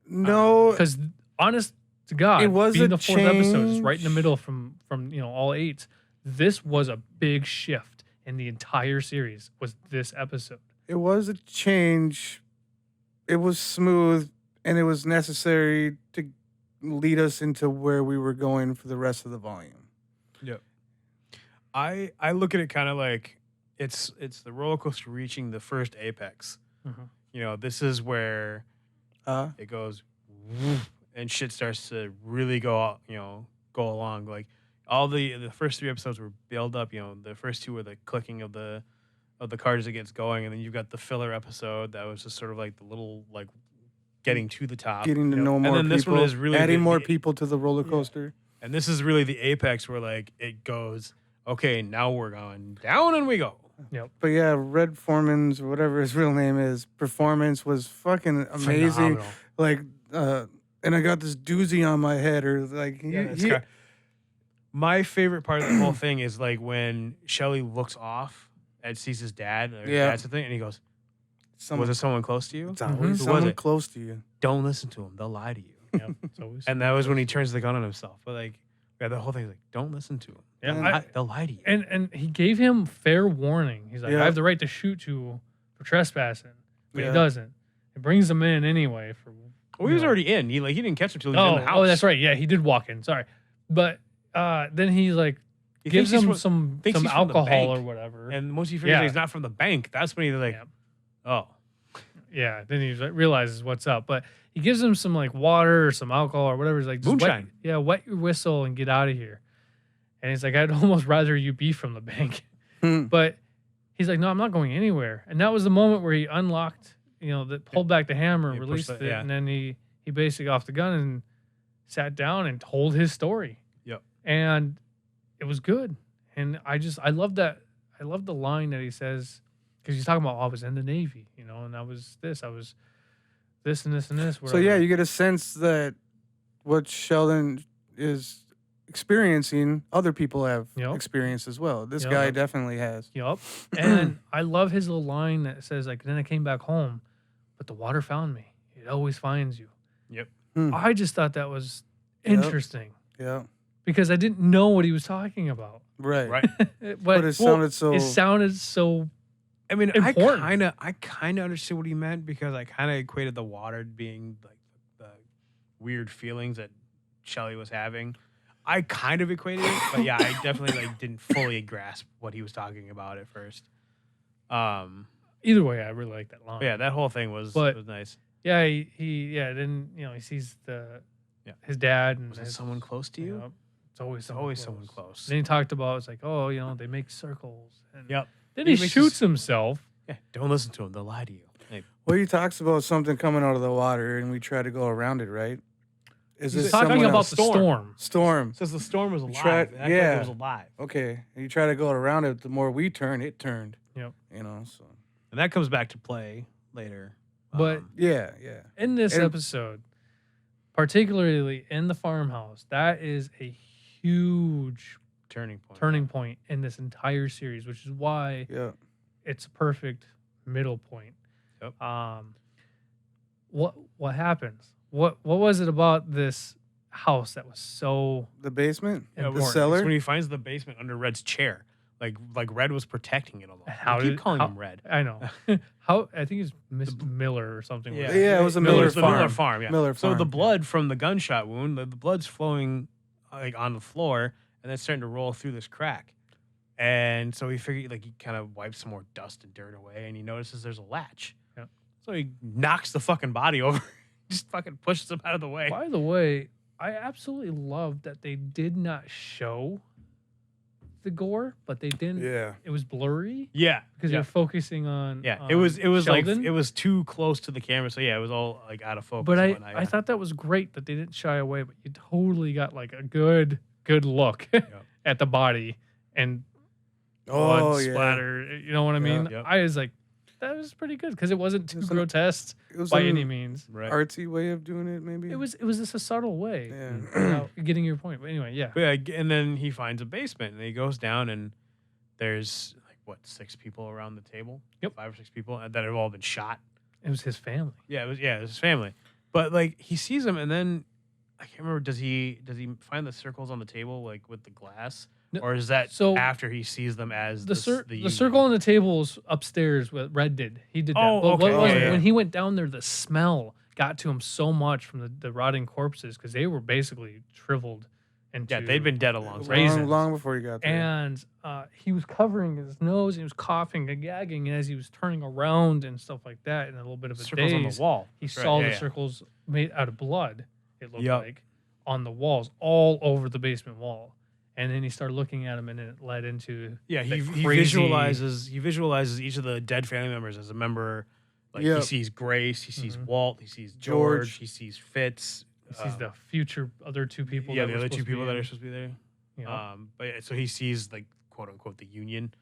No, because honest to God, it was being a the fourth episode is change. right in the middle from all 8. This was a big shift in the entire series. Was this episode? It was a change. It was smooth, and it was necessary to lead us into where we were going for the rest of the volume. Yep. I look at it kind of like it's the roller coaster reaching the first apex. This is where it goes woof, and shit starts to really go along. Like all the first 3 episodes were build up. The first 2 were the clicking of the cards that gets going, and then you've got the filler episode that was just sort of like the little like getting to the top, getting to know more and then people, this one is really adding more people to the roller coaster. And this is really the apex where like it goes, okay, now we're going down and we go. Yep. But yeah, Red Foreman's, whatever his real name is, performance was fucking amazing. Phenomenal. Like, and I got this doozy on my head, or like, my favorite part of the whole thing is like when Shelley looks off and sees his dad, that's the thing, and he goes, was it someone close to you? It's always someone close to you. Don't listen to him. They'll lie to you. Yep, it's always And that was when he turns the gun on himself. But like, the whole thing is like, don't listen to him. Yeah, they'll lie to you. And he gave him fair warning. He's like, I have the right to shoot you for trespassing, but he doesn't. It brings him in anyway. He was already in. He didn't catch him till he was in the house. Oh, that's right. Yeah, he did walk in. Sorry, but then he like gives him some alcohol or whatever. And once he figures he's not from the bank, that's when he's like, oh. Yeah, then he realizes what's up. But he gives him some like water or some alcohol or whatever. He's like, just moonshine. Wet your whistle and get out of here. And he's like, I'd almost rather you be from the bank. But he's like, no, I'm not going anywhere. And that was the moment where he unlocked, pulled back the hammer, released it, and then he basically off the gun and sat down and told his story. Yep. And it was good. And I love that. I love the line that he says, because he's talking about, I was in the Navy, and I was this and this and this. So yeah, you get a sense that what Sheldon is experiencing, other people have experienced as well. This guy definitely has. Yep. And I love his little line that says, like, then I came back home, but the water found me. It always finds you. Yep. I just thought that was interesting. Yeah. Because I didn't know what he was talking about. Right. but it sounded so... It sounded so... I mean, important. I kind of understood what he meant, because I kind of equated the water being like the weird feelings that Shelley was having. I kind of equated it, but yeah, I definitely like didn't fully grasp what he was talking about at first. Either way, I really like that line. Yeah, that whole thing was nice. Yeah, then he sees his dad and Was it someone close to you? It's always someone close. Then he talked about it's like, oh, they make circles. And Yep. Then he shoots himself. Yeah, don't listen to him. They'll lie to you. Like, Well, he talks about something coming out of the water, and we try to go around it, right? Is He's this talking someone about else? the storm. Storm. says the storm was alive. tried- It acted like yeah. it was alive. Okay, and you try to go around it. The more we turn, it turned. Yep. So And that comes back to play later. But yeah. in this And- episode, particularly in the farmhouse, that is a huge turning point. in this entire series, which is why Yeah. it's a perfect middle point. Yep. What happens? What was it about this house that was so The basement, Yeah, the important? cellar. It's when he finds the basement under Red's chair. Like Red was protecting it almost. How I keep did- calling how- him Red. I know. I think it's Miss Miller or something. Yeah, Yeah, it was a Miller Miller Farm. farm. Yeah. Miller So farm. the blood from the gunshot wound, the blood's flowing like on the floor, and then starting to roll through this crack. And so he figured, like, he kind of wipes some more dust and dirt away, and he notices there's a latch. Yeah. So he knocks the fucking body over, just fucking pushes him out of the way. By the way, I absolutely love that they did not show the gore, but they didn't. Yeah. It was blurry Yeah, because yeah. you're focusing on. It was like Sheldon. it was too close to the camera, so yeah, it was all like out of focus. But and whatnot, I thought that was great that they didn't shy away, but you totally got like a good look at the body and blood Oh yeah. splatter. You know what I mean? Yep. I was like, that was pretty good because it wasn't too It was an- grotesque It was by an any means. right. artsy way of doing it, maybe. It was just a subtle way. Yeah. Without getting your point. But anyway, yeah. But yeah, and then he finds a basement, and he goes down, and there's like what 6 people around the table. Yep. 5 or 6 people that have all been shot. It was his family. Yeah, it was his family. But like he sees them, and then I can't remember. Does he find the circles on the table like with the glass, No, or is that so after he sees them as The union? circle on the tables upstairs, what Red did. He did that. Oh, but okay. what was Oh, it? yeah. When he went down there, the smell got to him so much from the rotting corpses because they were basically shriveled. Yeah, they'd been dead a long time. Raisins. long before you got there. And he was covering his nose. And he was coughing and gagging. And as he was turning around and stuff like that, in a little bit of a Circles on daze, the wall. he That's right, saw yeah, the yeah. circles made out of blood. It looked Yep. like on the walls, all over the basement wall. And then he started looking at him, and it led into Yeah, he that crazy- visualizes each of the dead family members as a member. Like he Yep. sees Grace, he sees Mhm. Walt, he sees George. George, he sees Fitz. He sees the future other two people. Yeah, that the were other supposed 2 to be people that in. are supposed to be there. Yeah. But yeah, so he sees like quote unquote the union,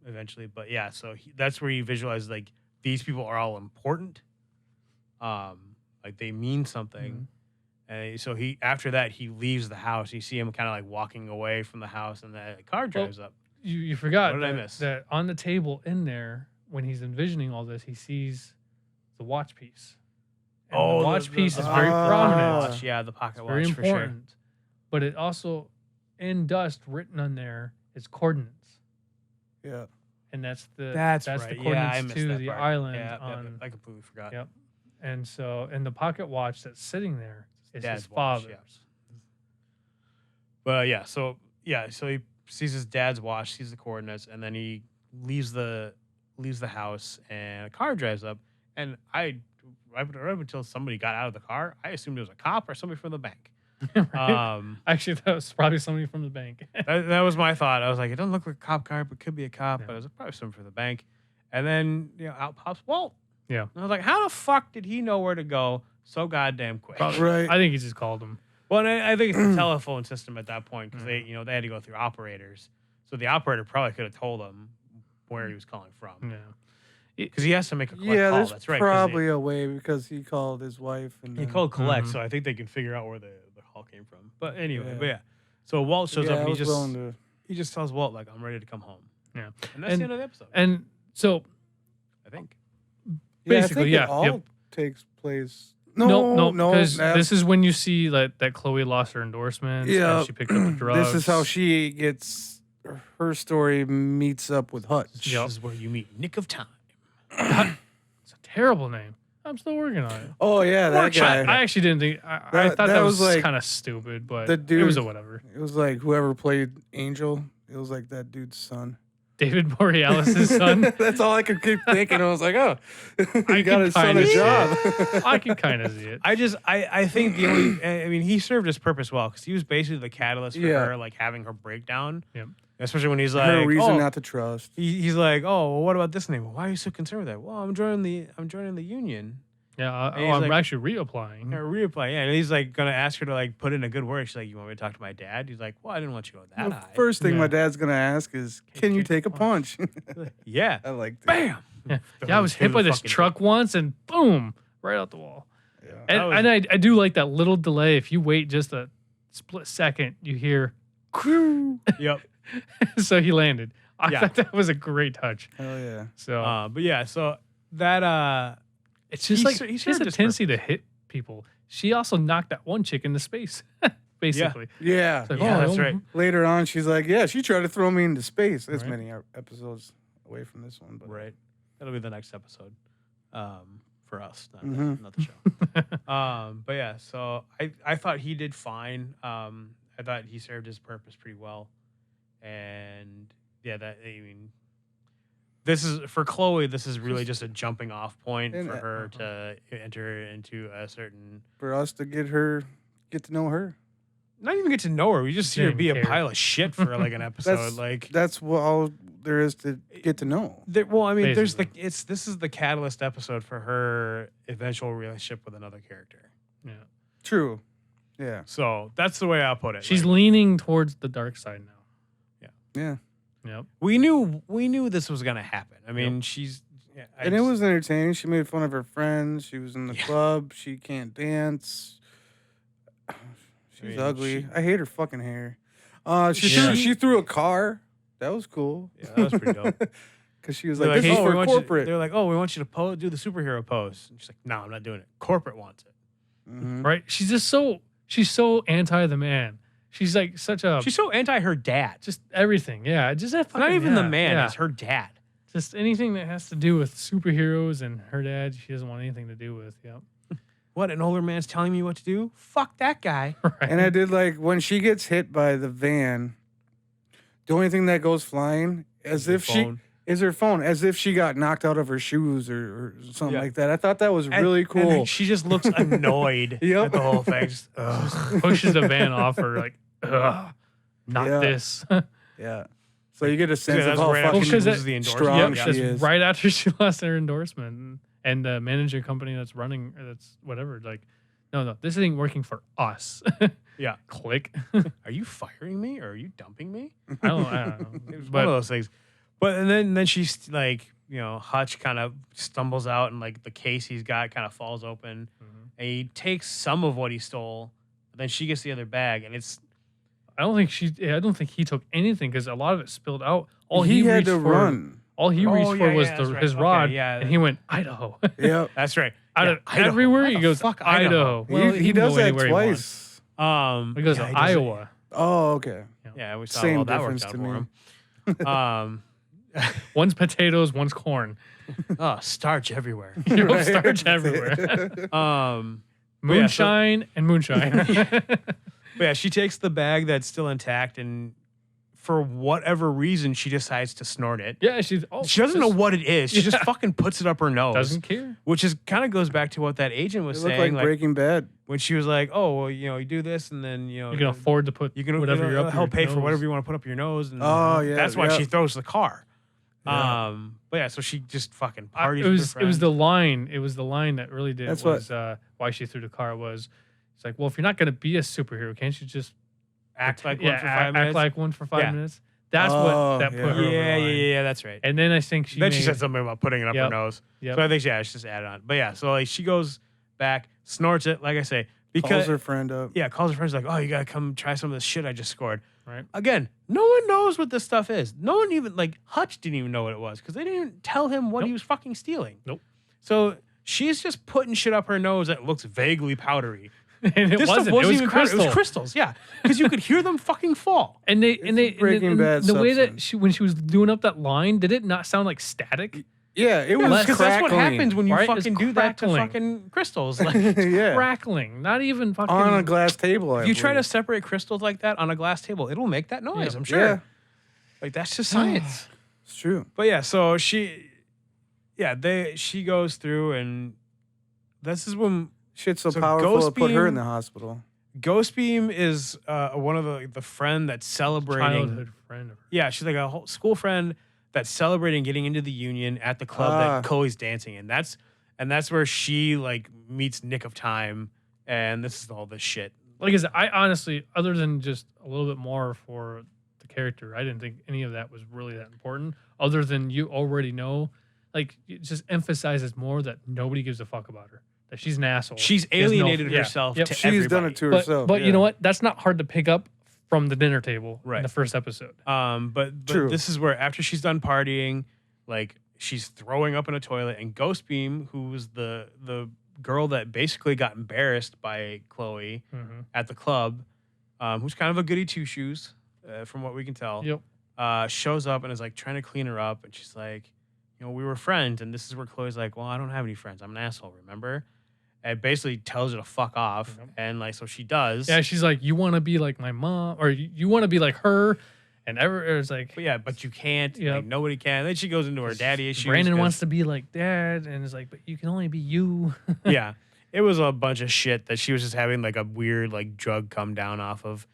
eventually. But yeah, so that's where he visualizes like these people are all important, like they mean something. And so after that he leaves the house. You see him kind of like walking away from the house, and the car drives up. You forgot What did I that, miss? that on the table in there, when he's envisioning all this, he sees the watch piece. And the watch piece is very Ah. prominent. Watch, yeah, the pocket It's very watch for sure. important. But it also, in dust, written on there is coordinates. Yeah. And that's the That's the right. Yeah, I coordinates missed to that the part. island Yeah, on I completely forgot. Yep. And so, and the pocket watch that's sitting there is Dad's his watch, father's. yeah. But so he sees his dad's watch, sees the coordinates, and then he leaves the house, and a car drives up. And right until somebody got out of the car, I assumed it was a cop or somebody from the bank. Right? Actually, that was probably somebody from the bank. That was my thought. I was like, it doesn't look like a cop car, but could be a cop. Yeah. But it was probably somebody from the bank. And then out pops Walt. Yeah. And I was like, how the fuck did he know where to go so goddamn quick? Probably. Right. I think he just called him. Well, and I think it's the telephone system at that point because they had to go through operators. So the operator probably could have told him where he was calling from Yeah. because he has to make a collect Yeah, call. there's That's right. 'Cause probably a way because he called his wife and he then- called collect, Mhm. so I think they can figure out where the call came from. But anyway, Yeah. So Walt shows Yeah, up I and was willing to. he just tells Walt like, I'm ready to come home. Yeah. And that's the end of the episode. And so, I think. Yeah, basically, I think yeah, it all yep. takes place. no, because that- this is when you see that Chloe lost her endorsements. Yeah. And she picked up the drugs. This is how she gets her story meets up with Hutch. Yep. This is where you meet Nick of Time. It's a terrible name. I'm still working on it. Oh yeah, that guy. I actually didn't think. I thought that was like, kind of stupid, but the dude, it was a whatever. It was like whoever played Angel. It was like that dude's son. David Borealis' son. That's all I could keep thinking. I was like, oh, he got his son kinda a see job. I can kind of see it. I think the only, I mean, he served his purpose well because he was basically the catalyst for her, like having her breakdown. Yep. Especially when he's like, Her reason not to trust. He's like, oh, well, what about this name? Why are you so concerned with that? Well, I'm joining the union. Yeah, I'm like, actually reapplying. Reapply, yeah. And he's like gonna ask her to like put in a good word. She's like, you want me to talk to my dad? He's like, well, I didn't want you to go that high. First thing my dad's gonna ask is, can you take a punch? Yeah. I like that. Bam. Yeah, I was hit by this truck once, and boom, right out the wall. Yeah. And I do like that little delay. If you wait just a split second, you hear, Yep. so he landed. I thought that was a great touch. Hell yeah. So, but yeah, so that it's just he she has a tendency to hit people. She also knocked that one chick into space, basically. Yeah. Like, that's right. Later on, she's like, yeah, she tried to throw me into space. There's many episodes away from this one. But. Right. That'll be the next episode for us, not the show. But yeah, so I thought he did fine. I thought he served his purpose pretty well. And yeah, this is for Chloe. This is really just a jumping off point for her to enter into a certain. For us to get to know her. Not even get to know her. We just see her be a pile of shit for like an episode. That's what all there is to get to know. Well, I mean, Basically. this is the catalyst episode for her eventual relationship with another character. Yeah. True. Yeah. So that's the way I'll put it. She's leaning towards the dark side now. Yeah. Yep. We knew this was gonna happen. I mean, she's and it was entertaining. She made fun of her friends. She was in the club. She can't dance. She's ugly. I hate her fucking hair. She threw a car. That was cool. Yeah, that was pretty dope. Because she was like, this is for corporate. They're like, oh, we want you to do the superhero pose. And she's like, no, I'm not doing it. Corporate wants it. Mm-hmm. Right? She's so anti the man. She's like she's so anti her dad. Just everything. Yeah. Just that fucking, not even the man. Yeah. It's her dad. Just anything that has to do with superheroes and her dad, she doesn't want anything to do with. Yep. What, an older man's telling me what to do? Fuck that guy. Right. And I did like when she gets hit by the van, the only thing that goes flying is her phone, as if she got knocked out of her shoes or something like that. I thought that was really cool. And she just looks annoyed at the whole thing. Just, pushes the van off her like, ugh, not this. Yeah. So you get a sense of how right fucking strong she is. Right after she lost her endorsement. And the manager company that's running, that's whatever, like, no, this ain't working for us. Yeah. Click. Are you firing me or are you dumping me? I don't know. It was one of those things. But and then she's like, Hutch kind of stumbles out and like the case he's got kind of falls open. Mm-hmm. And he takes some of what he stole. But then she gets the other bag and it's. I don't think he took anything because a lot of it spilled out. All he had to run. All he reached for was his rod, and he went, Idaho. Yeah, that's right. Everywhere he goes, Idaho. Well, he does that twice. He goes to Iowa. Oh, okay. Yeah, we saw Same all that difference worked to out me. for him. One's potatoes, one's corn. Oh, starch everywhere. Starch everywhere. Moonshine and moonshine. But yeah, she takes the bag that's still intact and for whatever reason, she decides to snort it. Yeah, she doesn't know what it is. She just fucking puts it up her nose. Doesn't care. Which is kind of goes back to what that agent was saying. Like Breaking Bad. When she was like, "Oh, well, you do this, and then you can afford to put whatever you're up help pay nose. for whatever you want to put up your nose." And that's why she throws the car. Yeah. But yeah, so she just fucking parties. With her friend. It was the line. It was the line that really did. That's why she threw the car was. It's like, well, if you're not gonna be a superhero, can't you just act like one for 5 minutes? Act like one for 5 minutes. That's what that put her over the line. Yeah, that's right. And then I think she said something about putting it up her nose. Yep. So I think she just added on. But yeah, so like she goes back, snorts it, like I say, because calls her friend up. Yeah, calls her friend like, "Oh, you gotta come try some of this shit I just scored." Right. Again, no one knows what this stuff is. No one even Hutch didn't even know what it was because they didn't even tell him what he was fucking stealing. Nope. So she's just putting shit up her nose that looks vaguely powdery. And it wasn't. It was even crystal. It was crystals, yeah, because you could hear them fucking fall. Breaking Bad the way that substance. when she was doing up that line, did it not sound like static? Yeah, it was because that's what crackling. happens when you Right? fucking It's do that to crackling. fucking crystals. Like, Yeah, Crackling, not even fucking on a glass table. I if you try to believe. separate crystals like that on a glass table, it'll make that noise. Yeah. I'm sure. Yeah, Like that's just science. it's true. But yeah, so she goes through, and this is when Shit's so So powerful Ghost it put her in Beam- the hospital. Ghost Beam is one of the friend that's celebrating. childhood friend. Yeah, she's like a whole school friend that's celebrating getting into the union at the club Ah. that Chloe's dancing in. That's where she like meets Nick of Time, and this is all this shit. Like I said, I honestly, other than just a little bit more for the character, I didn't think any of that was really that important. Other than you already know, like it just emphasizes more that nobody gives a fuck about her. That she's an asshole. She's She has no- alienated yeah. herself Yep. to She's everybody. done it to But, herself. but yeah. you know what? That's not hard to pick up from the dinner table in Right. the first episode. But True. this is where after she's done partying, like she's throwing up in a toilet, and Ghost Beam, who's the girl that basically got embarrassed by Chloe Mm-hmm. at the club, who's kind of a goody two shoes, from what we can tell. Yep. Shows up and is like trying to clean her up, and she's like, we were friends, and this is where Chloe's like, well, I don't have any friends. I'm an asshole, remember? And basically tells her to fuck off, Yep. and like so she does. Yeah, she's like, you want to be like my mom, or you want to be like her, and it's like, But you can't. Yep. Like nobody can. Then she goes into her daddy issues. Brandon 'cause- wants to be like dad, and it's like, but you can only be you. Yeah, it was a bunch of shit that she was just having like a weird like drug come down off of,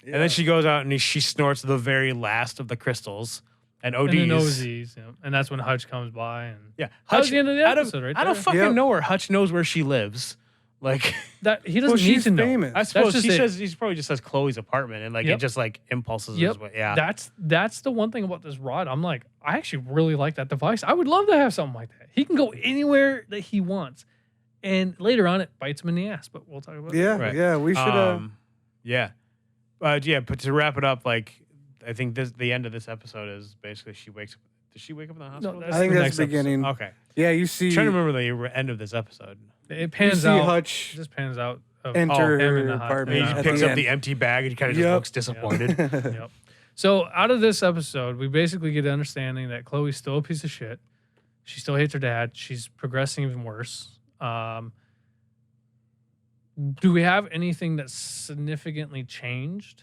and then she goes out and she snorts the very last of the crystals and ODs. And then OZs, and that's when Hutch comes by, and Yeah, that was the end of the out episode, right Out of there. fucking Yep. nowhere, Hutch knows where she lives. Like, that he doesn't Well, need she's to know. famous. I suppose just he it. says he probably just says Chloe's apartment, and like Yep. it just like impulses Yep. his way. Yeah, That's the one thing about this rod. I'm like, I actually really like that device. I would love to have something like that. He can go anywhere that he wants, and later on, it bites him in the ass. But we'll talk about Yeah, Right. yeah, we should. Yeah, but to wrap it up, like I think the end of this episode is basically she wakes up. Does she wake up in the hospital? that's I think the that's next the beginning. Okay. Yeah, you see. I'm trying to remember the end of this episode. It You pans see out. It Hutch just pans out. Of enter him in her the hot- apartment. He Yeah. just at picks the up end. the empty bag and he kind of just Yep. looks disappointed. Yep. So out of this episode, we basically get the understanding that Chloe's still a piece of shit. She still hates her dad. She's progressing even worse. Do we have anything that's significantly changed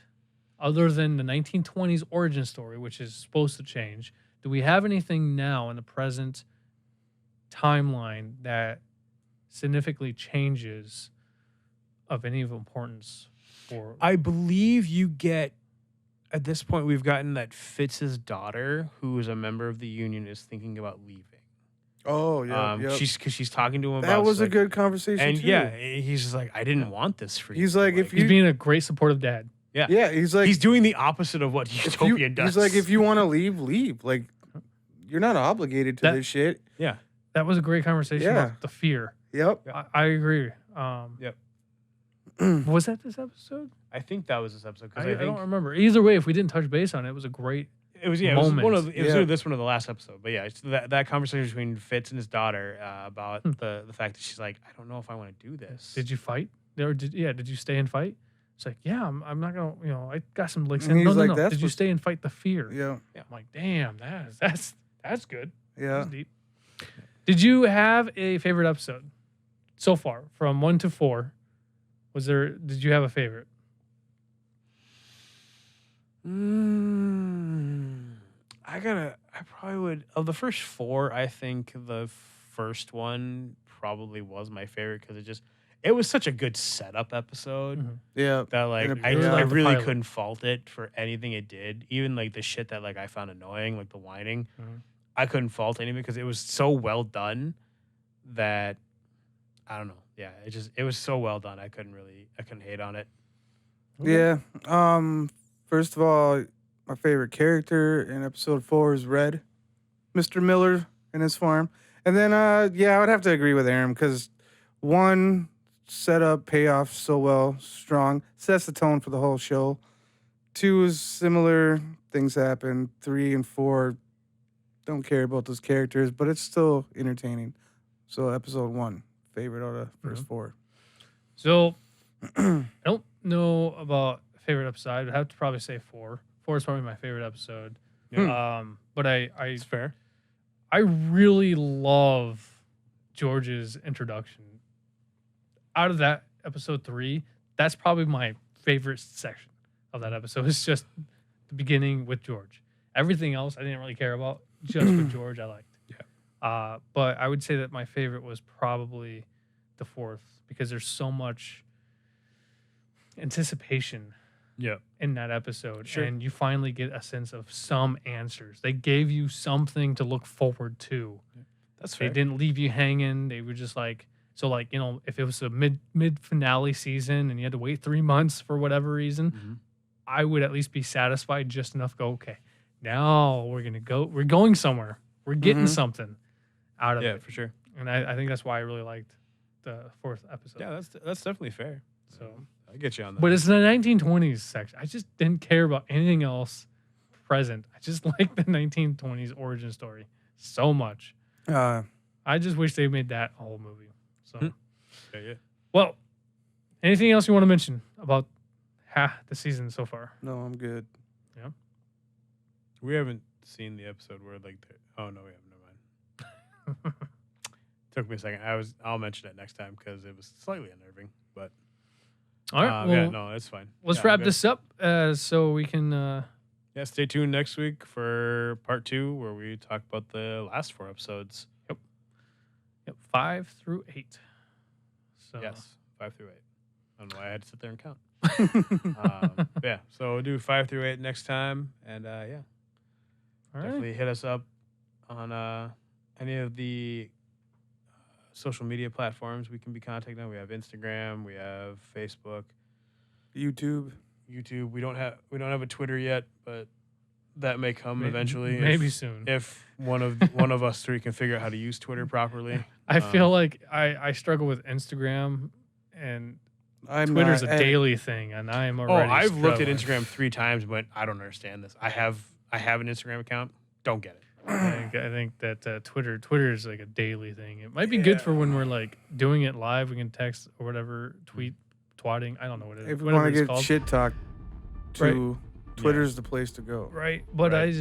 other than the 1920s origin story, which is supposed to change? Do we have anything now in the present timeline that significantly changes of any of importance for I believe you get, at this point, we've gotten that Fitz's daughter, who is a member of the union, is thinking about leaving. Oh yeah, yep. She's talking to him that about was a like, good conversation. and too. yeah, he's just like, I didn't want this for you. He's like, if he's you- being a great supportive dad? yeah, he's like, he's doing the opposite of what if Utopia you, does. he's like, if you want to leave, leave. Like, you're not obligated to That- this shit. yeah, That was a great conversation Yeah. about the fear. Yep. I agree. Yep. Was that this episode? I think that was this episode because I I think don't remember. Either way, if we didn't touch base on it, it was a great. it was one of moments. it was Yeah. either this one or the last episode. But yeah, it's that conversation between Fitz and his daughter about the fact that she's like, I don't know if I want to do this. Did you fight? Or did you stay and fight? It's like, yeah, I'm not gonna. I got some licks And in. No, he's no, like, no. that's Did you what- stay and fight the fear? Yeah. I'm like, damn, that's good. Yeah. That's deep. Did you have a favorite episode so far from 1 to 4? Did you have a favorite? I probably would, of the first 4, I think the first one probably was my favorite because it was such a good setup episode Mhm. Yeah. that like And it- I, it was I like the really pilot. couldn't fault it for anything it did. Even like the shit that like I found annoying, like the whining, Mhm. I couldn't fault any of it because it was so well done that I don't know. Yeah, it was so well done. I couldn't hate on it. Yeah. First of all, my favorite character in episode 4 is Red, Mr. Miller and his farm. And then, yeah, I would have to agree with Aaron because 1, setup, payoff so well, strong, sets the tone for the whole show. 2 is similar, things happen. 3 and 4, don't care about those characters, but it's still entertaining. So episode 1, favorite out of first 4. So I don't know about favorite episode. I'd have to probably say 4. 4 is probably my favorite episode. But It's fair. I really love George's introduction. Out of that episode 3, that's probably my favorite section of that episode. It's just the beginning with George. Everything else I didn't really care about. Just with George, I liked. Yeah. But I would say that my favorite was probably the 4th because there's so much anticipation Yeah. in that episode. Sure. And you finally get a sense of some answers. They gave you something to look forward to. That's They fair. didn't leave you hanging. They were just like, so like, you know, if it was a mid finale season and you had to wait 3 months for whatever reason, Mhm. I would at least be satisfied just enough to go, okay, now we're going somewhere. We're getting Mhm. something out of Yeah, it. for sure. And I think that's why I really liked the 4th episode. Yeah, that's definitely fair. So, I get you on that. but it's the 1920s section. I just didn't care about anything else present. I just like the 1920s origin story so much. I just wish they made that a whole movie. So, yeah. well, anything else you want to mention about the season so far? No, I'm good. We haven't seen the episode where like oh no, we haven't. Never mind. Took me a second. I'll mention it next time because it was slightly unnerving. But All right, well, yeah, no, it's fine. let's Yeah, I'm wrap good. this up so we can. Yeah, stay tuned next week for part 2 where we talk about the last 4 episodes. Yep, 5 through 8. So Yes, 5 through 8. I don't know why I had to sit there and count. Yeah, so we'll do 5 through 8 next time, and yeah, all right. definitely hit us up on any of the social media platforms we can be contacted on. We have Instagram, we have Facebook, YouTube. YouTube. We don't have a Twitter yet, but that may come eventually. Maybe if, soon. if one of us 3 can figure out how to use Twitter properly. I feel like I struggle with Instagram, and I'm Twitter's not a at- daily thing, and I am Oh, already. I've looked at struggling. Instagram 3 times, but I don't understand this. I have an Instagram account. Don't get it. I think that Twitter is like a daily thing. It might be good for when we're like doing it live. We can text or whatever, tweet, twatting. I don't know what it is. If you Whatever want it's to get called. shit talked to, Yeah. Twitter's the place to go. Right, but Right.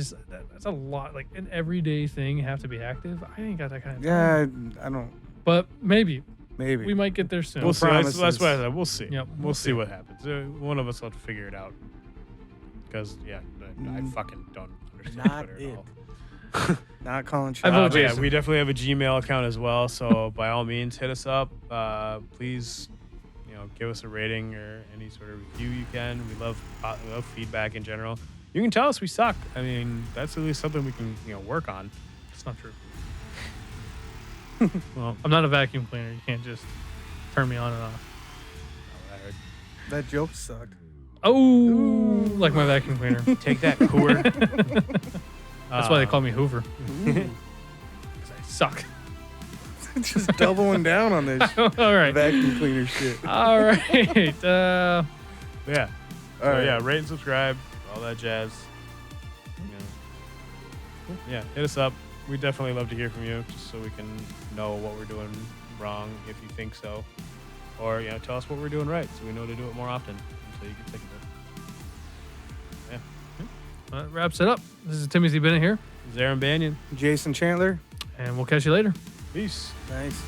that's a lot. Like an everyday thing, you have to be active. I ain't got that kind of time. Yeah, I don't. But maybe Maybe. we might get there soon. We'll see. That's promises. what I said. We'll see. Yep, We'll see what happens. One of us will have to figure it out. Because I Mm. fucking don't understand Not Twitter it. at all. Not calling I shots. vote But yeah, Jason. we definitely have a Gmail account as well. So by all means, hit us up. Please, give us a rating or any sort of review you can. We love feedback in general. You can tell us we suck. I mean, that's at least something we can work on. It's not true. Well, I'm not a vacuum cleaner. You can't just turn me on and off. That joke sucked. Oh, like my vacuum cleaner. take that, Hoover. That's why they call me Hoover. 'Cause I suck. Just doubling down on this All right. vacuum cleaner shit. All right. Yeah. All So right. yeah, rate and subscribe, all that jazz. Yeah, hit us up. We definitely love to hear from you, just so we can know what we're doing wrong, if you think so, or tell us what we're doing right, so we know to do it more often, so you get sick of it. That wraps it up. This is Timothy Bennett here, Zarin Banyan, Jason Chandler. and we'll catch you later. peace. Thanks.